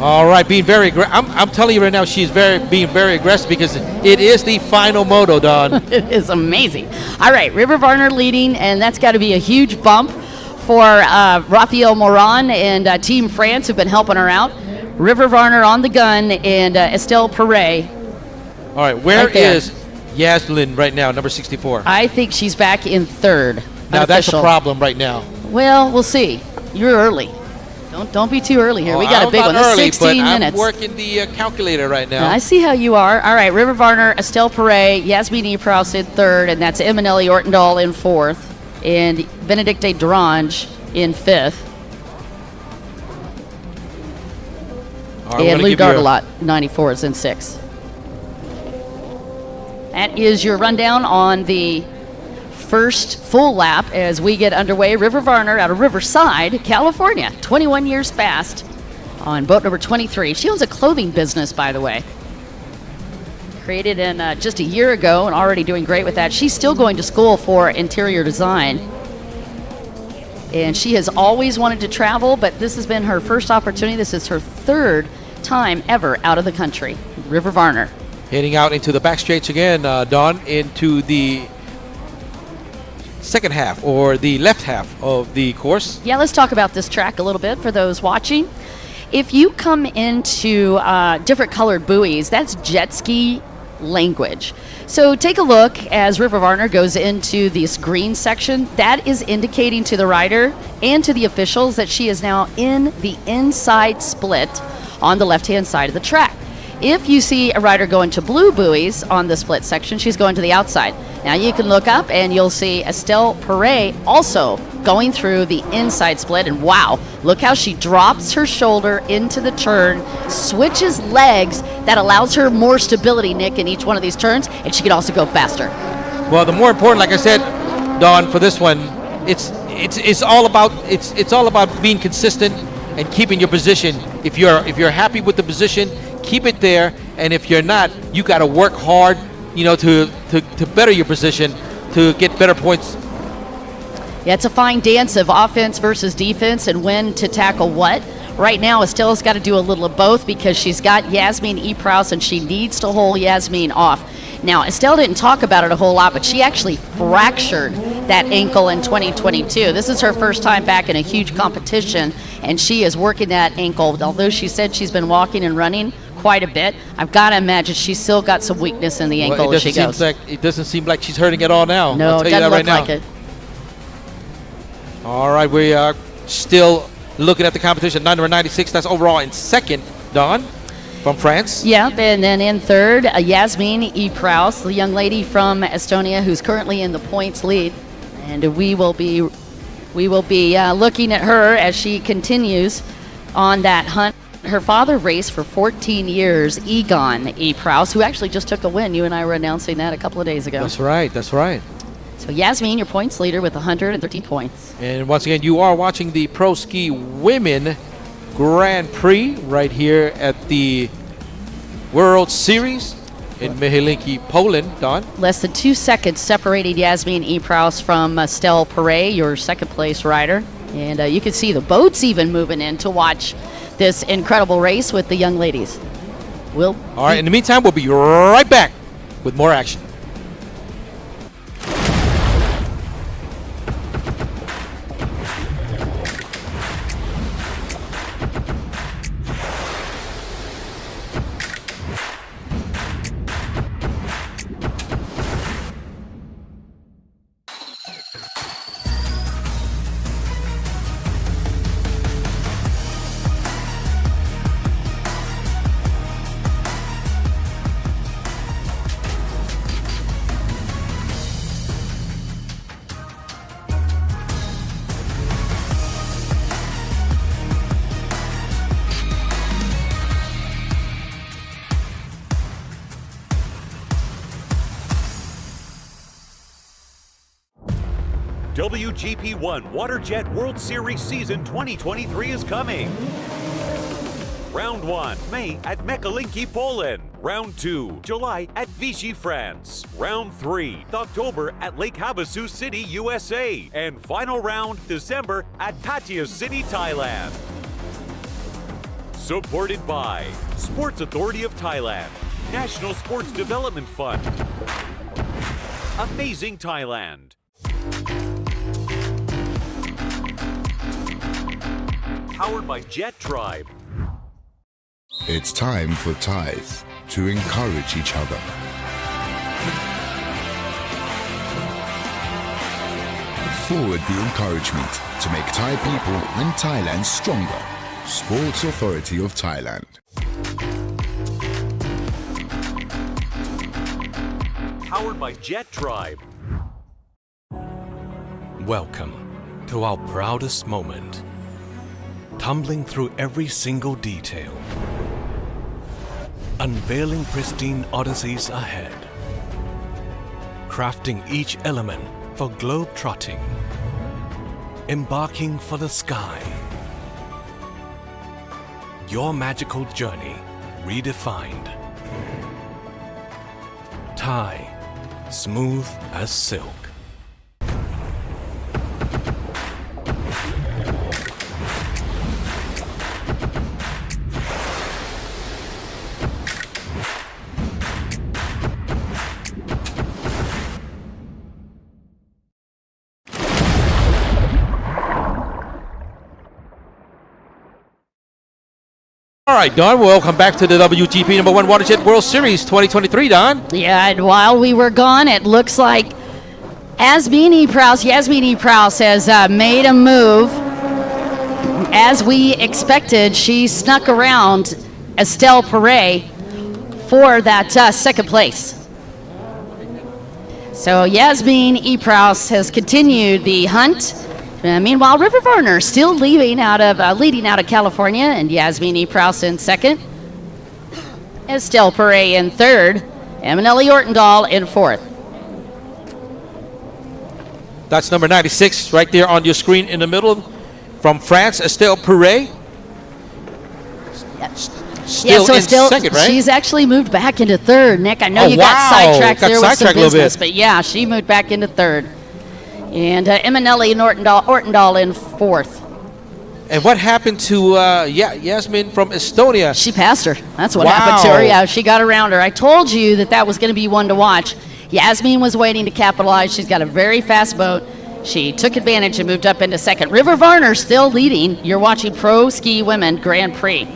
All right, being very aggressive. I'm telling you right now, she's being very aggressive because it is the final moto, Don. It is amazing. All right, River Varner leading, and that's got to be a huge bump for Raphael Moran and Team France who've been helping her out. River Varner on the gun, and Estelle Perret. All right, where is Yasmin right now, number 64? I think she's back in 3rd. Now, that's a problem right now. Well, we'll see. You're early. Don't be too early here. We got a big one. Early, 16 minutes. I'm working the calculator right now. I see how you are. All right, River Varner, Estelle Perret, Yasmin Epraus in 3rd, and that's Eminelli Ortendahl in 4th, and Benedicte Drange in 5th. Right, and Lou Dardelot, 94, is in 6th. That is your rundown on the first full lap as we get underway. River Varner out of Riverside, California, 21 years fast on boat number 23. She owns a clothing business, by the way. Created in just a year ago and already doing great with that. She's still going to school for interior design. And she has always wanted to travel, but this has been her first opportunity. This is her third time ever out of the country. River Varner. Heading out into the back straights again, Dawn, into the second half or the left half of the course. Yeah, let's talk about this track a little bit for those watching. If you come into different colored buoys, that's jet ski language. So take a look as River Varner goes into this green section. That is indicating to the rider and to the officials that she is now in the inside split on the left-hand side of the track. If you see a rider go into blue buoys on the split section, she's going to the outside. Now you can look up and you'll see Estelle Perret also going through the inside split, and wow, look how she drops her shoulder into the turn, switches legs, that allows her more stability, Nick, in each one of these turns, and she can also go faster. Well, the more important, like I said, Dawn, for this one, it's all about being consistent and keeping your position. If you're happy with the position, keep it there, and if you're not, you got to work hard, to better your position, to get better points. Yeah, it's a fine dance of offense versus defense and when to tackle what. Right now, Estelle's got to do a little of both because she's got Yasmin Eprouse and she needs to hold Yasmin off. Now, Estelle didn't talk about it a whole lot, but she actually fractured that ankle in 2022. This is her first time back in a huge competition, and she is working that ankle. Although she said she's been walking and running quite a bit, I've got to imagine she's still got some weakness in the ankle as she goes. It doesn't seem like she's hurting at all now. No, I'll tell it you that doesn't right look like now. it. All right, we are still looking at the competition. Number 96, that's overall in second, Dawn, from France. Yep, and then in third, Yasmin Eprouse, the young lady from Estonia who's currently in the points lead. And we will be looking at her as she continues on that hunt. Her father raced for 14 years, Egon Eprouse, who actually just took a win. You and I were announcing that a couple of days ago. That's right, that's right. So Yasmin, your points leader with 113 points. And once again, you are watching the Pro Ski Women Grand Prix right here at the World Series in Helsinki, Poland. Dawn? Less than 2 seconds separating Yasmin Eprouse from Estelle Perret, your second place rider. And you can see the boats even moving in to watch this incredible race with the young ladies. All right, in the meantime, we'll be right back with more action. WGP1 WaterJet World Series Season 2023 is coming. Round 1, May at Mekalinki, Poland. Round 2, July at Vichy, France. Round 3, October at Lake Havasu City, USA. And final round, December at Pattaya City, Thailand. Supported by Sports Authority of Thailand, National Sports Development Fund, Amazing Thailand. Powered by Jet Tribe. It's time for Thais to encourage each other. Forward the encouragement to make Thai people and Thailand stronger. Sports Authority of Thailand. Powered by Jet Tribe. Welcome to our proudest moment. Tumbling through every single detail. Unveiling pristine odysseys ahead. Crafting each element for globe-trotting, embarking for the sky. Your magical journey redefined. Thai, smooth as silk. All right, Don, welcome back to the WGP #1 Watershed World Series 2023, Don. Yeah, and while we were gone, it looks like Yasmin E. Prouse has made a move. As we expected, she snuck around Estelle Perret for that second place. So Yasmin E. Prouse has continued the hunt. Meanwhile, River Varner still leading out of California, and Yasmin E. Prouse in second. Estelle Perret in third. Eminelli Ortendahl in fourth. That's number 96 right there on your screen in the middle. From France, Estelle Perret. Still in second, right? She's actually moved back into third. Nick, I know you got sidetracked there with some business, but yeah, she moved back into third. And Eminelli and Ortendahl in fourth. And what happened to Yasmin from Estonia? She passed her. That's what happened to her. Yeah, she got around her. I told you that was going to be one to watch. Yasmin was waiting to capitalize. She's got a very fast boat. She took advantage and moved up into second. River Varner still leading. You're watching Pro Ski Women Grand Prix.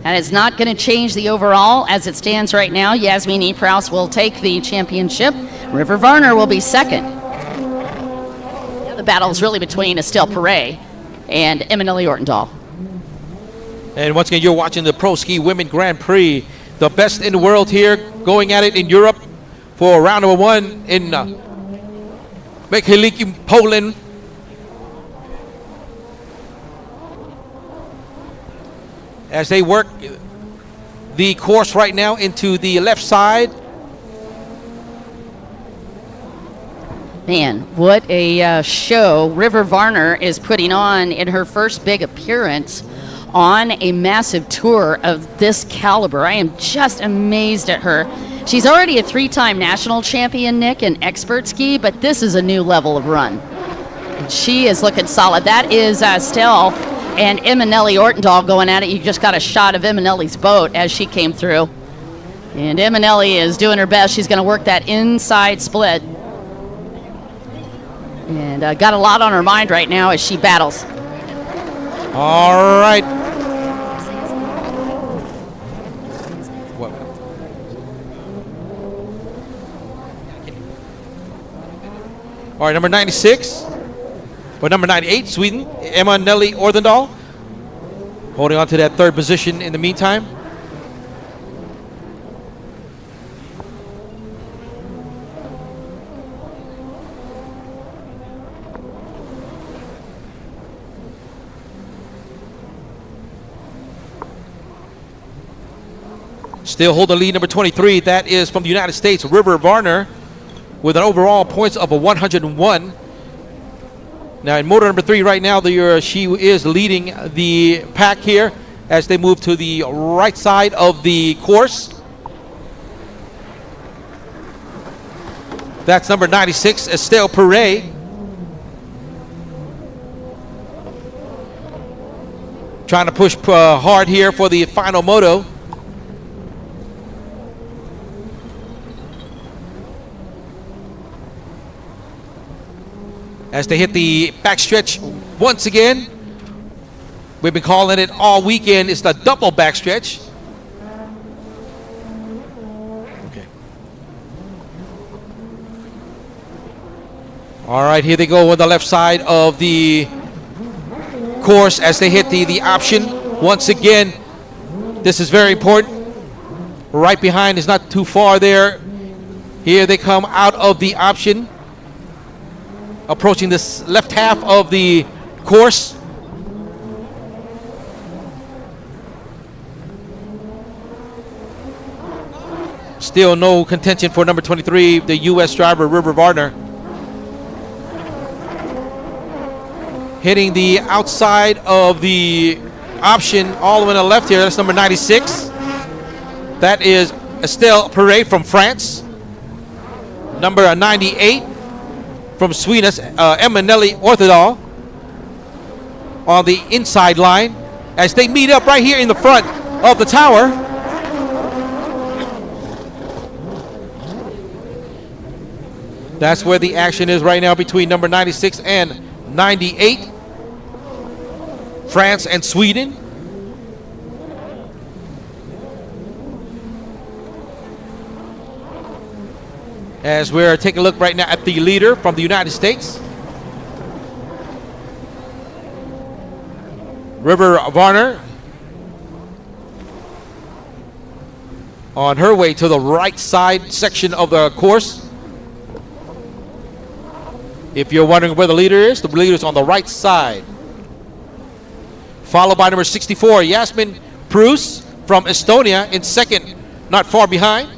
That is not going to change the overall as it stands right now. Yasmin E. Prouse will take the championship. River Varner will be second. The battle is really between Estelle Perret and Eminelli Ortendahl. And once again, you're watching the Pro Ski Women Grand Prix. The best in the world here, going at it in Europe for round number 1 in Helsinki, Poland. As they work the course right now into the left side. Man, what a show River Varner is putting on in her first big appearance on a massive tour of this caliber. I am just amazed at her. She's already a 3-time national champion, Nick, in expert ski, but this is a new level of run. And she is looking solid. That is Estelle and Eminelli Ortendahl going at it. You just got a shot of Eminelli's boat as she came through. And Eminelli is doing her best. She's going to work that inside split. And got a lot on her mind right now as she battles. All right. What? All right, number 96. Or number 98, Sweden, Eminelli Ortendahl. Holding on to that third position in the meantime. Still hold the lead, number 23. That is from the United States, River Varner, with an overall points of a 101. Now in motor number 3 right now, she is leading the pack here as they move to the right side of the course. That's number 96, Estelle Perret. Trying to push hard here for the final moto. As they hit the backstretch once again. We've been calling it all weekend. It's the double backstretch. Okay. All right, here they go on the left side of the course as they hit the option. Once again, this is very important. Right behind is not too far there. Here they come out of the option. Approaching this left half of the course. Still no contention for number 23, the U.S. driver, River Varner. Hitting the outside of the option all the way to the left here. That's number 96. That is Estelle Perret from France. Number 98 from Sweden, Eminelli Orthodal on the inside line as they meet up right here in the front of the tower. That's where the action is right now between number 96 and 98. France and Sweden. As we're taking a look right now at the leader from the United States. River Varner on her way to the right side section of the course. If you're wondering where the leader is on the right side. Followed by number 64, Yasmin Prus from Estonia in second, not far behind.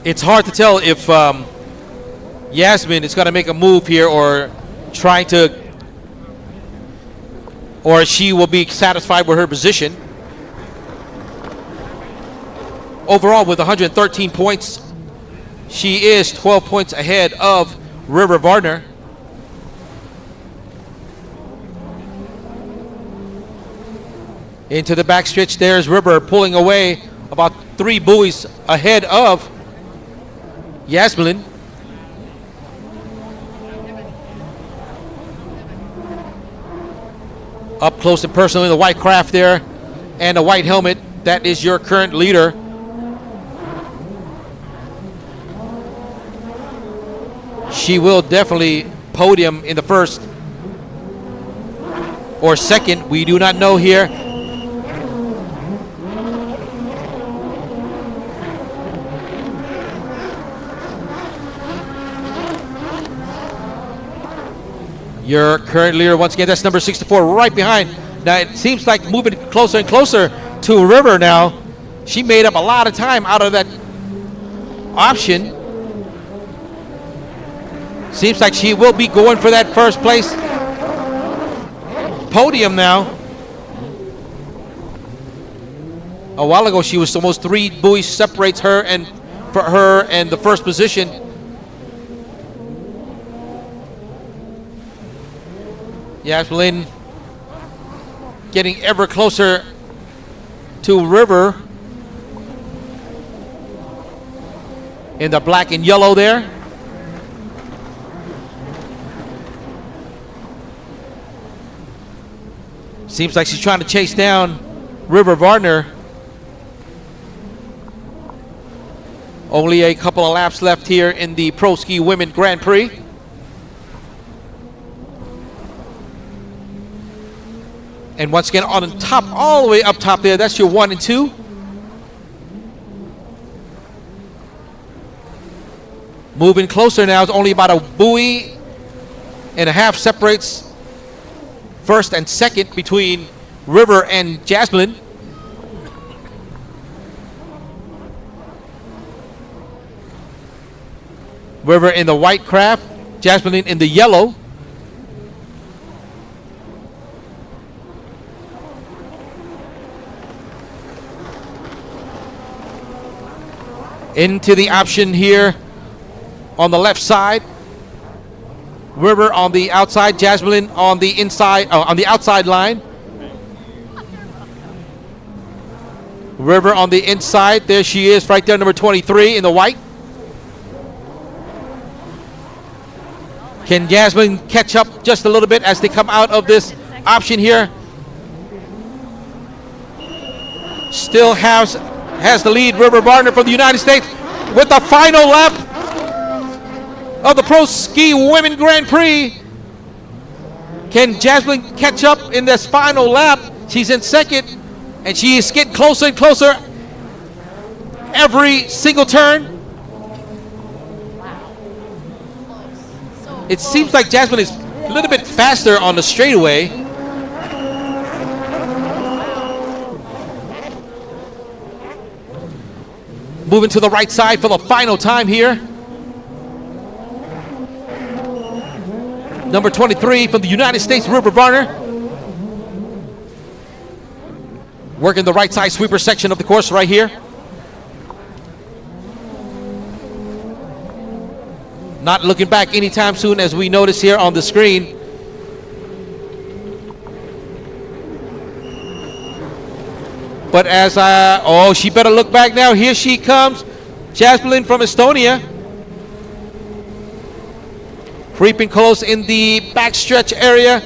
It's hard to tell if Yasmin is going to make a move here or she will be satisfied with her position. Overall, with 113 points, she is 12 points ahead of River Varner. Into the backstretch, there's River pulling away about 3 buoys ahead of Yasmin. Up close and personal in the white craft there and a white helmet. That is your current leader. She will definitely podium in the first or second. We do not know here. Your current leader, once again, that's number 64 right behind. Now it seems like moving closer and closer to River now. She made up a lot of time out of that option. Seems like she will be going for that first place podium now. A while ago, she was almost 3 buoys separates her and the first position. Yasmin getting ever closer to River in the black and yellow there. Seems like she's trying to chase down River Varner. Only a couple of laps left here in the Pro Ski Women Grand Prix. And once again, on the top, all the way up top there, that's your 1 and 2. Moving closer now, it's only about a buoy and a half separates first and second between River and Jasmine. River in the white craft, Jasmine in the yellow. Into the option here on the left side. River on the outside, Jasmine on the inside, on the outside line. River on the inside, there she is right there, number 23 in the white. Can Jasmine catch up just a little bit as they come out of this option here? Still has the lead, River Varner from the United States with the final lap of the Pro Ski Women Grand Prix. Can Jasmine catch up in this final lap? She's in second, and she is getting closer and closer every single turn. It seems like Jasmine is a little bit faster on the straightaway. moving to the right side for the final time here. Number 23 from the United States, River Varner. Working the right side sweeper section of the course right here. Not looking back anytime soon, as we notice here on the screen. But as oh, she better look back now. Here she comes, Jasmine from Estonia. Creeping close in the backstretch area,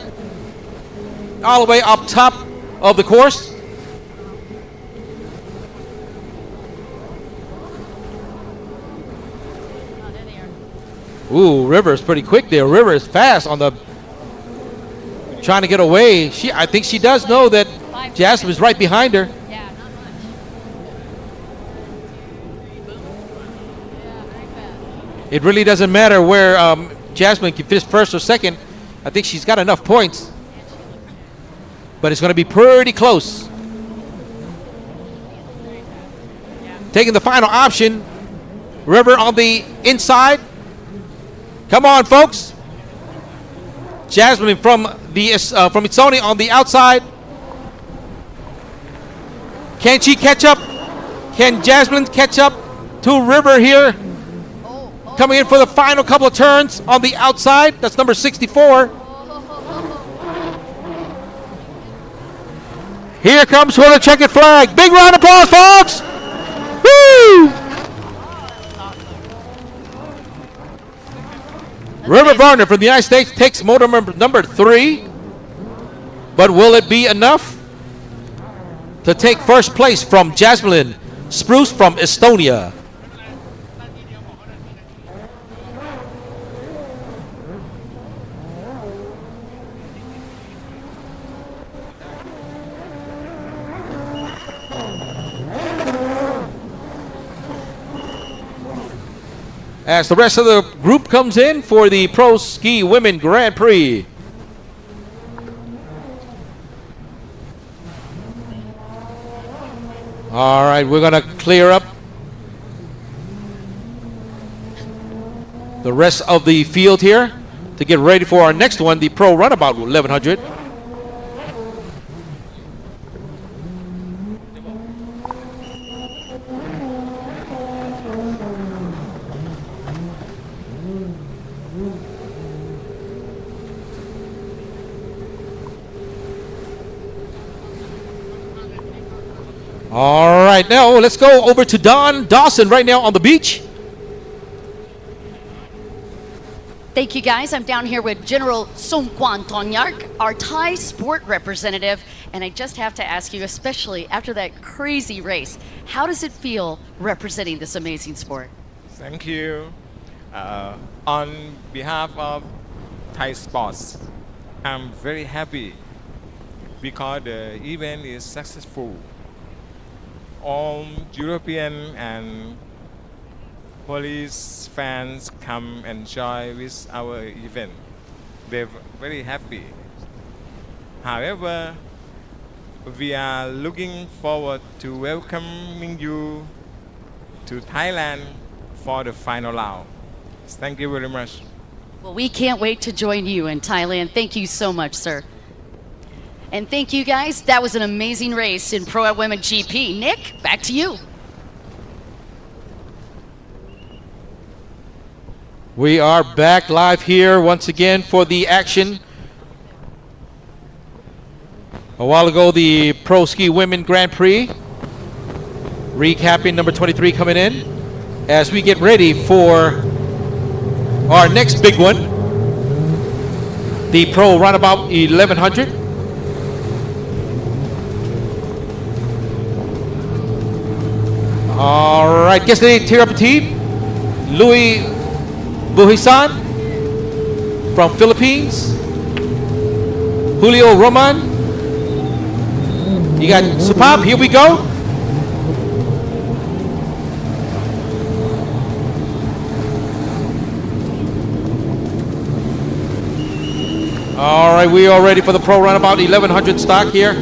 all the way up top of the course. Ooh, River is pretty quick there. River is fast on the, trying to get away. I think she does know that Jasmine is right behind her. Yeah, not much. Yeah, very fast. It really doesn't matter where Jasmine can finish first or second. I think she's got enough points. But it's going to be pretty close. Taking the final option. River on the inside. Come on, folks. Jasmine from Estonia on the outside. Can she catch up? Can Jasmine catch up to River here? Coming in for the final couple of turns on the outside. That's number 64. Here comes for the checkered flag. Big round of applause, folks. Woo! River Varner from the United States takes motor number 3. But will it be enough to take first place from Jasmine Spruce from Estonia? As the rest of the group comes in for the Pro Ski Women Grand Prix. All right, we're going to clear up the rest of the field here to get ready for our next one, the Pro Runabout 1100. All right, now let's go over to Don Dawson right now on the beach. Thank you, guys. I'm down here with General Songkwan Tonyak, our Thai sport representative, and I just have to ask you, especially after that crazy race, how does it feel representing this amazing sport? Thank you. On behalf of Thai sports, I'm very happy because the event is successful. All European and police fans come enjoy with our event. They're very happy. However, we are looking forward to welcoming you to Thailand for the final round. Thank you very much. Well, we can't wait to join you in Thailand. Thank you so much, sir. And thank you, guys. That was an amazing race in Pro Women GP. Nick, back to you. We are back live here once again for the action. A while ago, the Pro Ski Women Grand Prix. Recapping number 23 coming in as we get ready for our next big one, the Pro Runabout 1100. All right, guest today, tier up team, Louis Buhisan from Philippines, Julio Roman. You got Supap, here we go. All right, we are ready for the Pro Runabout 1100 stock here.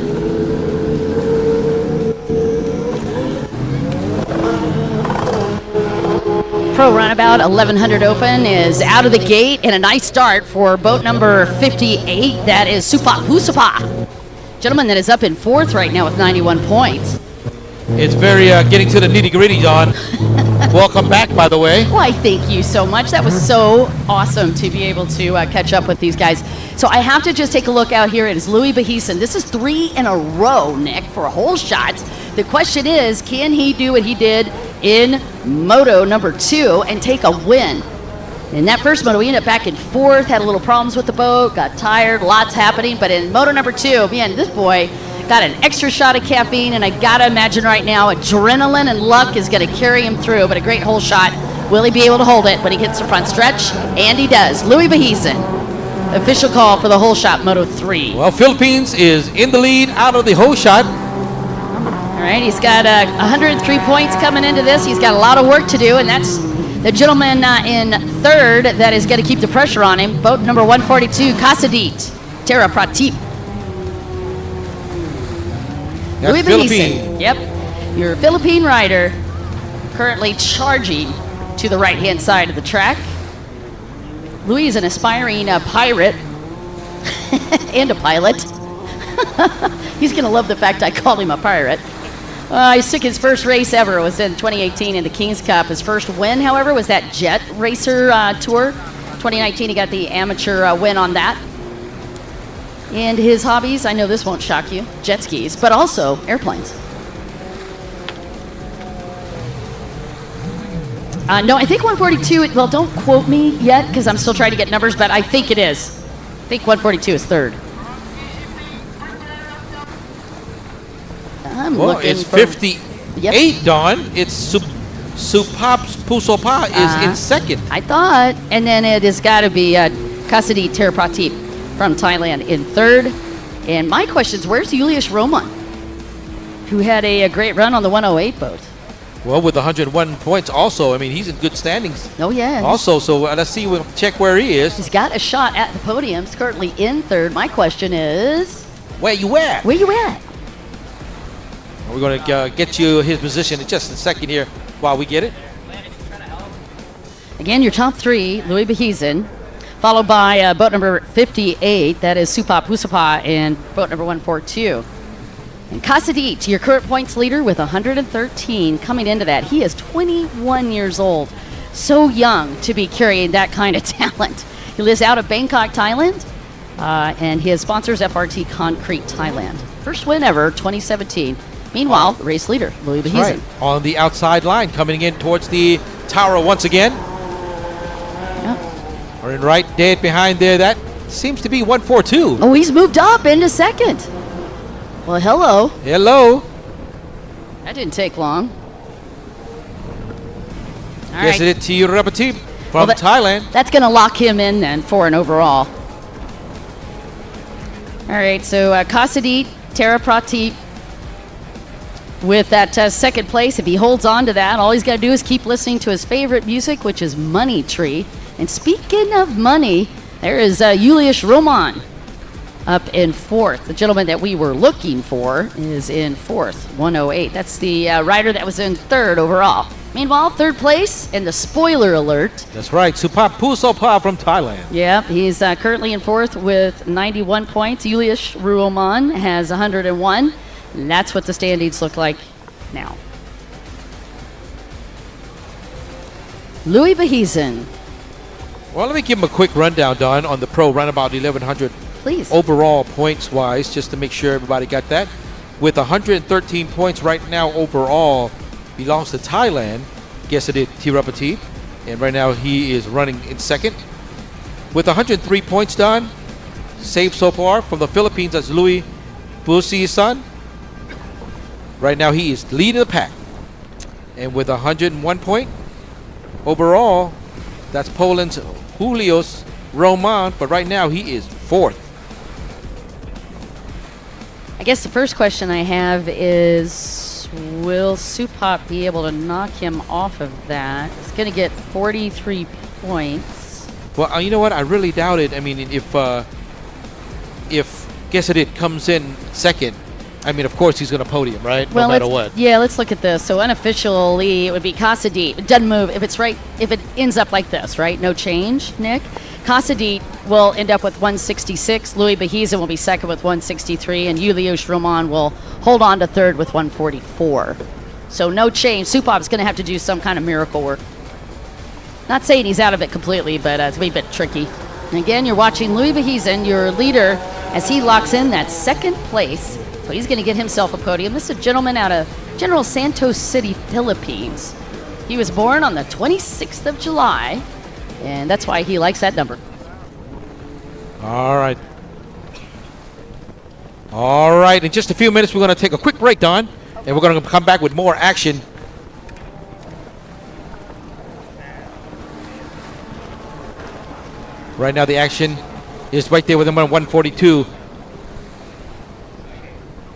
Pro Runabout 1100 Open is out of the gate, and a nice start for boat number 58. That is Supa Pusapa. Gentleman that is up in 4th right now with 91 points. It's very getting to the nitty-gritty, Don. Welcome back, by the way. Why, thank you so much. That was so awesome to be able to catch up with these guys. So I have to just take a look out here. It is Louis Bahison. This is 3 in a row, Nick, for a whole shot. The question is, can he do what he did in Moto number 2 and take a win? In that first moto, we ended up back in 4th, had a little problems with the boat, got tired, lots happening. But in Moto number 2, man, this boy got an extra shot of caffeine, and I gotta imagine right now adrenaline and luck is gonna carry him through, but a great hole shot. Will he be able to hold it when he hits the front stretch? And he does. Louis Bahison, official call for the hole shot Moto 3. Well, Philippines is in the lead out of the hole shot. All right, he's got 103 points coming into this. He's got a lot of work to do, and that's the gentleman in 3rd that is gonna keep the pressure on him. Boat number 142, Casadit, Terra Pratip. Louis Bahison, yep, your Philippine rider, currently charging to the right-hand side of the track. Louis is an aspiring pirate and a pilot. He's going to love the fact I called him a pirate. He took his first race ever. It was in 2018 in the King's Cup. His first win, however, was that Jet Racer Tour. 2019, he got the amateur win on that. And his hobbies, I know this won't shock you, jet skis, but also airplanes. No, I think 142, well, don't quote me yet because I'm still trying to get numbers, but I think it is. I think 142 is 3rd. Well, it's 58, Don. It's Supa Pusapa is in 2nd. I thought. And then it has got to be Casadit Terapratip from Thailand in 3rd. And my question is, where's Julius Roman, who had a great run on the 108 boat? Well, with 101 points also, I mean, he's in good standings. Oh, yeah. Also, so let's see, we'll check where he is. He's got a shot at the podium. He's currently in 3rd. My question is, where you at? Where you at? We're going to get you his position in just a second here while we get it. Again, your top 3, Louis Bahison, followed by boat number 58, that is Supa Pusapa, and boat number 142. And Casadit, your current points leader with 113 coming into that. He is 21 years old. So young to be carrying that kind of talent. He lives out of Bangkok, Thailand, and his sponsors FRT Concrete Thailand. First win ever, 2017. Meanwhile, the race leader, Louis Bahison. Right. On the outside line, coming in towards the tower once again. Or in right dead behind there, that seems to be 142. Oh, he's moved up into 2nd. Well, hello. Hello. That didn't take long. All Yes, right. it is Tirapatip from Thailand. That's going to lock him in then for an overall. All right, so Casadit, Terra Pratip with that 2nd place. If he holds on to that, all he's got to do is keep listening to his favorite music, which is Money Tree. And speaking of money, there is Julius Roman up in 4th. The gentleman that we were looking for is in 4th, 108. That's the rider that was in 3rd overall. Meanwhile, 3rd place, and the spoiler alert. That's right, Supa Pusapa from Thailand. Yep, he's currently in 4th with 91 points. Julius Roman has 101. And that's what the standings look like now. Louis Bahison. Well, let me give him a quick rundown, Don, on the Pro Runabout 1100. Please. Overall points-wise, just to make sure everybody got that. With 113 points right now overall, belongs to Thailand. Guess it is Tirapati. And right now he is running in 2nd. With 103 points, Don, saved so far from the Philippines, that's Louis Bahison. Right now he is leading the pack. And with 101 point overall, that's Poland's Julius Roman, but right now he is 4th. I guess the first question I have is, will Supap be able to knock him off of that? He's going to get 43 points. Well, you know what? I really doubt it. I mean, if Guess it comes in 2nd, I mean, of course, he's going to podium, right? Well, no matter what. Yeah, let's look at this. So unofficially, it would be Casadit. It doesn't move if it's right. If it ends up like this, right? No change, Nick. Casadit will end up with 166. Louis Behizan will be second with 163, and Julius Roman will hold on to third with 144. So no change. Supop's going to have to do some kind of miracle work. Not saying he's out of it completely, but it's a wee bit tricky. And again, you're watching Louis Behizan, your leader, as he locks in that second place. So he's going to get himself a podium. This is a gentleman out of General Santos City, Philippines. He was born on the 26th of July, and that's why he likes that number. All right. All right. In just a few minutes, we're going to take a quick break, Don, and we're going to come back with more action. Right now, the action is right there with him on 142.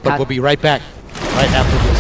But we'll be right back right after this.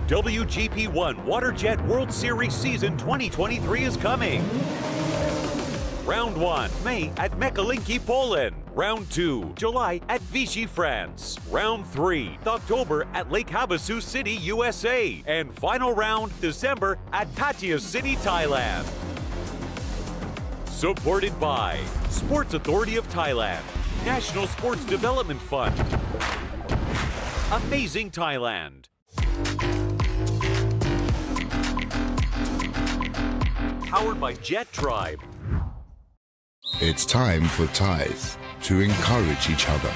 WGP1 WaterJet World Series Season 2023 is coming. Round 1, May at Mekalinki, Poland. Round 2, July at Vichy, France. Round 3, October at Lake Havasu City, USA. And final round, December at Pattaya City, Thailand. Supported by Sports Authority of Thailand, National Sports Development Fund, Amazing Thailand. Powered by Jet Tribe. It's time for Thais to encourage each other.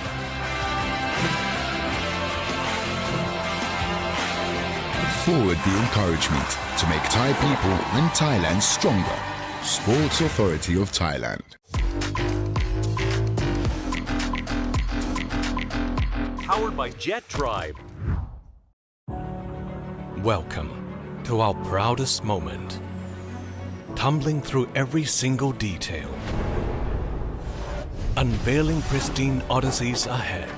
Forward the encouragement to make Thai people and Thailand stronger. Sports Authority of Thailand. Powered by Jet Tribe. Welcome to our proudest moment. Tumbling through every single detail. Unveiling pristine odysseys ahead.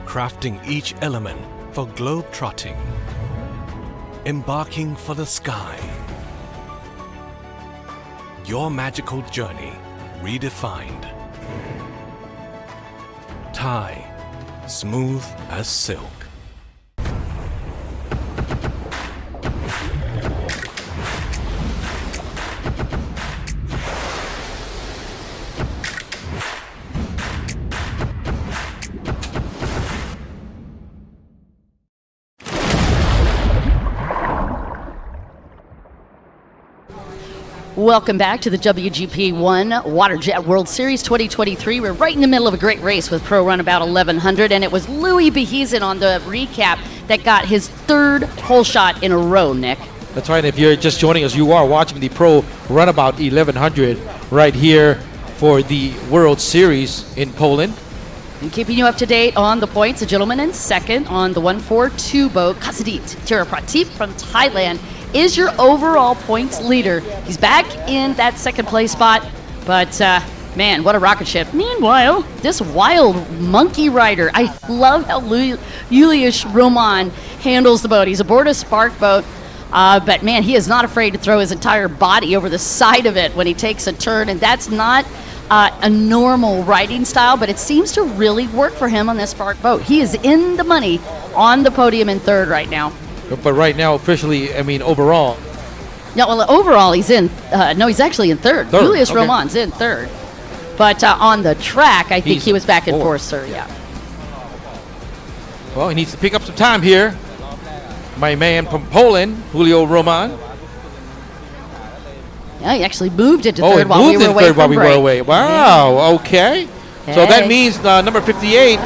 Crafting each element for globe-trotting. Embarking for the sky. Your magical journey redefined. Thai, smooth as silk. Welcome back to the WGP1 WaterJet World Series 2023. We're right in the middle of a great race with Pro Runabout 1100, and it was Louis Behizan on the recap that got his third hole shot in a row, Nick. That's right. If you're just joining us, you are watching the Pro Runabout 1100 right here for the World Series in Poland. And keeping you up to date on the points, a gentleman in second on the 142 boat, Casadit Tirapratip from Thailand, is your overall points leader. He's back in that second place spot, but man, what a rocket ship. Meanwhile, this wild monkey rider, I love how Julius Roman handles the boat. He's aboard a spark boat, but man, he is not afraid to throw his entire body over the side of it when he takes a turn, and that's not a normal riding style, but it seems to really work for him on this spark boat. He is in the money on the podium in third right now. But right now, officially, I mean, overall. No, well, overall, he's in. No, he's actually in third. Julius okay. Roman's in third. But on the track, I think he was back in fourth, sir. Yeah. Well, he needs to pick up some time here. My man from Poland, Julio Roman. Yeah, he actually moved into Oh, third it while we moved were in away third while from we break. were away. Wow, okay. So that Hey. means number 58,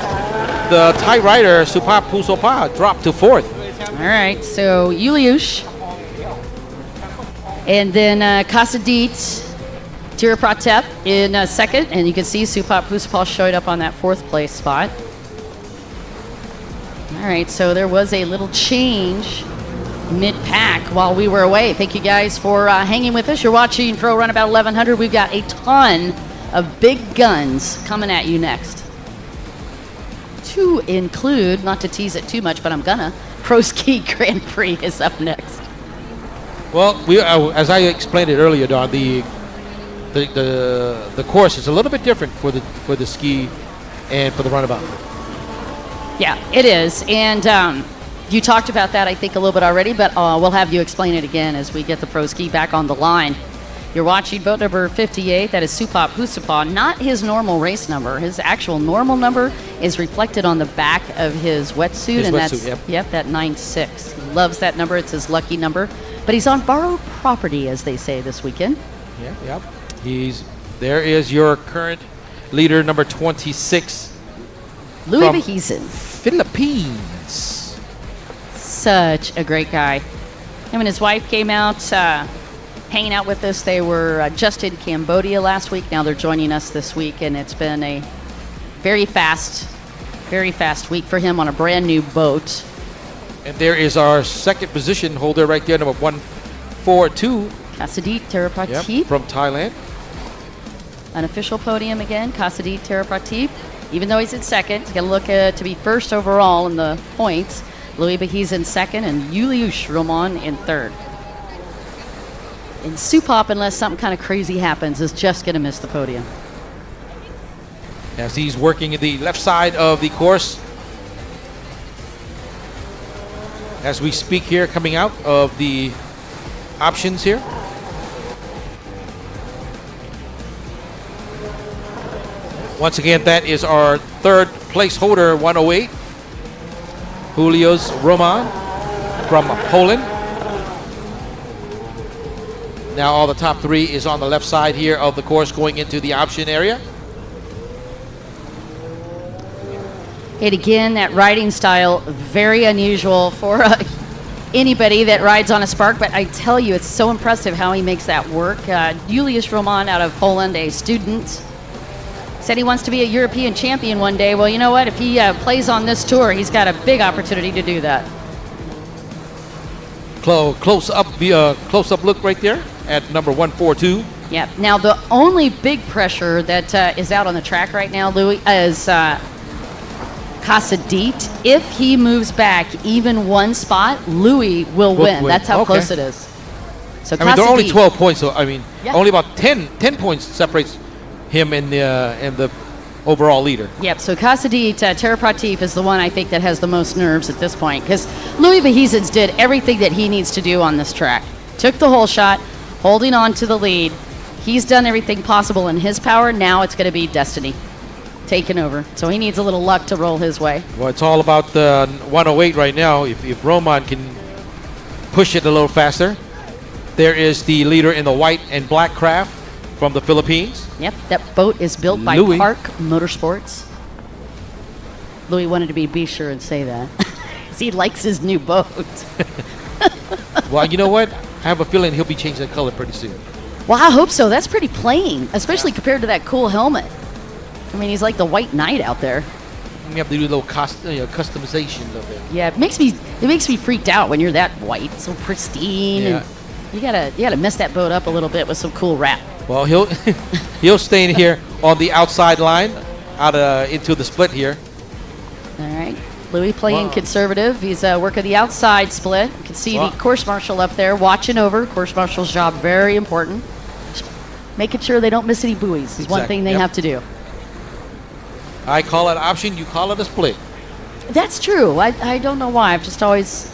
the Thai rider, Supap Pusopa, dropped to fourth. All right, so Juliusz. And then Kasadit Tirapratep in second. And you can see Supap Pusopa showed up on that fourth place spot. All right, so there was a little change mid-pack while we were away. Thank you guys for hanging with us. You're watching Pro Runabout 1100. We've got a ton of big guns coming at you next. To include, not to tease it too much, but I'm gonna, Pro Ski Grand Prix is up next. Well, we as I explained it earlier, Don, the course is a little bit different for the ski and for the runabout. Yeah, it is. And you talked about that, I think, a little bit already, but we'll have you explain it again as we get the Pro Ski back on the line. You're watching boat number 58. That is Supap Pusopa, not his normal race number. His actual normal number is reflected on the back of his wetsuit, Yep, that 96. He loves that number. It's his lucky number. But he's on borrowed property, as they say this weekend. Yep. There is your current leader, number 26. Louis from Behisen. Philippines. Such a great guy. Him and his wife came out hanging out with us. They were just in Cambodia last week. Now they're joining us this week, and it's been a very fast week for him on a brand new boat. And there is our second position holder right there, number 142. Kasadit Tirapratip. Yep, from Thailand. Unofficial podium again, Kasadit Tirapratip. Even though he's in second, he's going to look to be first overall in the points. Louis Behisen second, and Juliusz Roman in third. And Supap, unless something kind of crazy happens, is just going to miss the podium. As he's working in the left side of the course. As we speak here, coming out of the options here. Once again, that is our third place holder, 108. Juliusz Roman from Poland. Now all the top three is on the left side here of the course going into the option area. And again, that riding style, very unusual for anybody that rides on a Spark, but I tell you, it's so impressive how he makes that work. Juliusz Roman out of Poland, a student, said he wants to be a European champion one day. Well, you know what? If he plays on this tour, he's got a big opportunity to do that. Close up look right there at number 142. Yeah. Now, the only big pressure that is out on the track right now, Louis, is Kasadit. If he moves back even one spot, Louis will win. That's how close it is. So I mean, there are only 12 points, so I mean, only about 10 points separates him and the overall leader. Yep, so Kasadit Tirapratip is the one I think that has the most nerves at this point, because Louis Behisen did everything that he needs to do on this track. Took the whole shot, holding on to the lead. He's done everything possible in his power. Now it's going to be destiny taking over. So he needs a little luck to roll his way. Well, it's all about the 108 right now. If Roman can push it a little faster. There is the leader in the white and black craft from the Philippines. Yep, that boat is built by Louis. Park Motorsports. Louis wanted to be sure and say that. 'Cause he likes his new boat. Well, you know what? I have a feeling he'll be changing the color pretty soon. Well, I hope so. That's pretty plain, especially compared to that cool helmet. I mean, he's like the white knight out there. You have to do a little customization of it. Yeah, it makes me freaked out when you're that white, so pristine. Yeah. And you gotta mess that boat up a little bit with some cool wrap. Well, he'll stay in here on the outside line, out into the split here. All right, Louis playing conservative. He's working the outside split. You can see the course marshal up there watching over. Course marshal's job very important. Just making sure they don't miss any buoys is one thing they have to do. I call it option. You call it a split. That's true. I don't know why. I've just always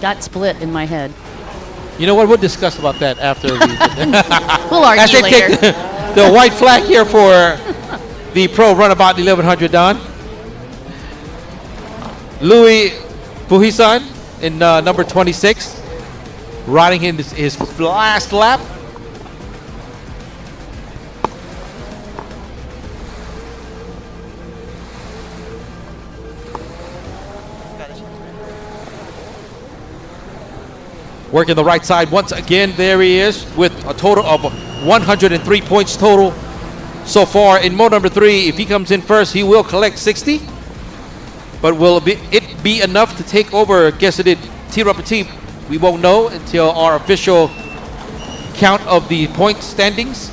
got split in my head. You know what? We'll discuss about that after we'll argue as they later. take the white flag here for the Pro Runabout 1100, Don. Louis Behisen in number 26, riding in his last lap. Working the right side once again. There he is with a total of 103 points total so far in moto number 3. If he comes in first, he will collect 60. But will it be enough to take over Gesedit Tirupati? We won't know until our official count of the point standings.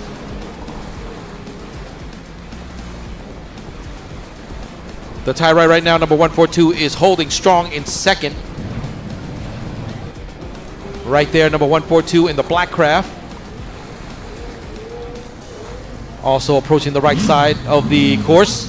The Thai rider right now, number 142, is holding strong in second. Right there, number 142 in the black craft. Also approaching the right side of the course.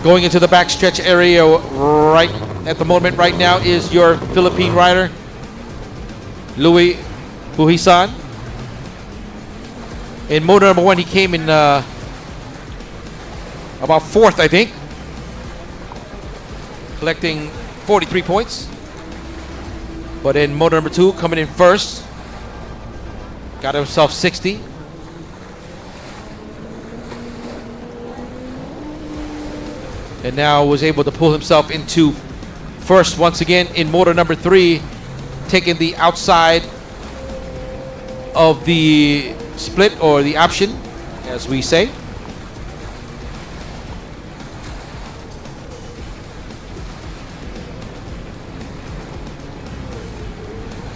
Going into the backstretch area right at the moment right now is your Philippine rider, Louis Buhisan. In moto number 1, he came in about 4th, I think, collecting 43 points. But in moto number 2, coming in first, got himself 60. And now was able to pull himself into first once again in moto number 3, taking the outside of the split, or the option, as we say.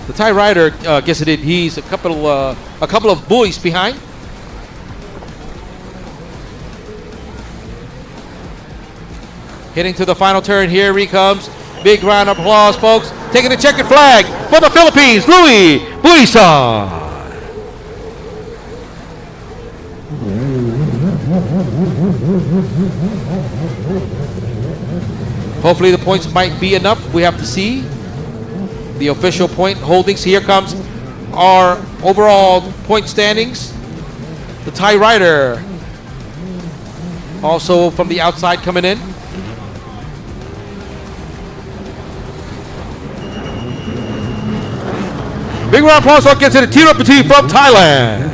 The Thai rider, Gesedit, he's a couple of bullies behind. Heading to the final turn. Here he comes. Big round of applause, folks. Taking the checkered flag for the Philippines, Louis Buhisan. Hopefully the points might be enough. We have to see the official point holdings. Here comes our overall point standings. The Thai rider also from the outside coming in. Big round of applause for Gesedit Tirupati from Thailand.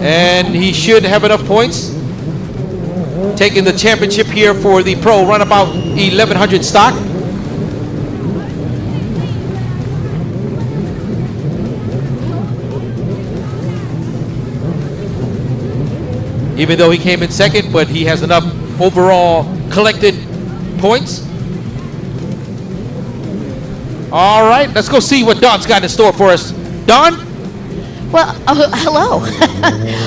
And he should have enough points. Taking the championship here for the Pro Runabout 1100 stock. Even though he came in second, but he has enough overall collected points. All right, let's go see what Don's got in store for us. Don? Well, hello.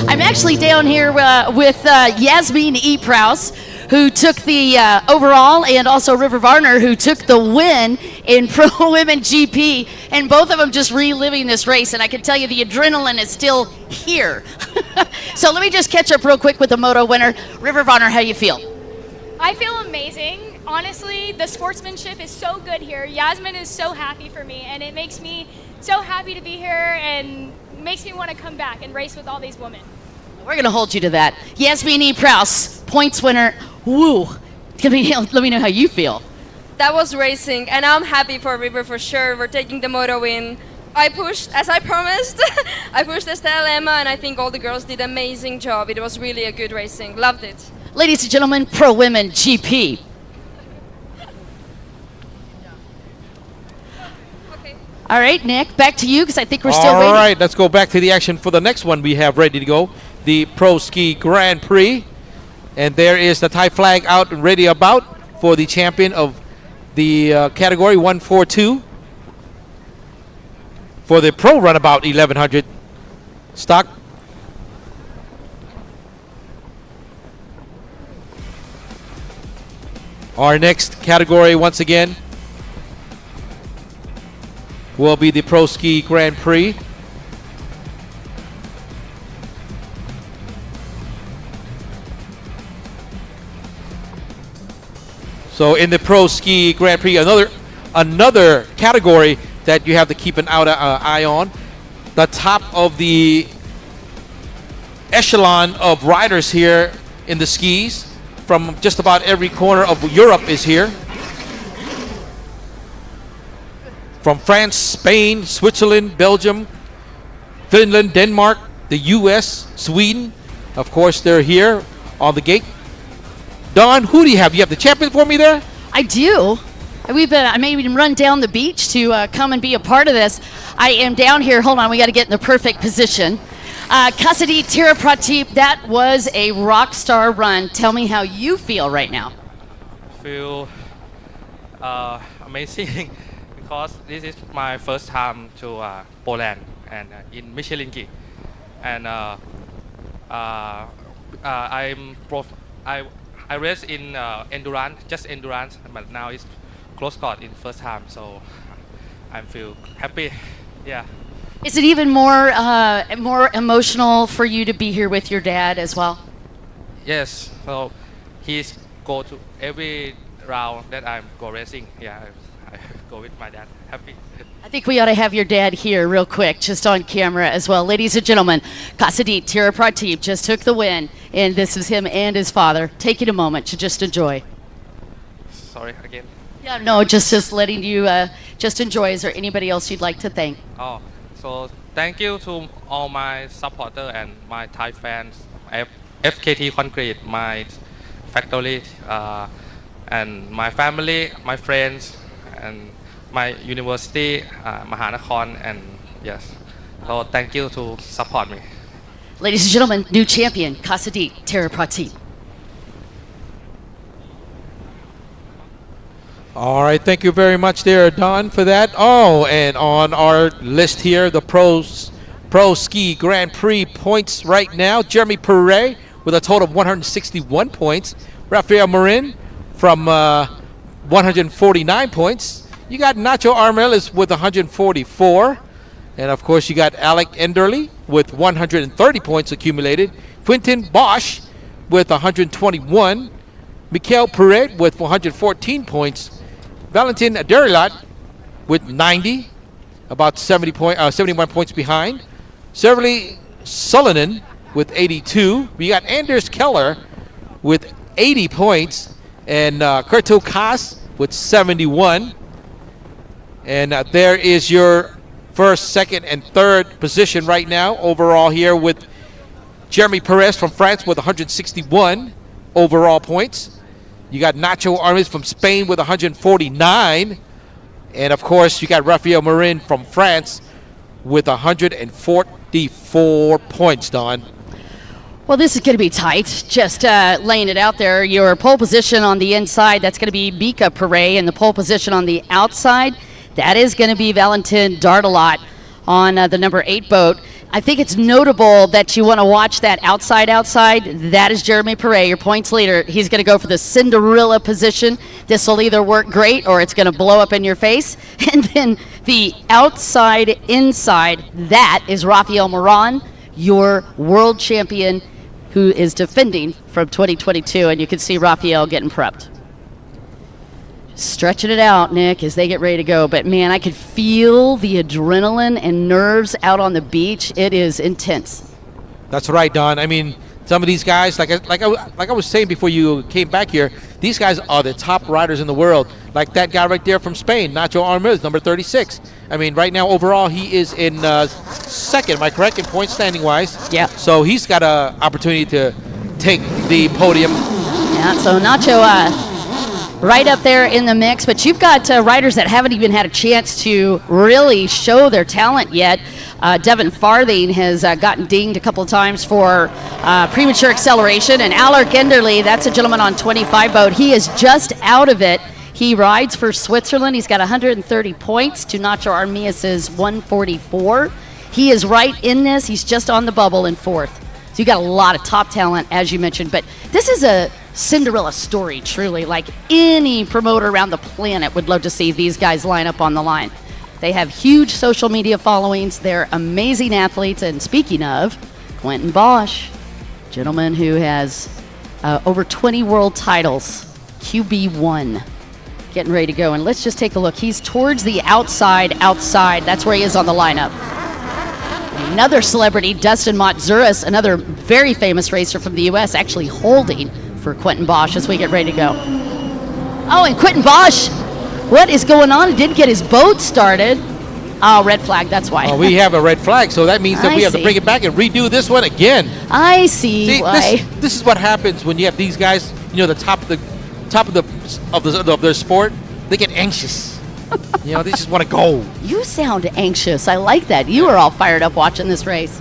I'm actually down here with Yasmin E. Prowse, who took the overall, and also River Varner, who took the win in Pro Women GP, and both of them just reliving this race, and I can tell you the adrenaline is still here. So let me just catch up real quick with the moto winner. River Varner, how do you feel? I feel amazing. Honestly, the sportsmanship is so good here. Yasmin is so happy for me, and it makes me so happy to be here, and makes me want to come back and race with all these women. We're going to hold you to that. Yasmin E. Prowse, points winner. Woo. Let me know how you feel. That was racing, and I'm happy for River for sure. We're taking the moto win. I pushed, as I promised, I pushed Estelle, Emma, and I think all the girls did an amazing job. It was really a good racing. Loved it. Ladies and gentlemen, Pro Women GP. All right, Nick, back to you because I think we're still waiting. All right, let's go back to the action for the next one we have ready to go, the Pro Ski Grand Prix. And there is the Thai flag out and ready about for the champion of the category 142 for the Pro Runabout 1100 stock. Our next category, once again, will be the Pro Ski Grand Prix. So in the Pro Ski Grand Prix, another category that you have to keep an eye on. The top of the echelon of riders here in the skis from just about every corner of Europe is here. From France, Spain, Switzerland, Belgium, Finland, Denmark, the US, Sweden. Of course, they're here on the gate. Dawn, who do you have? You have the champion for me there? I do. I made him run down the beach to come and be a part of this. I am down here. Hold on, we got to get in the perfect position. Kasadi Tirapratip, that was a rock star run. Tell me how you feel right now. Feel amazing because this is my first time to Poland and in Michelinki, and I race in endurance, just endurance, but now it's close court in first time, so I feel happy. Yeah. Is it even more emotional for you to be here with your dad as well? Yes. So he's go to every round that I'm go racing. Yeah, I go with my dad. Happy. I think we ought to have your dad here real quick, just on camera as well. Ladies and gentlemen, Kasadi Tirapratip just took the win, and this is him and his father. Taking a moment to just enjoy. Sorry again. Yeah, no, just letting you just enjoy. Is there anybody else you'd like to thank? Oh, so thank you to all my supporters and my Thai fans, FKT Concrete, my factory, and my family, my friends, and my university, Mahanakhon, and yes. So thank you to support me. Ladies and gentlemen, new champion, Kasadi Tirapratip. All right, thank you very much there, Don, for that. Oh, and on our list here, the Pro Ski Grand Prix points right now. Jeremy Perret with a total of 161 points. Rafael Marin from 149 points. You got Nacho Armelis with 144. And, of course, you got Alec Enderle with 130 points accumulated. Quentin Bosch with 121. Mikael Perret with 114 points. Valentin Derilat with 90, about 71 points behind. Servali Solonen with 82. We got Anders Keller with 80 points. And Kurto Kaas with 71. And there is your first, second, and third position right now overall here with Jeremy Perez from France with 161 overall points. You got Nacho Armas from Spain with 149. And, of course, you got Rafael Marin from France with 144 points, Don. Well, this is going to be tight. Just laying it out there. Your pole position on the inside, that's going to be Mika Perret. And the pole position on the outside, that is going to be Valentin Derilat on the number 8 boat. I think it's notable that you want to watch that outside. That is Jeremy Perret, your points leader. He's going to go for the Cinderella position. This will either work great or it's going to blow up in your face. And then the outside, inside, that is Rafael Moran, your world champion who is defending from 2022. And you can see Rafael getting prepped. Stretching it out, Nick, as they get ready to go. But, man, I could feel the adrenaline and nerves out on the beach. It is intense. That's right, Don. I mean, some of these guys, like I was saying before you came back here, these guys are the top riders in the world. Like that guy right there from Spain, Nacho Armas, number 36. I mean, right now, overall, he is in second. Am I correct in point standing-wise? Yeah. So he's got an opportunity to take the podium. Yeah, so Nacho right up there in the mix, but you've got riders that haven't even had a chance to really show their talent yet. Devin Farthing has gotten dinged a couple of times for premature acceleration, and Alec Enderle, that's a gentleman on 25 boat. He is just out of it. He rides for Switzerland. He's got 130 points to Nacho Armias's 144. He is right in this. He's just on the bubble in fourth. So you got a lot of top talent, as you mentioned, but this is a Cinderella story, truly. Like any promoter around the planet would love to see these guys line up on the line. They have huge social media followings. They're amazing athletes. And speaking of, Quentin Bosch, gentleman who has over 20 world titles, QB1, getting ready to go. And let's just take a look. He's towards the outside. That's where he is on the lineup. Another celebrity, Dustin Motzuris, another very famous racer from the U.S., actually holding for Quentin Bosch as we get ready to go. Oh, and Quentin Bosch, what is going on? He didn't get his boat started. Oh, red flag, that's why. Oh, we have a red flag, so that means that we have to see. bring it back and redo this one again. I see why. This is what happens when you have these guys, the top of their sport. They get anxious. They just want to go. You sound anxious. I like that. You are all fired up watching this race.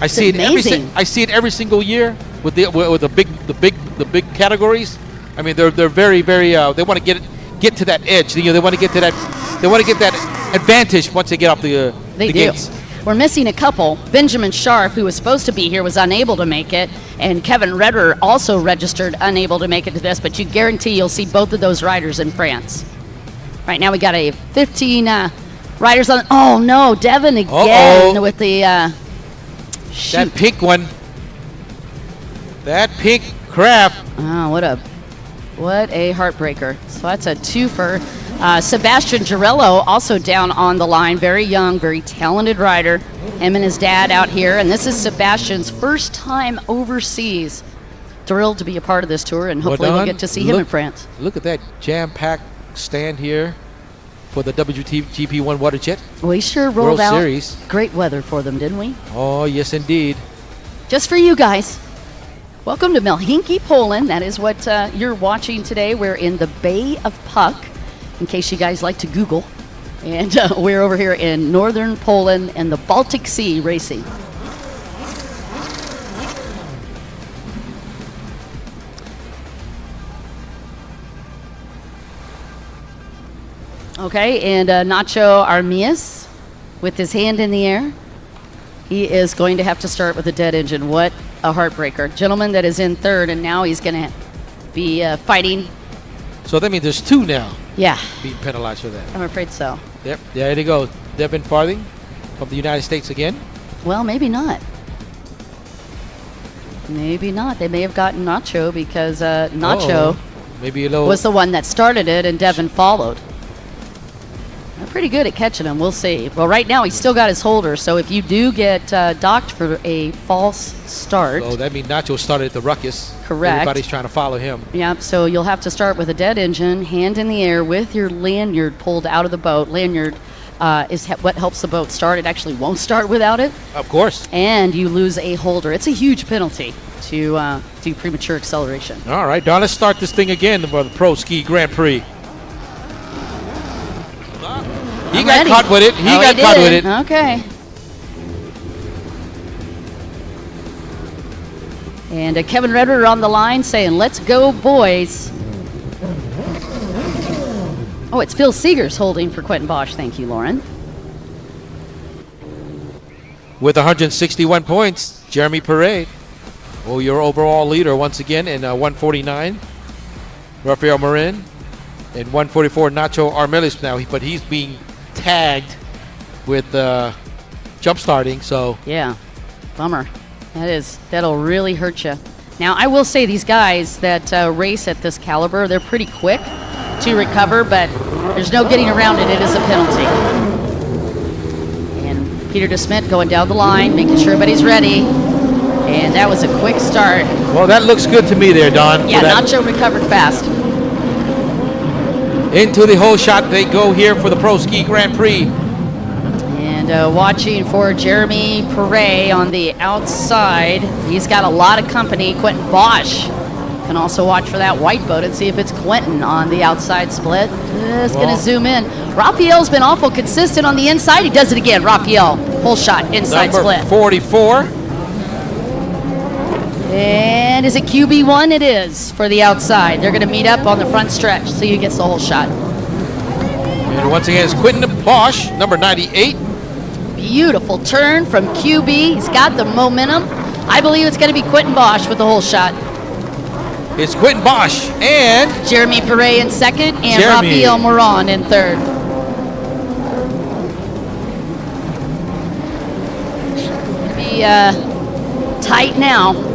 I see it every single year with the big categories. I mean, they're very very. They want to get to that edge. They want to get to that. They want to get that advantage once they get off the gates. We're missing a couple. Benjamin Scharf, who was supposed to be here, was unable to make it, and Kevin Redder also registered unable to make it to this. But you guarantee you'll see both of those riders in France. Right now we got a 15 riders on. Oh no, Devin again with the. That pink one. That pink craft. Oh, what a heartbreaker. So that's a twofer. Sebastian Girello also down on the line. Very young, very talented rider. Him and his dad out here. And this is Sebastian's first time overseas. Thrilled to be a part of this tour, and hopefully we'll get to see him in France. Look at that jam-packed stand here for the WGP 1 water jet. We sure rolled World out Series. Great weather for them, didn't we? Oh, yes, indeed. Just for you guys. Welcome to Helsinki, Poland. That is what you're watching today. We're in the Bay of Puck, in case you guys like to Google. And we're over here in northern Poland and the Baltic Sea racing. Okay, and Nacho Armias with his hand in the air. He is going to have to start with a dead engine. What a heartbreaker. Gentleman that is in third, and now he's going to be fighting. So that means there's two now. Yeah. Being penalized for that. I'm afraid so. Yep, there they go. Devin Farthing from the United States again. Well, maybe not. Maybe not. They may have gotten Nacho because Nacho maybe a little was the one that started it, and Devin followed. They're pretty good at catching him. We'll see. Well, right now he's still got his holder, so if you do get docked for a false start. Oh, that means Nacho started at the ruckus. Correct. Everybody's trying to follow him. Yep, so you'll have to start with a dead engine, hand in the air with your lanyard pulled out of the boat. Lanyard is what helps the boat start. It actually won't start without it. Of course. And you lose a holder. It's a huge penalty to do premature acceleration. All right, Don, let's start this thing again for the Pro Ski Grand Prix. He got caught with it. He got caught with it. Okay. And Kevin Redder on the line saying, "Let's go, boys." Oh, it's Phil Seegers holding for Quentin Bosch. Thank you, Lauren. With 161 points, Jeremy Parade. Oh, your overall leader once again in 149. Rafael Marin. And 144, Nacho Armilis now. But he's being tagged with jump starting, so yeah, bummer. That'll really hurt you. Now I will say these guys that race at this caliber, they're pretty quick to recover, but there's no getting around it. It is a penalty. And Peter DeSmit going down the line, making sure everybody's ready. And that was a quick start. Well, that looks good to me there, Don. Yeah, Nacho recovered fast. Into the whole shot they go here for the Pro Ski Grand Prix. And watching for Jeremy Perret on the outside. He's got a lot of company. Quentin Bosch can also watch for that white boat and see if it's Quentin on the outside split. Just going to zoom in. Raphael's been awful consistent on the inside. He does it again. Raphael, whole shot, inside Number split. 44. And is it QB1? It is for the outside. They're going to meet up on the front stretch, so he gets the whole shot. And once again, it's Quentin Bosch, number 98. Beautiful turn from QB. He's got the momentum. I believe it's going to be Quentin Bosch with the whole shot. It's Quentin Bosch and Jeremy Perret in second, and Raphael Moran in third. Be tight now.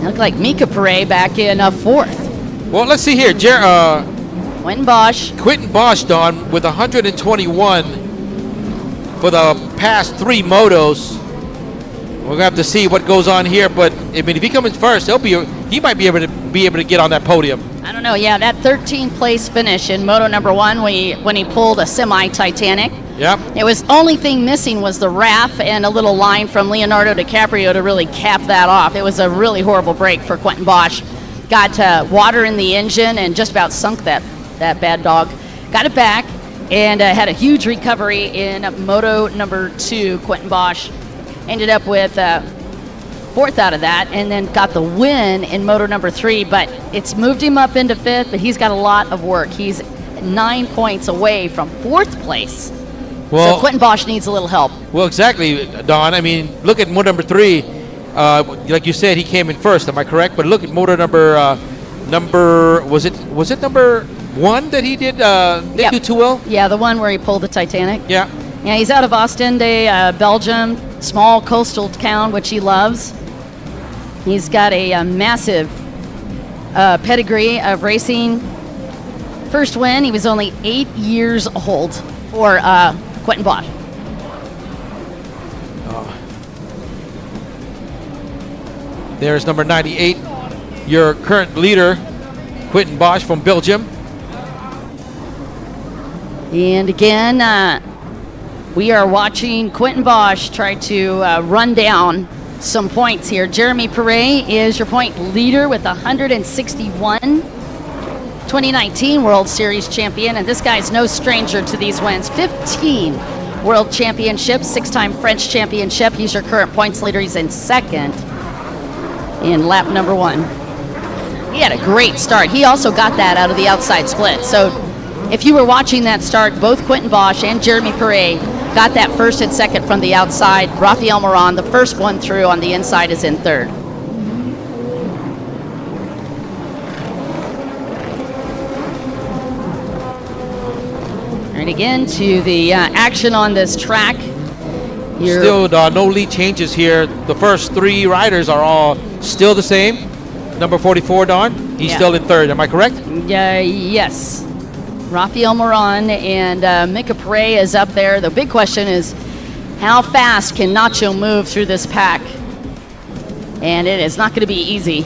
Look like Mika Perret back in fourth. Well, let's see here. Quentin Bosch. Quentin Bosch, Don, with 121 for the past three motos. We're gonna have to see what goes on here, but I mean, if he comes in first, he might be able to get on that podium. I don't know. Yeah, that 13th place finish in Moto number 1 when he pulled a semi-Titanic. Yep. It was only thing missing was the RAF and a little line from Leonardo DiCaprio to really cap that off. It was a really horrible break for Quentin Bosch. Got water in the engine and just about sunk that bad dog. Got it back and had a huge recovery in Moto number 2. Quentin Bosch ended up with 4th out of that and then got the win in Moto number 3, but it's moved him up into 5th, but he's got a lot of work. He's 9 points away from 4th place. Well, so Quentin Bosch needs a little help. Well, exactly, Don. I mean, look at motor number 3. Like you said, he came in first. Am I correct? But look at motor number was it number 1 that he did Yep. do too well? Yeah, the one where he pulled the Titanic. Yeah. Yeah, he's out of Ostende, Belgium, small coastal town which he loves. He's got a massive pedigree of racing. First win, he was only 8 years old for Quentin Bosch. There's number 98, your current leader, Quentin Bosch from Belgium. And again, we are watching Quentin Bosch try to run down some points here. Jeremy Perret is your point leader with 161. 2019 World Series champion, and this guy's no stranger to these wins. 15 World Championships, 6-time French Championship. He's your current points leader. He's in 2nd in lap number 1. He had a great start. He also got that out of the outside split. So if you were watching that start, both Quentin Bosch and Jeremy Perret got that 1st and 2nd from the outside. Rafael Moran, the first one through on the inside, is in 3rd. And again to the action on this track. Still no lead changes here. The first 3 riders are all still the same. Number 44, Don, he's still in 3rd. Am I correct? Yes. Rafael Moran and Mika Perret is up there. The big question is, how fast can Nacho move through this pack? And it is not going to be easy.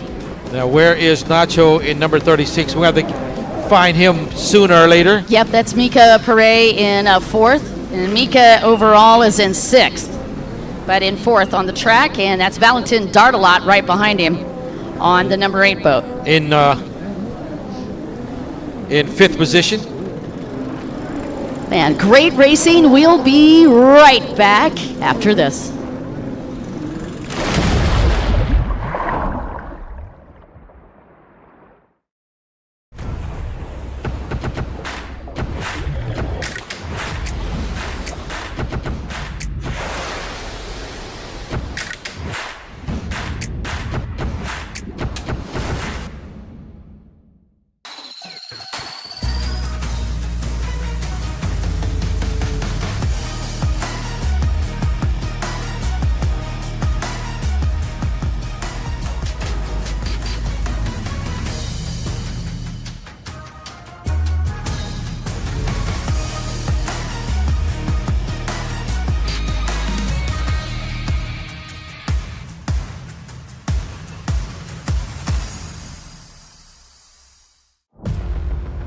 Now, where is Nacho in number 36? We'll have to find him sooner or later. Yep, that's Mika Perret in 4th. And Mika overall is in 6th, but in 4th on the track. And that's Valentin Dardelot right behind him on the number 8 boat. In 5th position. Man, great racing. We'll be right back after this.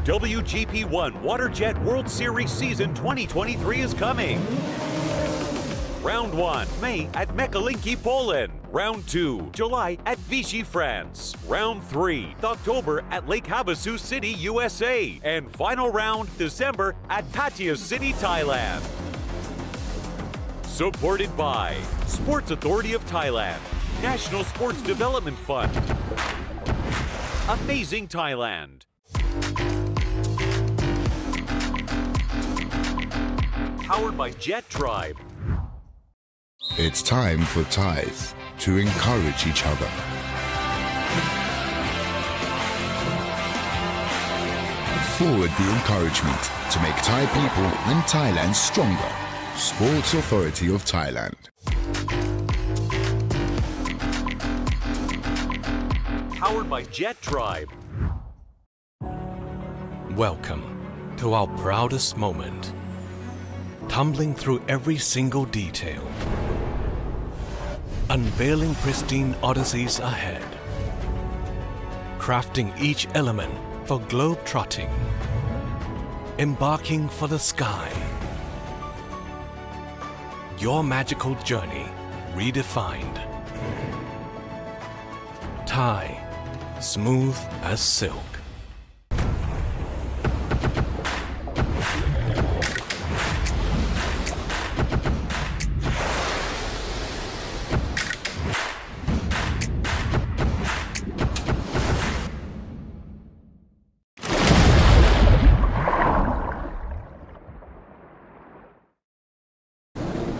WGP1 WaterJet World Series Season 2023 is coming. Round 1, May at Mekalinki, Poland. Round 2, July at Vichy, France. Round 3, October at Lake Havasu City, USA. And final round, December at Pattaya City, Thailand. Supported by Sports Authority of Thailand, National Sports Development Fund, Amazing Thailand. Powered by Jet Tribe. It's time for Thais to encourage each other. Forward the encouragement to make Thai people and Thailand stronger. Sports Authority of Thailand. Powered by Jet Tribe. Welcome to our proudest moment. Tumbling through every single detail. unveiling pristine odysseys ahead, crafting each element for globe trotting, embarking for the sky. Your magical journey redefined. Thai, smooth as silk.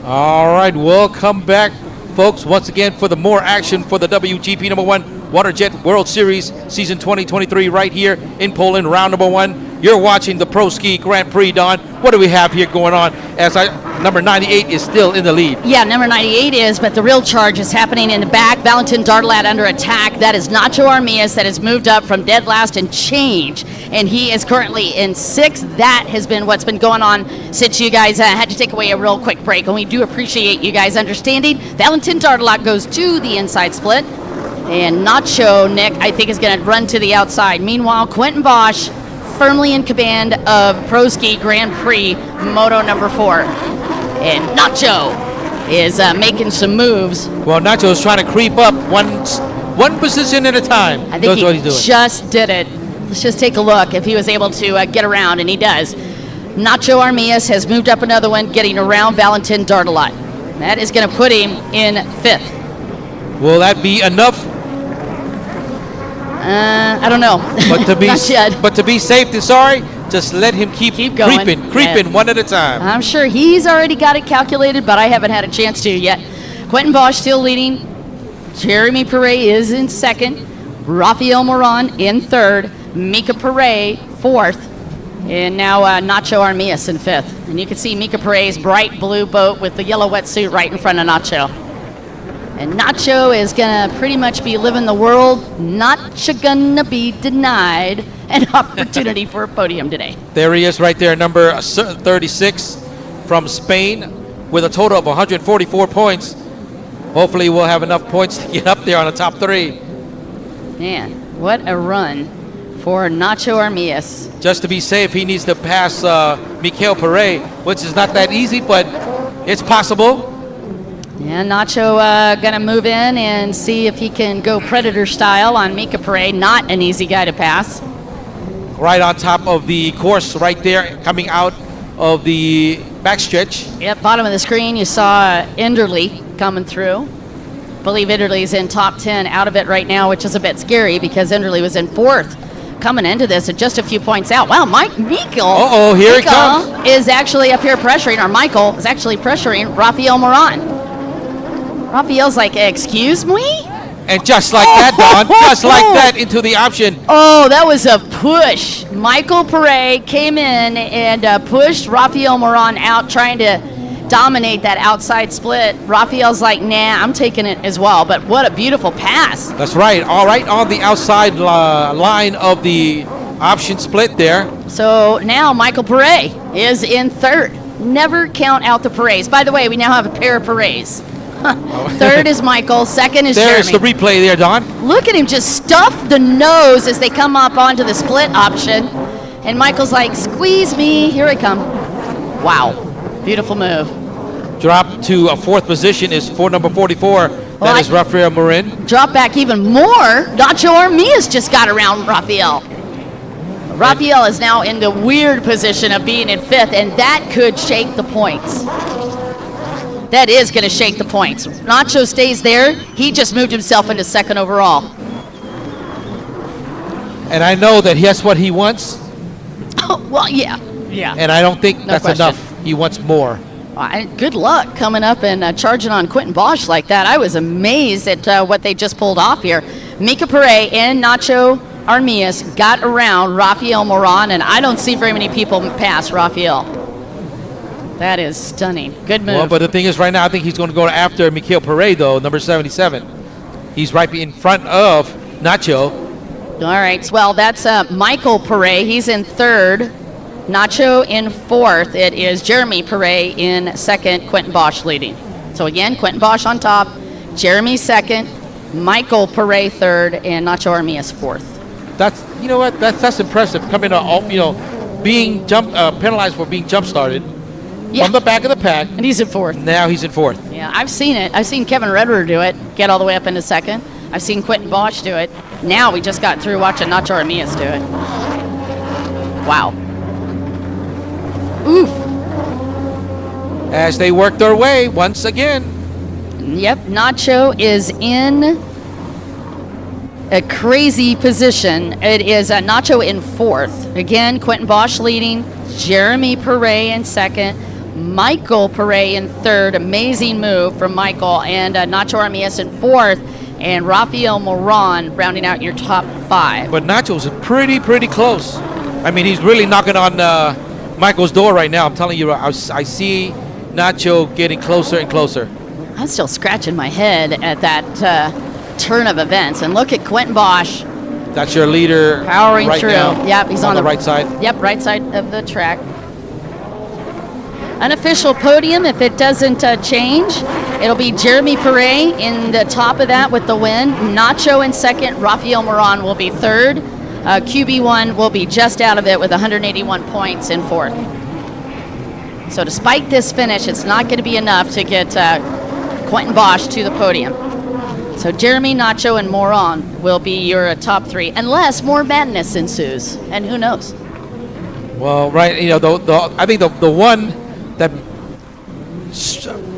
All right, we'll come back, folks, once again for the more action for the WGP #1 WaterJet World Series Season 2023 right here in Poland, round #1. You're watching the Pro Ski Grand Prix, Don. What do we have here going on as number 98 is still in the lead? Yeah, number 98 is, but the real charge is happening in the back. Valentin Dardelat under attack. That is Nacho Armias that has moved up from dead last and change, and he is currently in 6th. That has been what's been going on since you guys had to take away a real quick break, and we do appreciate you guys understanding. Valentin Dardelat goes to the inside split, and Nacho, Nick, I think is going to run to the outside. Meanwhile, Quentin Bosch firmly in command of Pro Ski Grand Prix Moto number 4. And Nacho is making some moves. Well, Nacho is trying to creep up one position at a time. I think That's what he's doing. Just did it. Let's just take a look if he was able to get around, and he does. Nacho Armias has moved up another one, getting around Valentin Dardelat. That is going to put him in 5th. Will that be enough? I don't know. But to be Not yet. but to be safe and sorry, just let him keep going. creeping one at a time. I'm sure he's already got it calculated, but I haven't had a chance to yet. Quentin Bosch still leading. Jeremy Perret is in 2nd. Rafael Moran in 3rd. Mika Perret 4th. And now Nacho Armias in 5th. And you can see Mika Perret's bright blue boat with the yellow wetsuit right in front of Nacho. And Nacho is going to pretty much be living the world. Not gonna be denied an opportunity for a podium today. There he is right there, number 36 from Spain with a total of 144 points. Hopefully we'll have enough points to get up there on the top 3. Man, what a run for Nacho Armias. Just to be safe, he needs to pass Mikael Perret, which is not that easy, but it's possible. Yeah, Nacho gonna move in and see if he can go Predator style on Mika Perret. Not an easy guy to pass. Right on top of the course right there, coming out of the backstretch. Yep, bottom of the screen, you saw Enderley coming through. I believe Enderley's in top 10 out of it right now, which is a bit scary because Enderley was in 4th coming into this at just a few points out. Wow, Michael. Here he comes. Is actually up here pressuring, or Michael is actually pressuring Rafael Moran. Rafael's like, excuse me? And just like that, Don, just like that into the option. Oh, that was a push. Michael Perret came in and pushed Rafael Moran out, trying to dominate that outside split. Rafael's like, nah, I'm taking it as well. But what a beautiful pass. That's right. All right, on the outside line of the option split there. So now Michael Perret is in 3rd. Never count out the Perrets. By the way, we now have a pair of Perrets. 3rd is Michael, 2nd is There's Jeremy. the replay there, Don. Look at him just stuff the nose as they come up onto the split option. And Michael's like, squeeze me, here I come. Wow, beautiful move. Drop to a 4th position is for number 44. That is Rafael Moran. Drop back even more. Nacho Armias just got around Rafael. Rafael is now in the weird position of being in 5th, and that could shake the points. That is going to shake the points. Nacho stays there. He just moved himself into 2nd overall. And I know that that's what he wants. Oh, well, yeah. And I don't think that's question. enough. He wants more. Good luck coming up and charging on Quentin Bosch like that. I was amazed at what they just pulled off here. Mika Perret and Nacho Armias got around Rafael Moran, and I don't see very many people pass Rafael. That is stunning. Good move. Well, but the thing is, right now, I think he's going to go after Mikael Perret, though, number 77. He's right in front of Nacho. All right. Well, that's Michael Perret. He's in 3rd. Nacho in 4th. It is Jeremy Perret in 2nd. Quentin Bosch leading. So again, Quentin Bosch on top. Jeremy second, Michael Pare third, and Nacho Armias fourth. That's, you know what, that's impressive. Coming out, you know, being penalized for being jump started from the back of the pack. And he's in fourth. Now he's in fourth. Yeah, I've seen it. I've seen Kevin Redder do it, get all the way up into second. I've seen Quentin Bosch do it. Now we just got through watching Nacho Armias do it. Wow. Oof. As they work their way once again. Yep, Nacho is in a crazy position. It is Nacho in fourth. Again, Quentin Bosch leading, Jeremy Pare in second, Michael Pare in third. Amazing move from Michael, and Nacho Armias in fourth, and Rafael Moran rounding out your top five. But Nacho's pretty close. I mean, he's really knocking on Michael's door right now. I'm telling you, I see Nacho getting closer and closer. I'm still scratching my head at that turn of events, and look at Quentin Bosch. That's your leader powering right through. Now, yep, he's on the right side. Yep, right side of the track. Unofficial podium, if it doesn't change, it'll be Jeremy Pare in the top of that with the win. Nacho in second. Rafael Moran will be third. QB1 will be just out of it with 181 points in fourth. So despite this finish, it's not going to be enough to get Quentin Bosch to the podium. So Jeremy, Nacho, and Moran will be your top three, unless more madness ensues, and who knows? Well, right, you know, I think the one that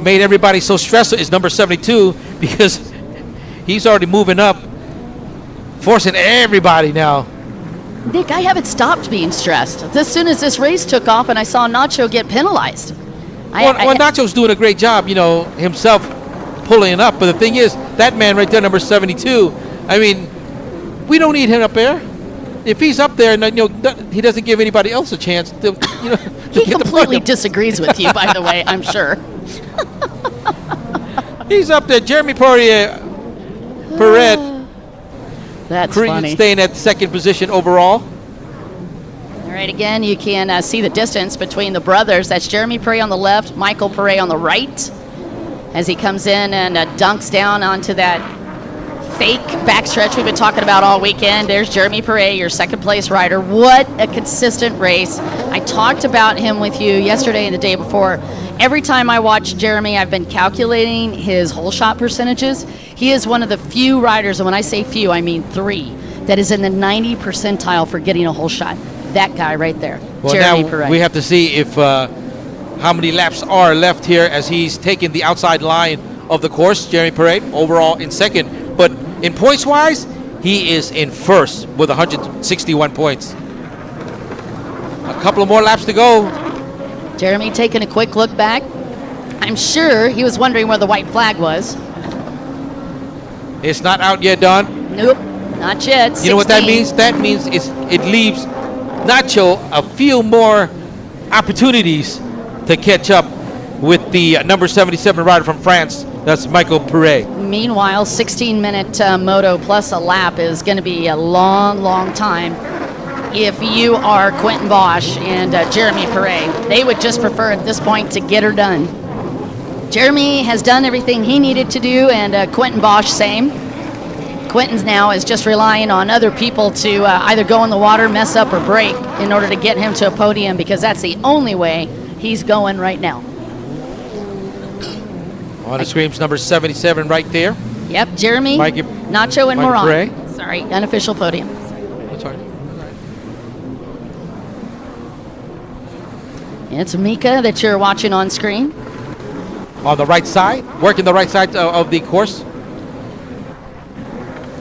made everybody so stressed is number 72, because he's already moving up, forcing everybody now. Nick, I haven't stopped being stressed. As soon as this race took off and I saw Nacho get penalized. Nacho's doing a great job, you know, himself pulling up. But the thing is, that man right there, number 72, I mean, we don't need him up there. If he's up there, and you know, he doesn't give anybody else a chance to, you know. He completely disagrees with you, by the way, I'm sure. He's up there, Jeremy Pare. That's funny. Staying at second position overall. All right, again, you can see the distance between the brothers. That's Jeremy Pare on the left, Michael Pare on the right, as he comes in and dunks down onto that fake backstretch we've been talking about all weekend. There's Jeremy Pare, your second place rider. What a consistent race. I talked about him with you yesterday and the day before. Every time I watch Jeremy, I've been calculating his hole shot percentages. He is one of the few riders, and when I say few, I mean three, that is in the 90 percentile for getting a hole shot. That guy right there, well, Jeremy now Pare. We have to see if how many laps are left here as he's taking the outside line of the course. Jeremy Pare overall in second, but in points-wise, he is in first with 161 points. A couple of more laps to go. Jeremy taking a quick look back. I'm sure he was wondering where the white flag was. It's not out yet, Don. Nope, not yet. 16. You know what that means? That means it leaves Nacho a few more opportunities to catch up with the number 77 rider from France. That's Michael Pare. Meanwhile, 16-minute moto plus a lap is going to be a long, long time. If you are Quentin Bosch and Jeremy Pare, they would just prefer at this point to get her done. Jeremy has done everything he needed to do, and Quentin Bosch same. Quentin's now is just relying on other people to either go in the water, mess up, or break in order to get him to a podium, because that's the only way he's going right now. On the screens, number 77 right there. Yep, Jeremy, Nacho, and Moran. Pare. Sorry, unofficial podium. That's all right. It's Mika that you're watching on screen. On the right side, working the right side of the course.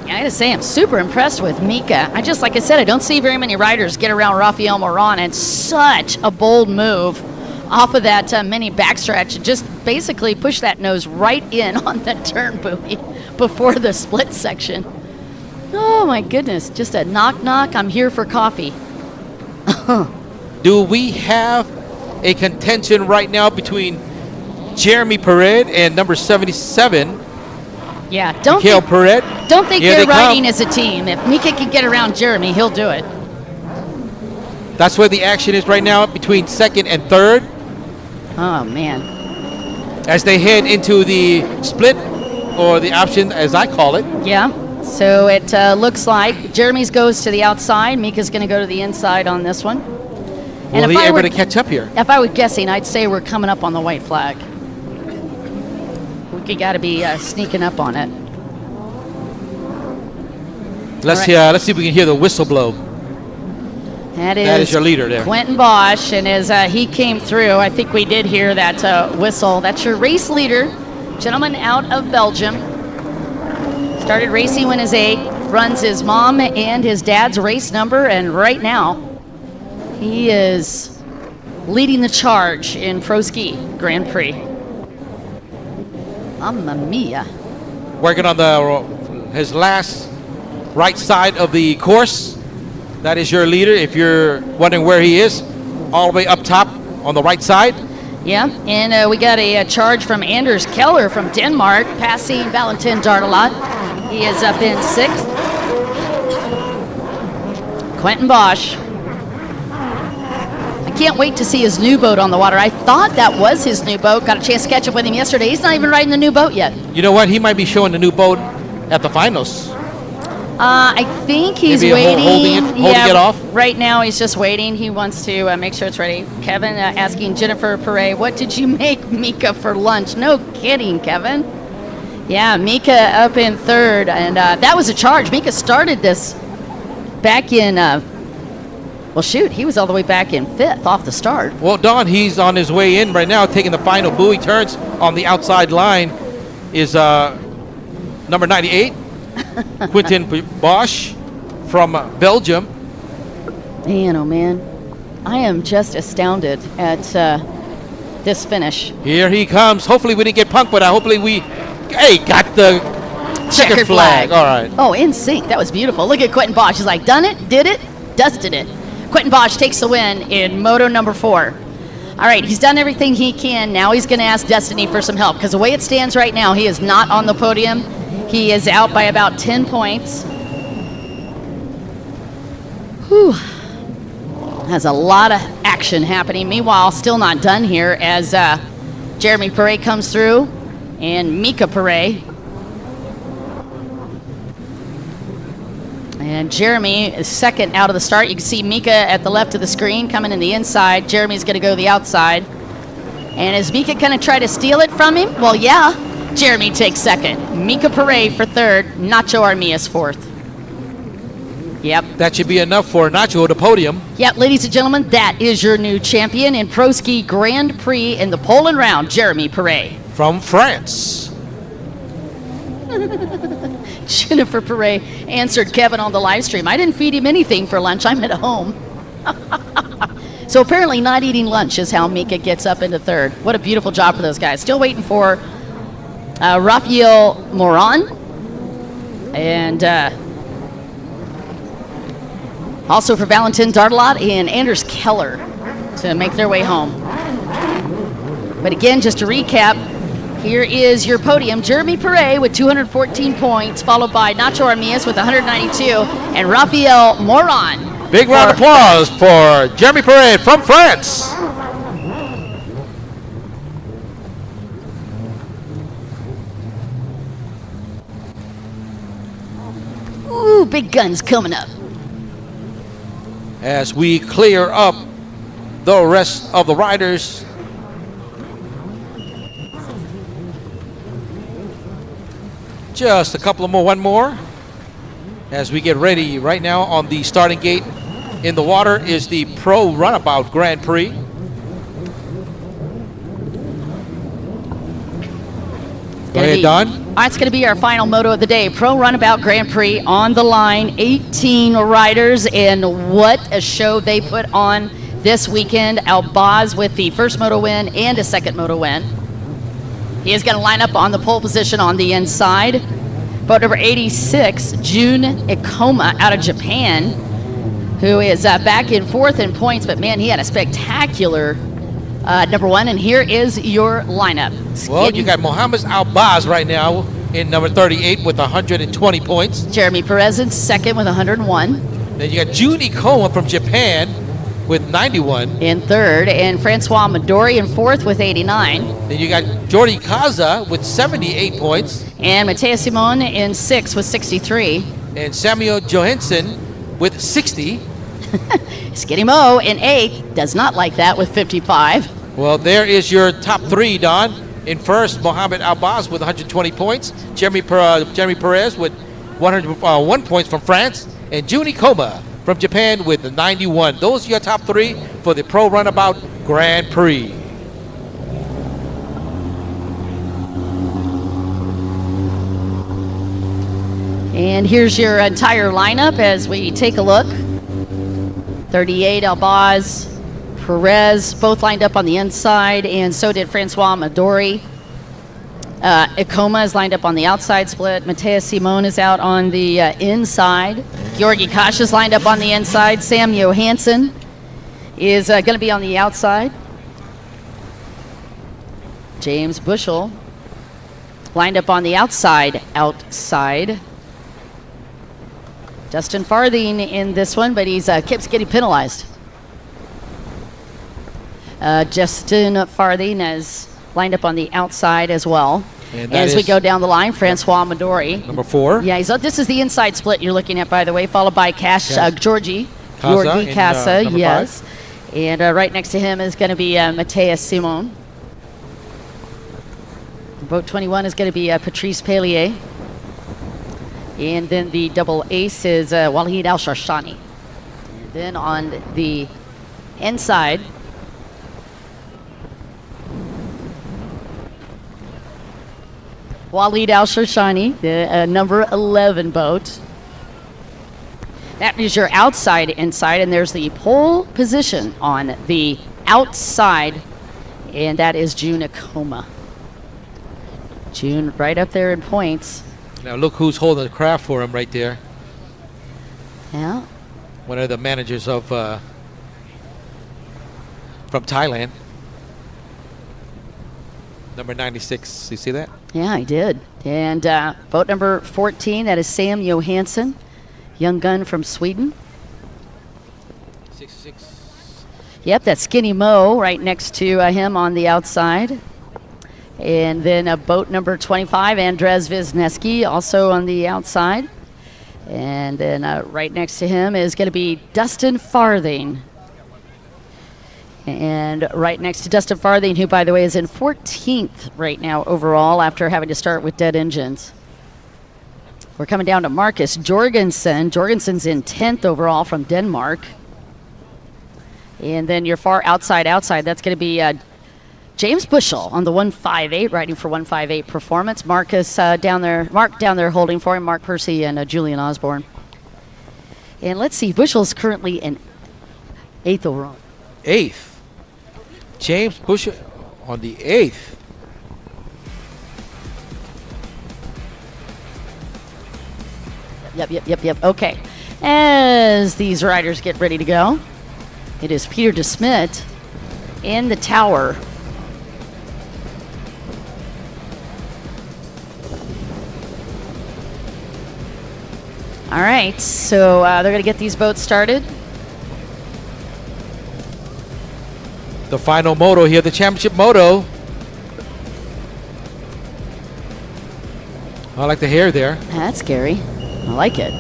Yeah, I gotta say, I'm super impressed with Mika. Like I said, I don't see very many riders get around Rafael Moran, and such a bold move off of that mini backstretch. Just basically push that nose right in on the turn buoy before the split section. Oh my goodness, just a knock knock, I'm here for coffee. Do we have a contention right now between Jeremy Pare and number 77? Yeah, don't think they're riding as a team. If Mika can get around Jeremy, he'll do it. That's where the action is right now between second and third. Oh man. As they head into the split or the option, as I call it. Yeah. So it looks like Jeremy's goes to the outside. Mika's going to go to the inside on this one. And Will he able to catch up here? If I were guessing, I'd say we're coming up on the white flag. We got to be sneaking up on it. Let's see if we can hear the whistle blow. That is your leader there. Quentin Bosch, and as he came through, I think we did hear that whistle. That's your race leader, gentleman out of Belgium. Started racing when he was 8, runs his mom and his dad's race number, and right now he is leading the charge in Pro Ski Grand Prix. Mamma mia. Working on his last right side of the course. That is your leader, if you're wondering where he is, all the way up top on the right side. Yeah, and we got a charge from Anders Keller from Denmark, passing Valentin Dardelat. He is up in 6th. Quentin Bosch. I can't wait to see his new boat on the water. I thought that was his new boat. Got a chance to catch up with him yesterday. He's not even riding the new boat yet. You know what? He might be showing the new boat at the finals. I think he's Maybe waiting. holding it off? Right now he's just waiting. He wants to make sure it's ready. Kevin asking Jennifer Perret, what did you make Mika for lunch? No kidding, Kevin. Yeah, Mika up in 3rd, and that was a charge. Mika started this back in, well, shoot, he was all the way back in 5th off the start. Well, Don, he's on his way in right now, taking the final buoy turns on the outside line is number 98, Quentin Bosch from Belgium. Man, oh man, I am just astounded at this finish. Here he comes. Hopefully we didn't get punked, but hopefully we, got the checkered flag. All right. Oh, in sync. That was beautiful. Look at Quentin Bosch. He's like, done it, did it, dusted it. Quentin Bosch takes the win in moto number 4. All right, he's done everything he can. Now he's going to ask Destiny for some help, because the way it stands right now, he is not on the podium. He is out by about 10 points. Whew. Has a lot of action happening. Meanwhile, still not done here as Jeremy Perret comes through and Mika Perret. And Jeremy is 2nd out of the start. You can see Mika at the left of the screen coming in the inside. Jeremy's going to go the outside. And is Mika going to try to steal it from him? Well, yeah. Jeremy takes 2nd. Mika Perret for 3rd. Nacho Armias 4th. Yep. That should be enough for Nacho at the podium. Yep, ladies and gentlemen, that is your new champion in Pro Ski Grand Prix in the Poland round, Jeremy Perret. From France. Jennifer Perret answered Kevin on the live stream. I didn't feed him anything for lunch. I'm at home. So apparently not eating lunch is how Mika gets up into 3rd. What a beautiful job for those guys. Still waiting for Rafael Moran. And also for Valentin Dardelat and Anders Keller to make their way home. But again, just to recap, here is your podium. Jeremy Perret with 214 points, followed by Nacho Armias with 192, and Rafael Moran. Big round of applause for Jeremy Perret from France. Ooh, big guns coming up. As we clear up the rest of the riders. Just a couple of more, one more. As we get ready right now on the starting gate in the water is the Pro Runabout Grand Prix. Go ahead, Don. It's going to be our final moto of the day. Pro Runabout Grand Prix on the line. 18 riders, and what a show they put on this weekend. Albaz with the first moto win and a second moto win. He is going to line up on the pole position on the inside. Boat number 86, Jun Ikoma out of Japan, who is back in 4th in points, but man, he had a spectacular number 1, and here is your lineup. Well, you got Mohamed Albaz right now in number 38 with 120 points. Jeremy Perez in 2nd with 101. Then you got Jun Ikoma from Japan with 91. in third, and Francois Midori in fourth with 89. Then you got Jordi Kaza with 78 points. And Matthias Simon in sixth with 63. And Samuel Johansson with 60. Skinny Mo in eighth, does not like that with 55. Well, there is your top three, Don. In first, Mohamed Albaz with 120 points. Jeremy Perez with 101 points from France. And Juni Koma from Japan with 91. Those are your top three for the Pro Runabout Grand Prix. And here's your entire lineup as we take a look. 38, Albaz, Perez, both lined up on the inside, and so did Francois Midori. Ikoma is lined up on the outside split. Matthias Simon is out on the inside. Georgi Kosh is lined up on the inside. Sam Johansson is going to be on the outside. James Bushell lined up on the outside. Justin Farthing in this one, but he's keeps getting penalized. Justin Farthing is lined up on the outside as well. And as we go down the line, Francois Midori. Number 4. Yeah, this is the inside split you're looking at, by the way, followed by Georgi Kaza Casa, number yes. And right next to him is going to be Matthias Simon. Boat 21 is going to be Patrice Pellier. And then the double ace is Walid Al-Sharshani. Then on the inside, Walid Al-Sharshani, the number 11 boat. That is your outside inside, and there's the pole position on the outside, and that is June Ikoma. June right up there in points. Now look who's holding the craft for him right there. Yeah. One of the managers of from Thailand. Number 96, you see that? Yeah, I did. And boat number 14, that is Sam Johansson, young gun from Sweden. 66. Yep, that's Skinny Mo right next to him on the outside. And then boat number 25, Andres Wisniewski, also on the outside. And then right next to him is going to be Dustin Farthing. And right next to Dustin Farthing, who, by the way, is in 14th right now overall after having to start with dead engines. We're coming down to Marcus Jorgensen. Jorgensen's in 10th overall from Denmark. And then your far outside, that's going to be James Bushell on the 158, riding for 158 Performance. Mark down there holding for him, Mark Percy and Julian Osborne. And let's see, Bushell's currently in 8th overall. 8th. James Bushell on the 8th. Yep. Okay. As these riders get ready to go, it is Peter DeSmit in the tower. All right, so they're going to get these boats started. The final moto here, the championship moto. I like the hair there. That's scary. I like it.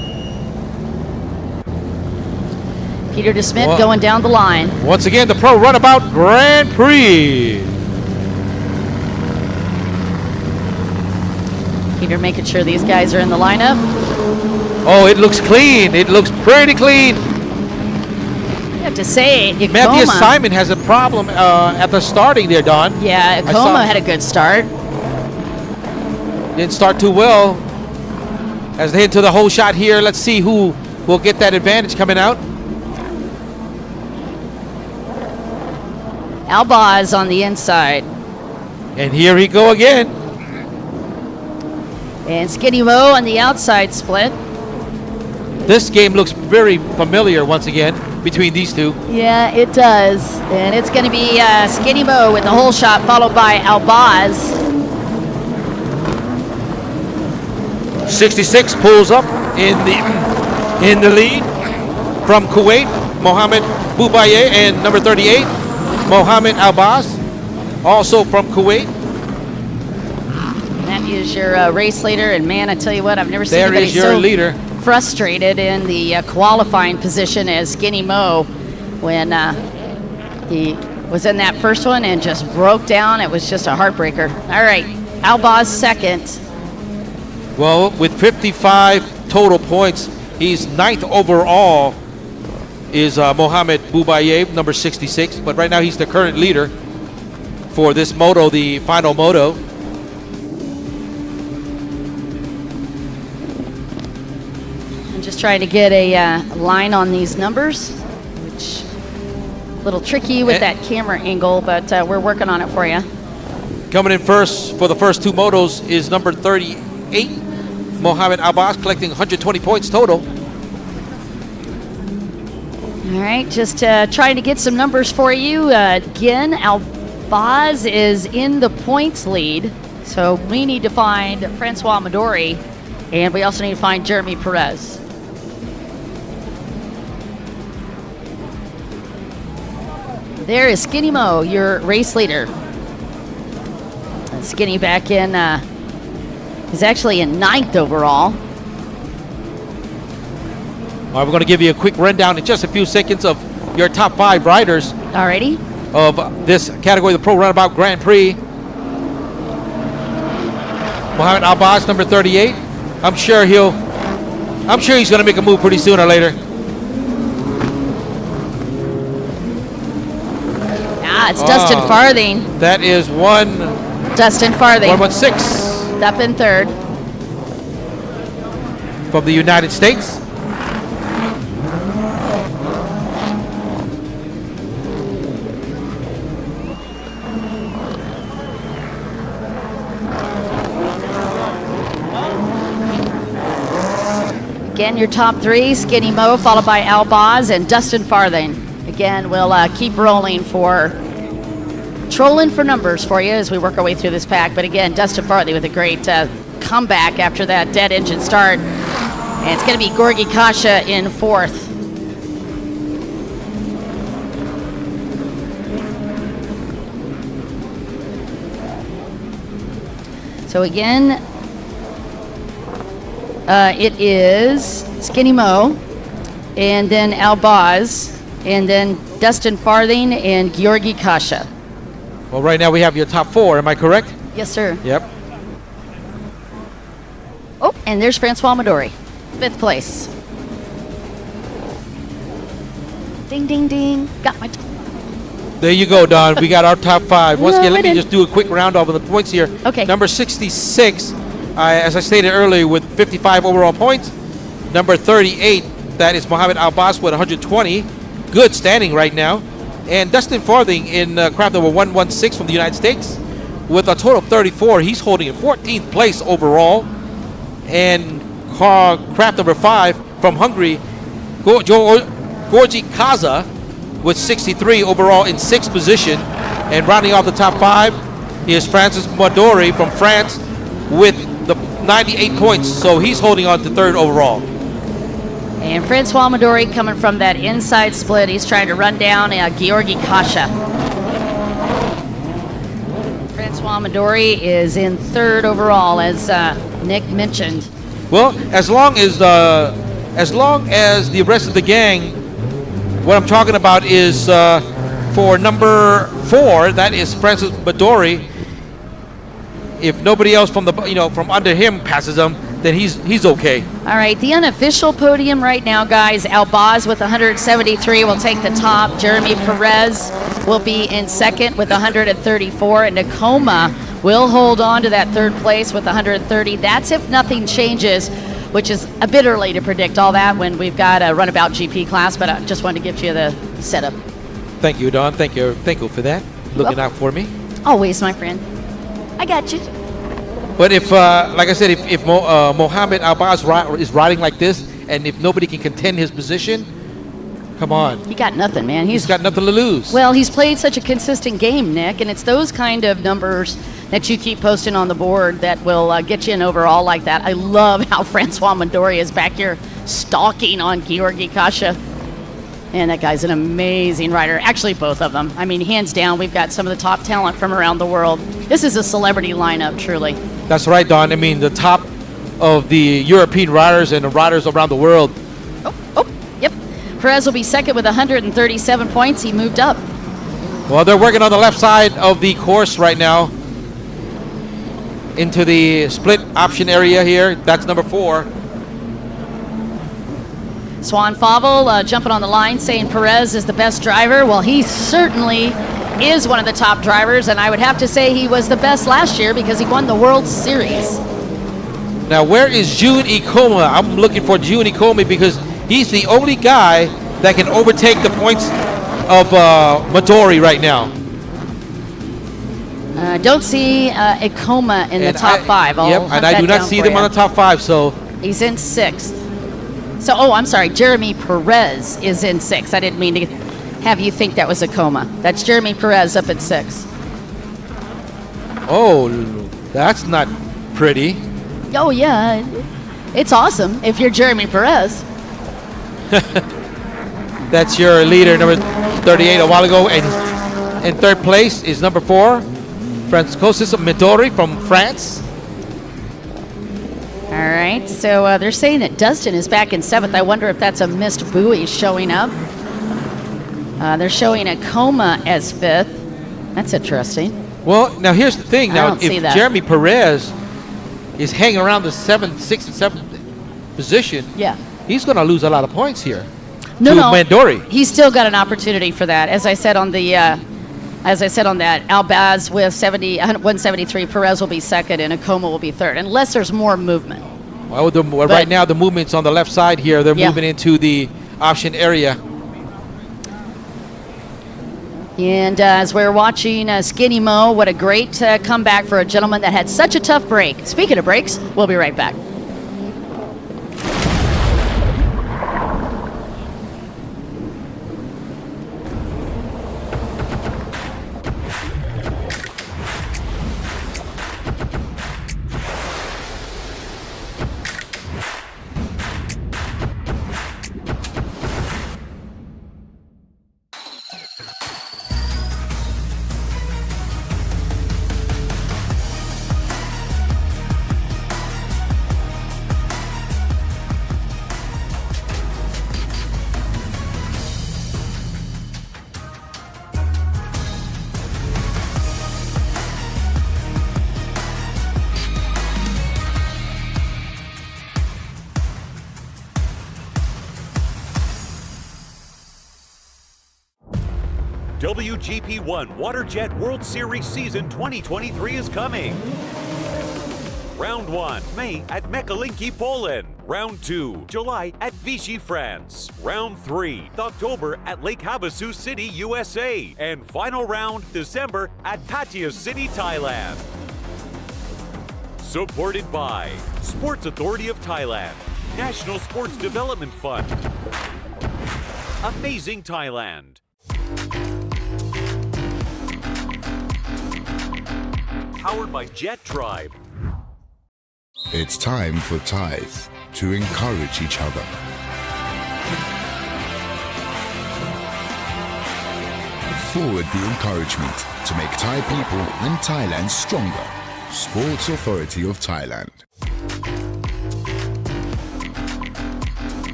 Peter DeSmit going down the line. Once again, the Pro Runabout Grand Prix. Peter making sure these guys are in the lineup. Oh, it looks clean. It looks pretty clean. I have to say, Ikoma. Matthias Simon has a problem at the starting there, Don. Yeah, Ikoma had a good start. Didn't start too well. As they head into the whole shot here, let's see who will get that advantage coming out. Albaz on the inside. And here we go again. And Skinny Mo on the outside split. This game looks very familiar once again between these two. Yeah, it does. And it's going to be Skinny Mo with the whole shot, followed by Albaz. 66 pulls up in the lead from Kuwait. Mohamed Boubaye, and number 38, Mohamed Albaz, also from Kuwait. That is your race leader, and man, I tell you what, I've never seen There anybody is your so leader. frustrated in the qualifying position as Skinny Mo when he was in that first one and just broke down. It was just a heartbreaker. All right, Albaz second. Well, with 55 total points, he's 9th overall is Mohamed Boubaye, number 66. But right now he's the current leader for this moto, the final moto. I'm just trying to get a line on these numbers, which a little tricky with that camera angle, but we're working on it for you. Coming in first for the first two motos is number 38, Mohamed Albaz, collecting 120 points total. All right, just trying to get some numbers for you. Again, Albaz is in the points lead, so we need to find Francois Midori, and we also need to find Jeremy Perez. There is Skinny Mo, your race leader. Skinny back in, is actually in 9th overall. All right, we're going to give you a quick rundown in just a few seconds of your top 5 riders. Alrighty. Of this category, the Pro Runabout Grand Prix. Mohamed Albaz, number 38. I'm sure he's going to make a move pretty soon or later. It's Dustin Farthing. That is Dustin Farthing. 116. Up in 3rd. From the United States. Again, your top 3, Skinny Mo, followed by Albaz and Dustin Farthing. Again, we'll keep rolling trolling for numbers for you as we work our way through this pack. But again, Dustin Farthing with a great comeback after that dead engine start. And it's going to be Gorgi Kasha in 4th. So again, it is Skinny Mo, and then Albaz, and then Dustin Farthing and Georgi Kasha. Well, right now we have your top 4. Am I correct? Yes, sir. Yep. Oh, and there's Francois Midori, 5th place. Ding, ding, ding. Got my... There you go, Don. We got our top 5. Once again, let me just do a quick round off of the points here. Okay. Number 66, as I stated earlier, with 55 overall points. Number 38, that is Mohamed Albaz with 120. Good standing right now. And Dustin Farthing in craft number 116 from the United States with a total of 34. He's holding in 14th place overall. And craft number 5 from Hungary, Gorgi Kaza with 63 overall in 6th position. And rounding off the top 5 is Francis Midori from France with the 98 points. So he's holding on to 3rd overall. And Francois Midori coming from that inside split. He's trying to run down Georgi Kasha. Francois Midori is in 3rd overall, as Nick mentioned. Well, as long as the rest of the gang, what I'm talking about is for number 4, that is Francis Midori. If nobody else from from under him passes him, then he's okay. All right, the unofficial podium right now, guys. Albaz with 173 will take the top. Jeremy Perez will be in 2nd with 134, and Nakoma will hold on to that 3rd place with 130. That's if nothing changes, which is a bit early to predict all that when we've got a Runabout GP class, but I just wanted to give you the setup. Thank you, Don. Thank you for that. Looking out for me. Always, my friend. I got you. But if, like I said, if Mohamed Albaz is riding like this, and if nobody can contend his position, come on. He got nothing, man. He's got nothing to lose. Well, he's played such a consistent game, Nick, and it's those kind of numbers that you keep posting on the board that will get you an overall like that. I love how Francois Midori is back here stalking on Georgi Kasha. And that guy's an amazing rider. Actually, both of them. I mean, hands down, we've got some of the top talent from around the world. This is a celebrity lineup, truly. That's right, Don. I mean, the top of the European riders and the riders around the world. Yep. Perez will be second with 137 points. He moved up. Well, they're working on the left side of the course right now into the split option area here. That's number 4. Swan Favel jumping on the line saying Perez is the best driver. Well, he certainly is one of the top drivers, and I would have to say he was the best last year because he won the World Series. Now, where is Jun Ikoma? I'm looking for Jun Ikoma because he's the only guy that can overtake the points of Midori right now. Don't see Ikoma in the top 5. Yep, and I do not see them on the top 5, so. He's in 6th. So, I'm sorry, Jeremy Perez is in 6th. I didn't mean to have you think that was Ikoma. That's Jeremy Perez up at 6th. Oh, that's not pretty. Oh, yeah. It's awesome if you're Jeremy Perez. That's your leader, number 38 a while ago. And in 3rd place is number 4, Francois Midori from France. All right, so they're saying that Dustin is back in 7th. I wonder if that's a missed buoy showing up. They're showing Ikoma as 5th. That's interesting. Well, now here's the thing. Now, if Jeremy Perez is hanging around the 7th, 6th, and 7th position, he's going to lose a lot of points here. No, Midori. He's still got an opportunity for that. As I said on the, on that, Albaz with 173, Perez will be 2nd, and Ikoma will be 3rd, unless there's more movement. Well, right now the movement's on the left side here. They're moving into the option area. And as we're watching Skinny Mo, what a great comeback for a gentleman that had such a tough break. Speaking of breaks, we'll be right back. WGP1 WaterJet World Series Season 2023 is coming. Round 1, May at Mekalinki, Poland. Round 2, July at Vichy, France. Round 3, October at Lake Havasu City, USA. And final round, December at Pattaya City, Thailand. Supported by Sports Authority of Thailand, National Sports Development Fund, Amazing Thailand, powered by Jet Tribe. It's time for Thais to encourage each other. Forward the encouragement to make Thai people and Thailand stronger. Sports Authority of Thailand.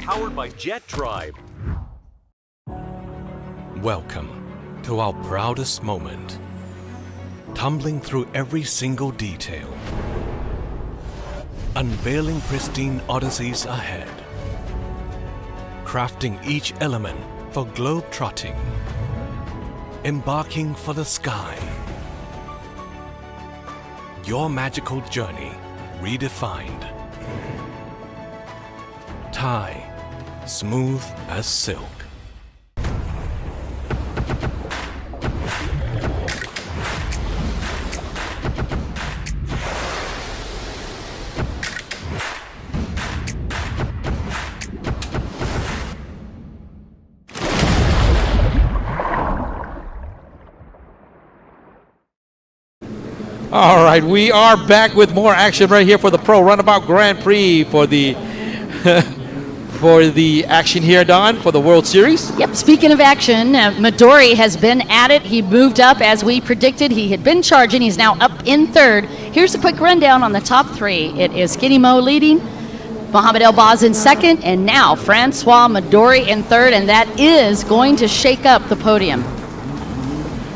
Powered by Jet Tribe. Welcome to our proudest moment. Tumbling through every single detail. Unveiling pristine odysseys ahead. Crafting each element for globe-trotting. Embarking for the sky. Your magical journey redefined. Thai, smooth as silk. All right, we are back with more action right here for the Pro Runabout Grand Prix for the for the action here, Don, for the World Series. Yep, speaking of action, Midori has been at it. He moved up as we predicted. He had been charging. He's now up in third. Here's a quick rundown on the top three. It is Skinny Mo leading, Mohamed El-Baz in second, and now Francois Midori in third, and that is going to shake up the podium.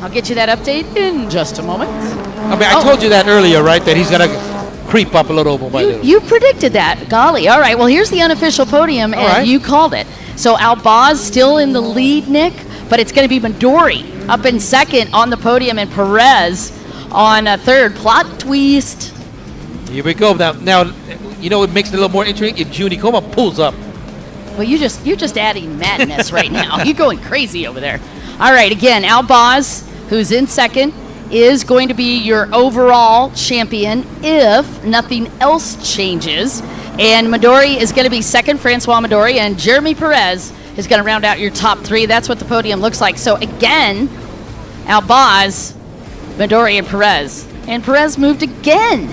I'll get you that update in just a moment. I mean, I told you that earlier, right, that he's going to creep up a little bit. You predicted that. Golly. All right. Well, here's the unofficial podium, and you called it. So El-Baz still in the lead, Nick, but it's going to be Midori up in second on the podium, and Perez on third. Plot twist. Here we go. Now, you know, it makes it a little more interesting if Juni Coma pulls up. Well, you're just adding madness right now. You're going crazy over there. All right. Again, El-Baz, who's in second, is going to be your overall champion if nothing else changes. And Midori is going to be second, Francois Midori, and Jeremy Perez is going to round out your top three. That's what the podium looks like. So again, El-Baz, Midori, and Perez. And Perez moved again.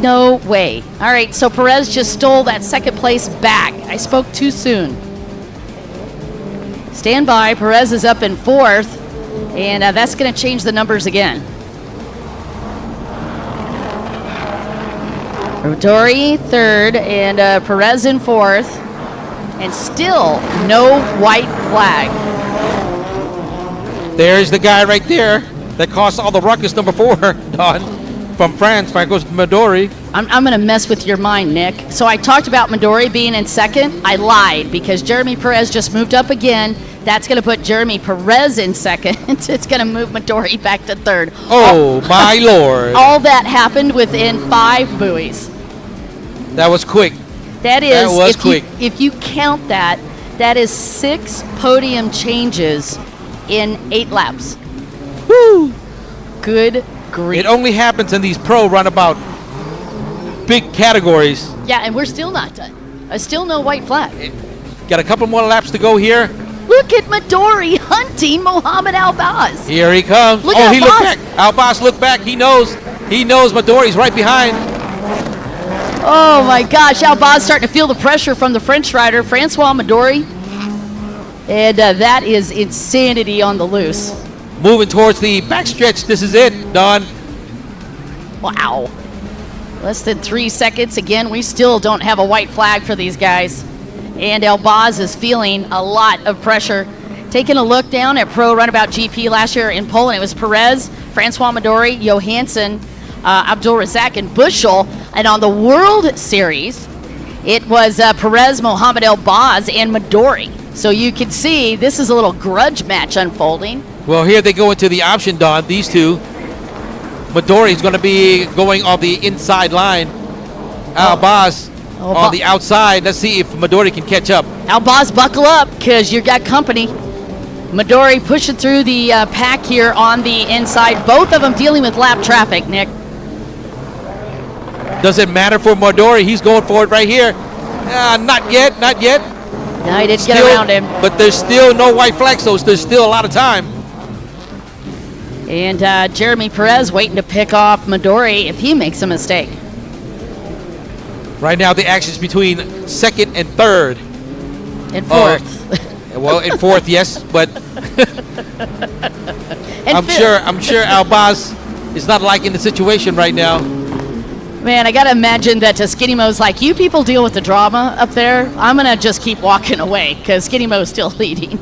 No way. All right, so Perez just stole that second place back. I spoke too soon. Stand by. Perez is up in fourth. And that's going to change the numbers again. Midori third and Perez in fourth. And still no white flag. There's the guy right there that caused all the ruckus, number 4, Don, from France, Francois Midori. I'm going to mess with your mind, Nick. So I talked about Midori being in second. I lied because Jeremy Perez just moved up again. That's going to put Jeremy Perez in second. It's going to move Midori back to third. Oh, my Lord. All that happened within 5 buoys. That was quick. That is, quick. If you count that, that is 6 podium changes in 8 laps. Woo! Good grief. It only happens in these pro runabout big categories. Yeah, and we're still not done. Still no white flag. Got a couple more laps to go here. Look at Midori hunting Mohamed El-Baz. Here he comes. Look he looked back. El-Baz looked back. He knows Midori's right behind. Oh my gosh, El-Baz starting to feel the pressure from the French rider, Francois Midori. And that is insanity on the loose. Moving towards the backstretch. This is it, Don. Wow. Less than 3 seconds. Again, we still don't have a white flag for these guys. And El-Baz is feeling a lot of pressure. Taking a look down at Pro Runabout GP last year in Poland, it was Perez, Francois Midori, Johansson, Abdul Razak, and Bushel. And on the World Series, it was Perez, Mohamed El-Baz, and Midori. So you can see this is a little grudge match unfolding. Well, here they go into the option, Don. These two. Midori is going to be going on the inside line. El-Baz on the outside. Let's see if Midori can catch up. El-Baz, buckle up because you got company. Midori pushing through the pack here on the inside. Both of them dealing with lap traffic, Nick. Does it matter for Midori? He's going forward right here. Not yet. No, he didn't get around him. But there's still no white flag, so there's still a lot of time. And Jeremy Perez waiting to pick off Midori if he makes a mistake. Right now, the action's between second and third. And fourth. Well, in fourth, yes, but I'm sure El-Baz is not liking the situation right now. Man, I gotta imagine that Skinny Mo's like, you people deal with the drama up there. I'm gonna just keep walking away because Skinny Mo's still leading.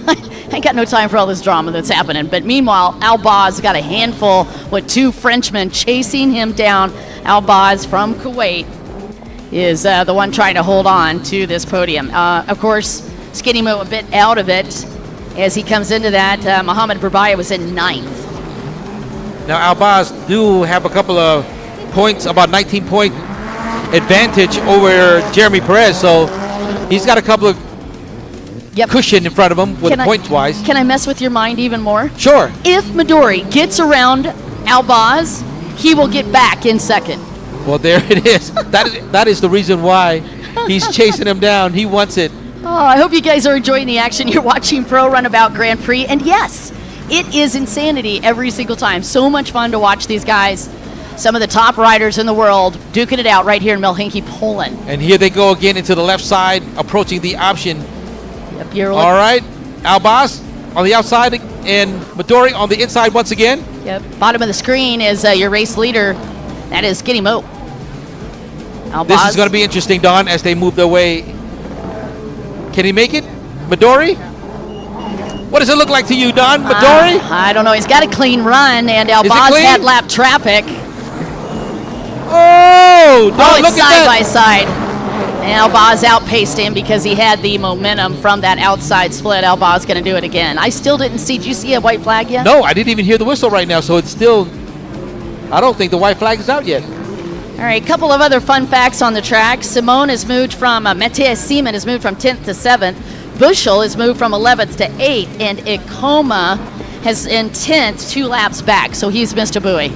I ain't got no time for all this drama that's happening. But meanwhile, El-Baz got a handful with 2 Frenchmen chasing him down. El-Baz from Kuwait is the one trying to hold on to this podium. Of course, Skinny Mo a bit out of it as he comes into that. Mohamed Burbaya was in 9th. Now, El-Baz do have a couple of points, about 19-point advantage over Jeremy Perez, so he's got a couple of cushion in front of him with points-wise. Can I mess with your mind even more? Sure. If Midori gets around El-Baz, he will get back in second. Well, there it is. That is the reason why he's chasing him down. He wants it. Oh, I hope you guys are enjoying the action. You're watching Pro Runabout Grand Prix, and yes, it is insanity every single time. So much fun to watch these guys. Some of the top riders in the world duking it out right here in Helsinki, Poland. And here they go again into the left side, approaching the option. Yep, all right, Albaz on the outside and Midori on the inside once again. Yep. Bottom of the screen is your race leader. That is Skinny Mo. Albaz. This is going to be interesting, Don, as they move their way. Can he make it? Midori? What does it look like to you, Don? Midori? I don't know. He's got a clean run, and Albaz had lap traffic. Oh, Don, look at side that. by side. And Albaz outpaced him because he had the momentum from that outside split. Albaz going to do it again. I still didn't see. Did you see a white flag yet? No, I didn't even hear the whistle right now, so it's still, I don't think the white flag is out yet. All right, a couple of other fun facts on the track. Simone has moved from, Matthias Seaman has moved from 10th to 7th. Bushel has moved from 11th to 8th. And Ikoma has in 10th, 2 laps back, so he's missed a buoy.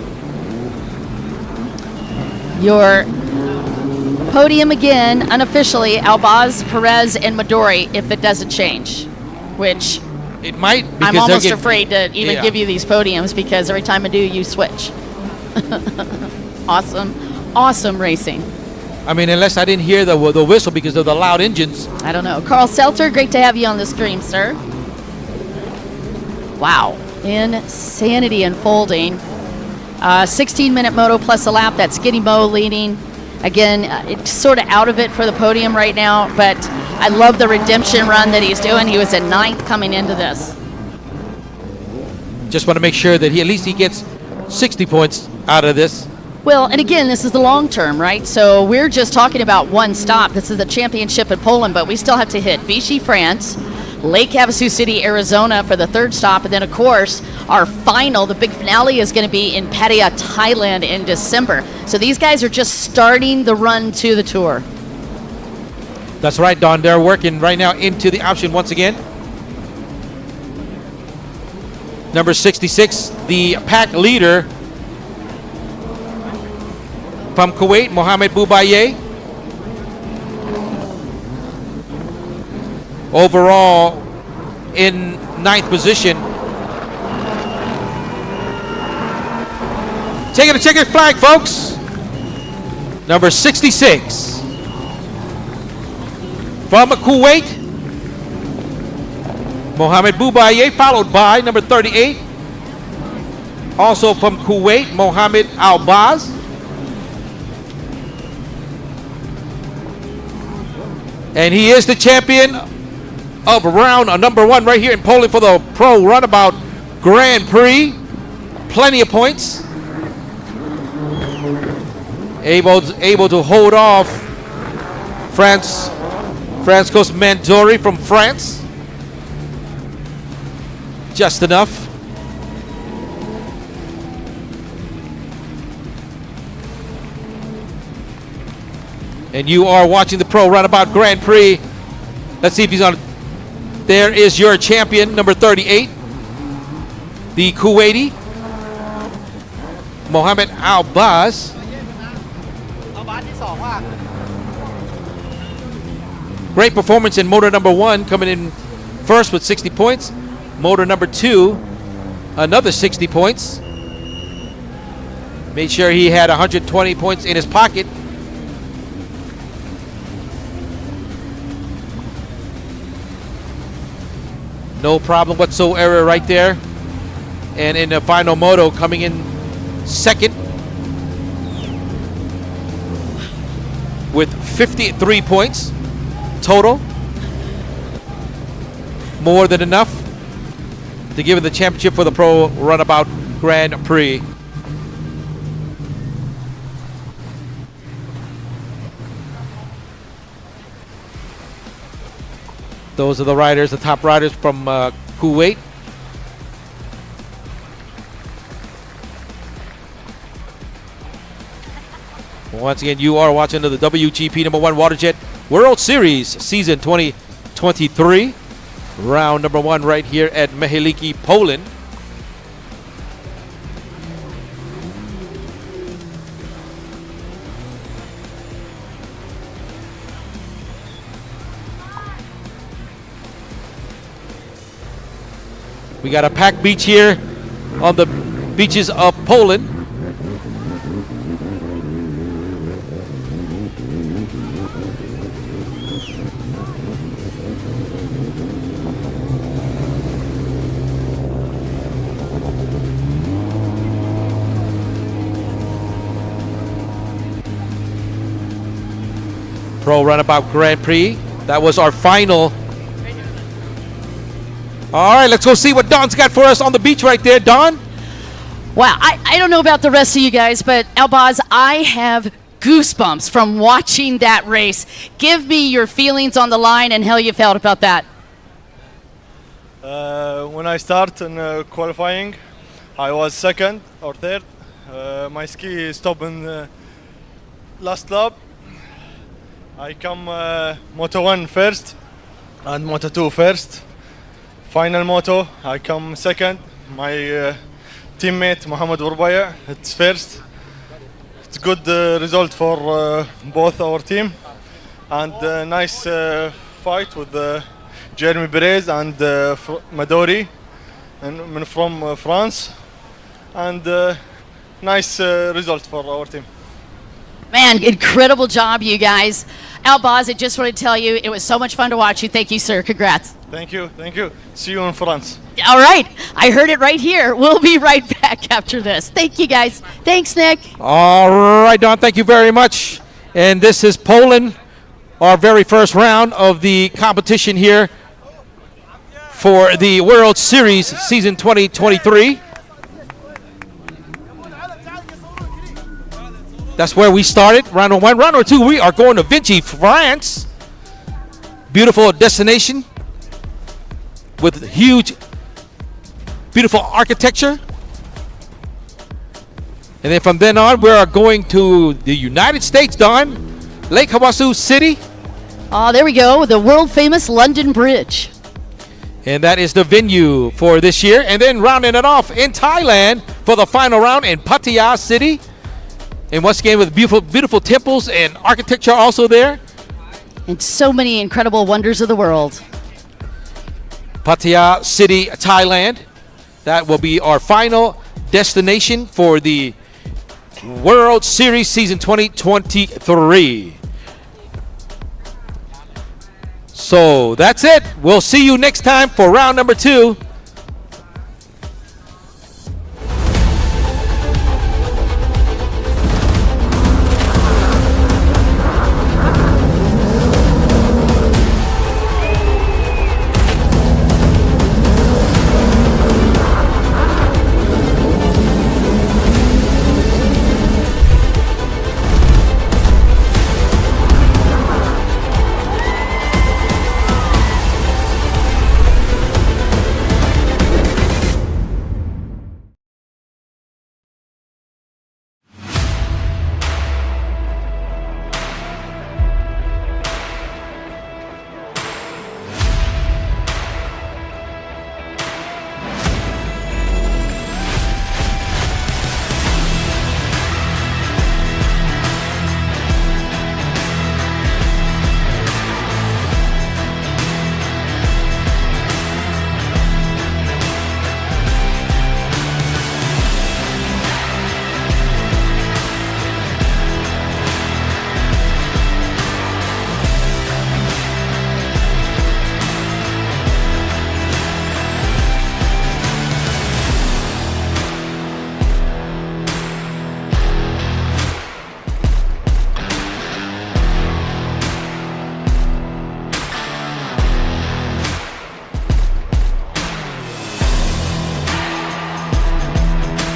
Your podium again, unofficially, Albaz, Perez, and Midori, if it doesn't change, which it might. I'm almost afraid to even give you these podiums because every time I do, you switch. Awesome racing. I mean, unless I didn't hear the whistle because of the loud engines. I don't know. Carl Seltzer, great to have you on the stream, sir. Wow. Insanity unfolding. 16-minute moto plus a lap. That's Skinny Mo leading. Again, it's sort of out of it for the podium right now, but I love the redemption run that he's doing. He was in 9th coming into this. Just want to make sure that at least he gets 60 points out of this. Well, and again, this is the long term, right? So we're just talking about one stop. This is the championship in Poland, but we still have to hit Vichy, France, Lake Havasu City, Arizona for the 3rd stop. And then, of course, our final, the big finale, is going to be in Pattaya, Thailand in December. So these guys are just starting the run to the tour. That's right, Don. They're working right now into the option once again. Number 66, the pack leader from Kuwait, Mohamed Boubaye. Overall, in 9th position. Taking a checkered flag, folks. Number 66. From Kuwait, Mohamed Boubaye, followed by number 38. Also from Kuwait, Mohamed Albaz. And he is the champion of round number 1 right here in Poland for the Pro Runabout Grand Prix. Plenty of points. Able to hold off Francois Mandori from France. Just enough. And you are watching the Pro Runabout Grand Prix. Let's see if he's on. There is your champion, number 38. The Kuwaiti, Mohamed Albaz. Great performance in motor number 1, coming in first with 60 points. Motor number 2, another 60 points. Made sure he had 120 points in his pocket. No problem whatsoever right there. And in the final moto, coming in 2nd with 53 points total. More than enough to give him the championship for the Pro Runabout Grand Prix. Those are the riders, the top riders from Kuwait. Once again, you are watching the WGP number 1 Waterjet World Series season 2023. Round number 1 right here at Helsinki, Poland. We got a packed beach here on the beaches of Poland. Pro Runabout Grand Prix. That was our final. All right, let's go see what Don's got for us on the beach right there. Don? Wow, I don't know about the rest of you guys, but Elbaz, I have goosebumps from watching that race. Give me your feelings on the line and how you felt about that. When I start in qualifying, I was second or third. My ski stopped in the last lap. I come Moto 1 first and Moto 2 first. Final Moto, I come second. My teammate Mohammed Urbaya, it's first. It's good result for both our team, and nice fight with Jeremy Perez and Madori and from France, and nice result for our team. Man, incredible job, you guys. Elbaz, I just want to tell you, it was so much fun to watch you. Thank you, sir. Congrats. Thank you, thank you. See you in France. All right, I heard it right here. We'll be right back after this. Thank you, guys. Thanks, Nick. All right, Don, thank you very much. And this is Poland, our very first round of the competition here for the World Series season 2023. That's where we started, round 1. Round 2, we are going to Vichy, France. Beautiful destination with huge, beautiful architecture. And then from then on, we are going to the United States, Don. Lake Havasu City. Oh, there we go, the world famous London Bridge. And that is the venue for this year. And then rounding it off in Thailand for the final round in Pattaya City. And once again with beautiful, beautiful temples and architecture also there. And so many incredible wonders of the world. Pattaya City, Thailand. That will be our final destination for the World Series season 2023. So that's it. We'll see you next time for round number 2.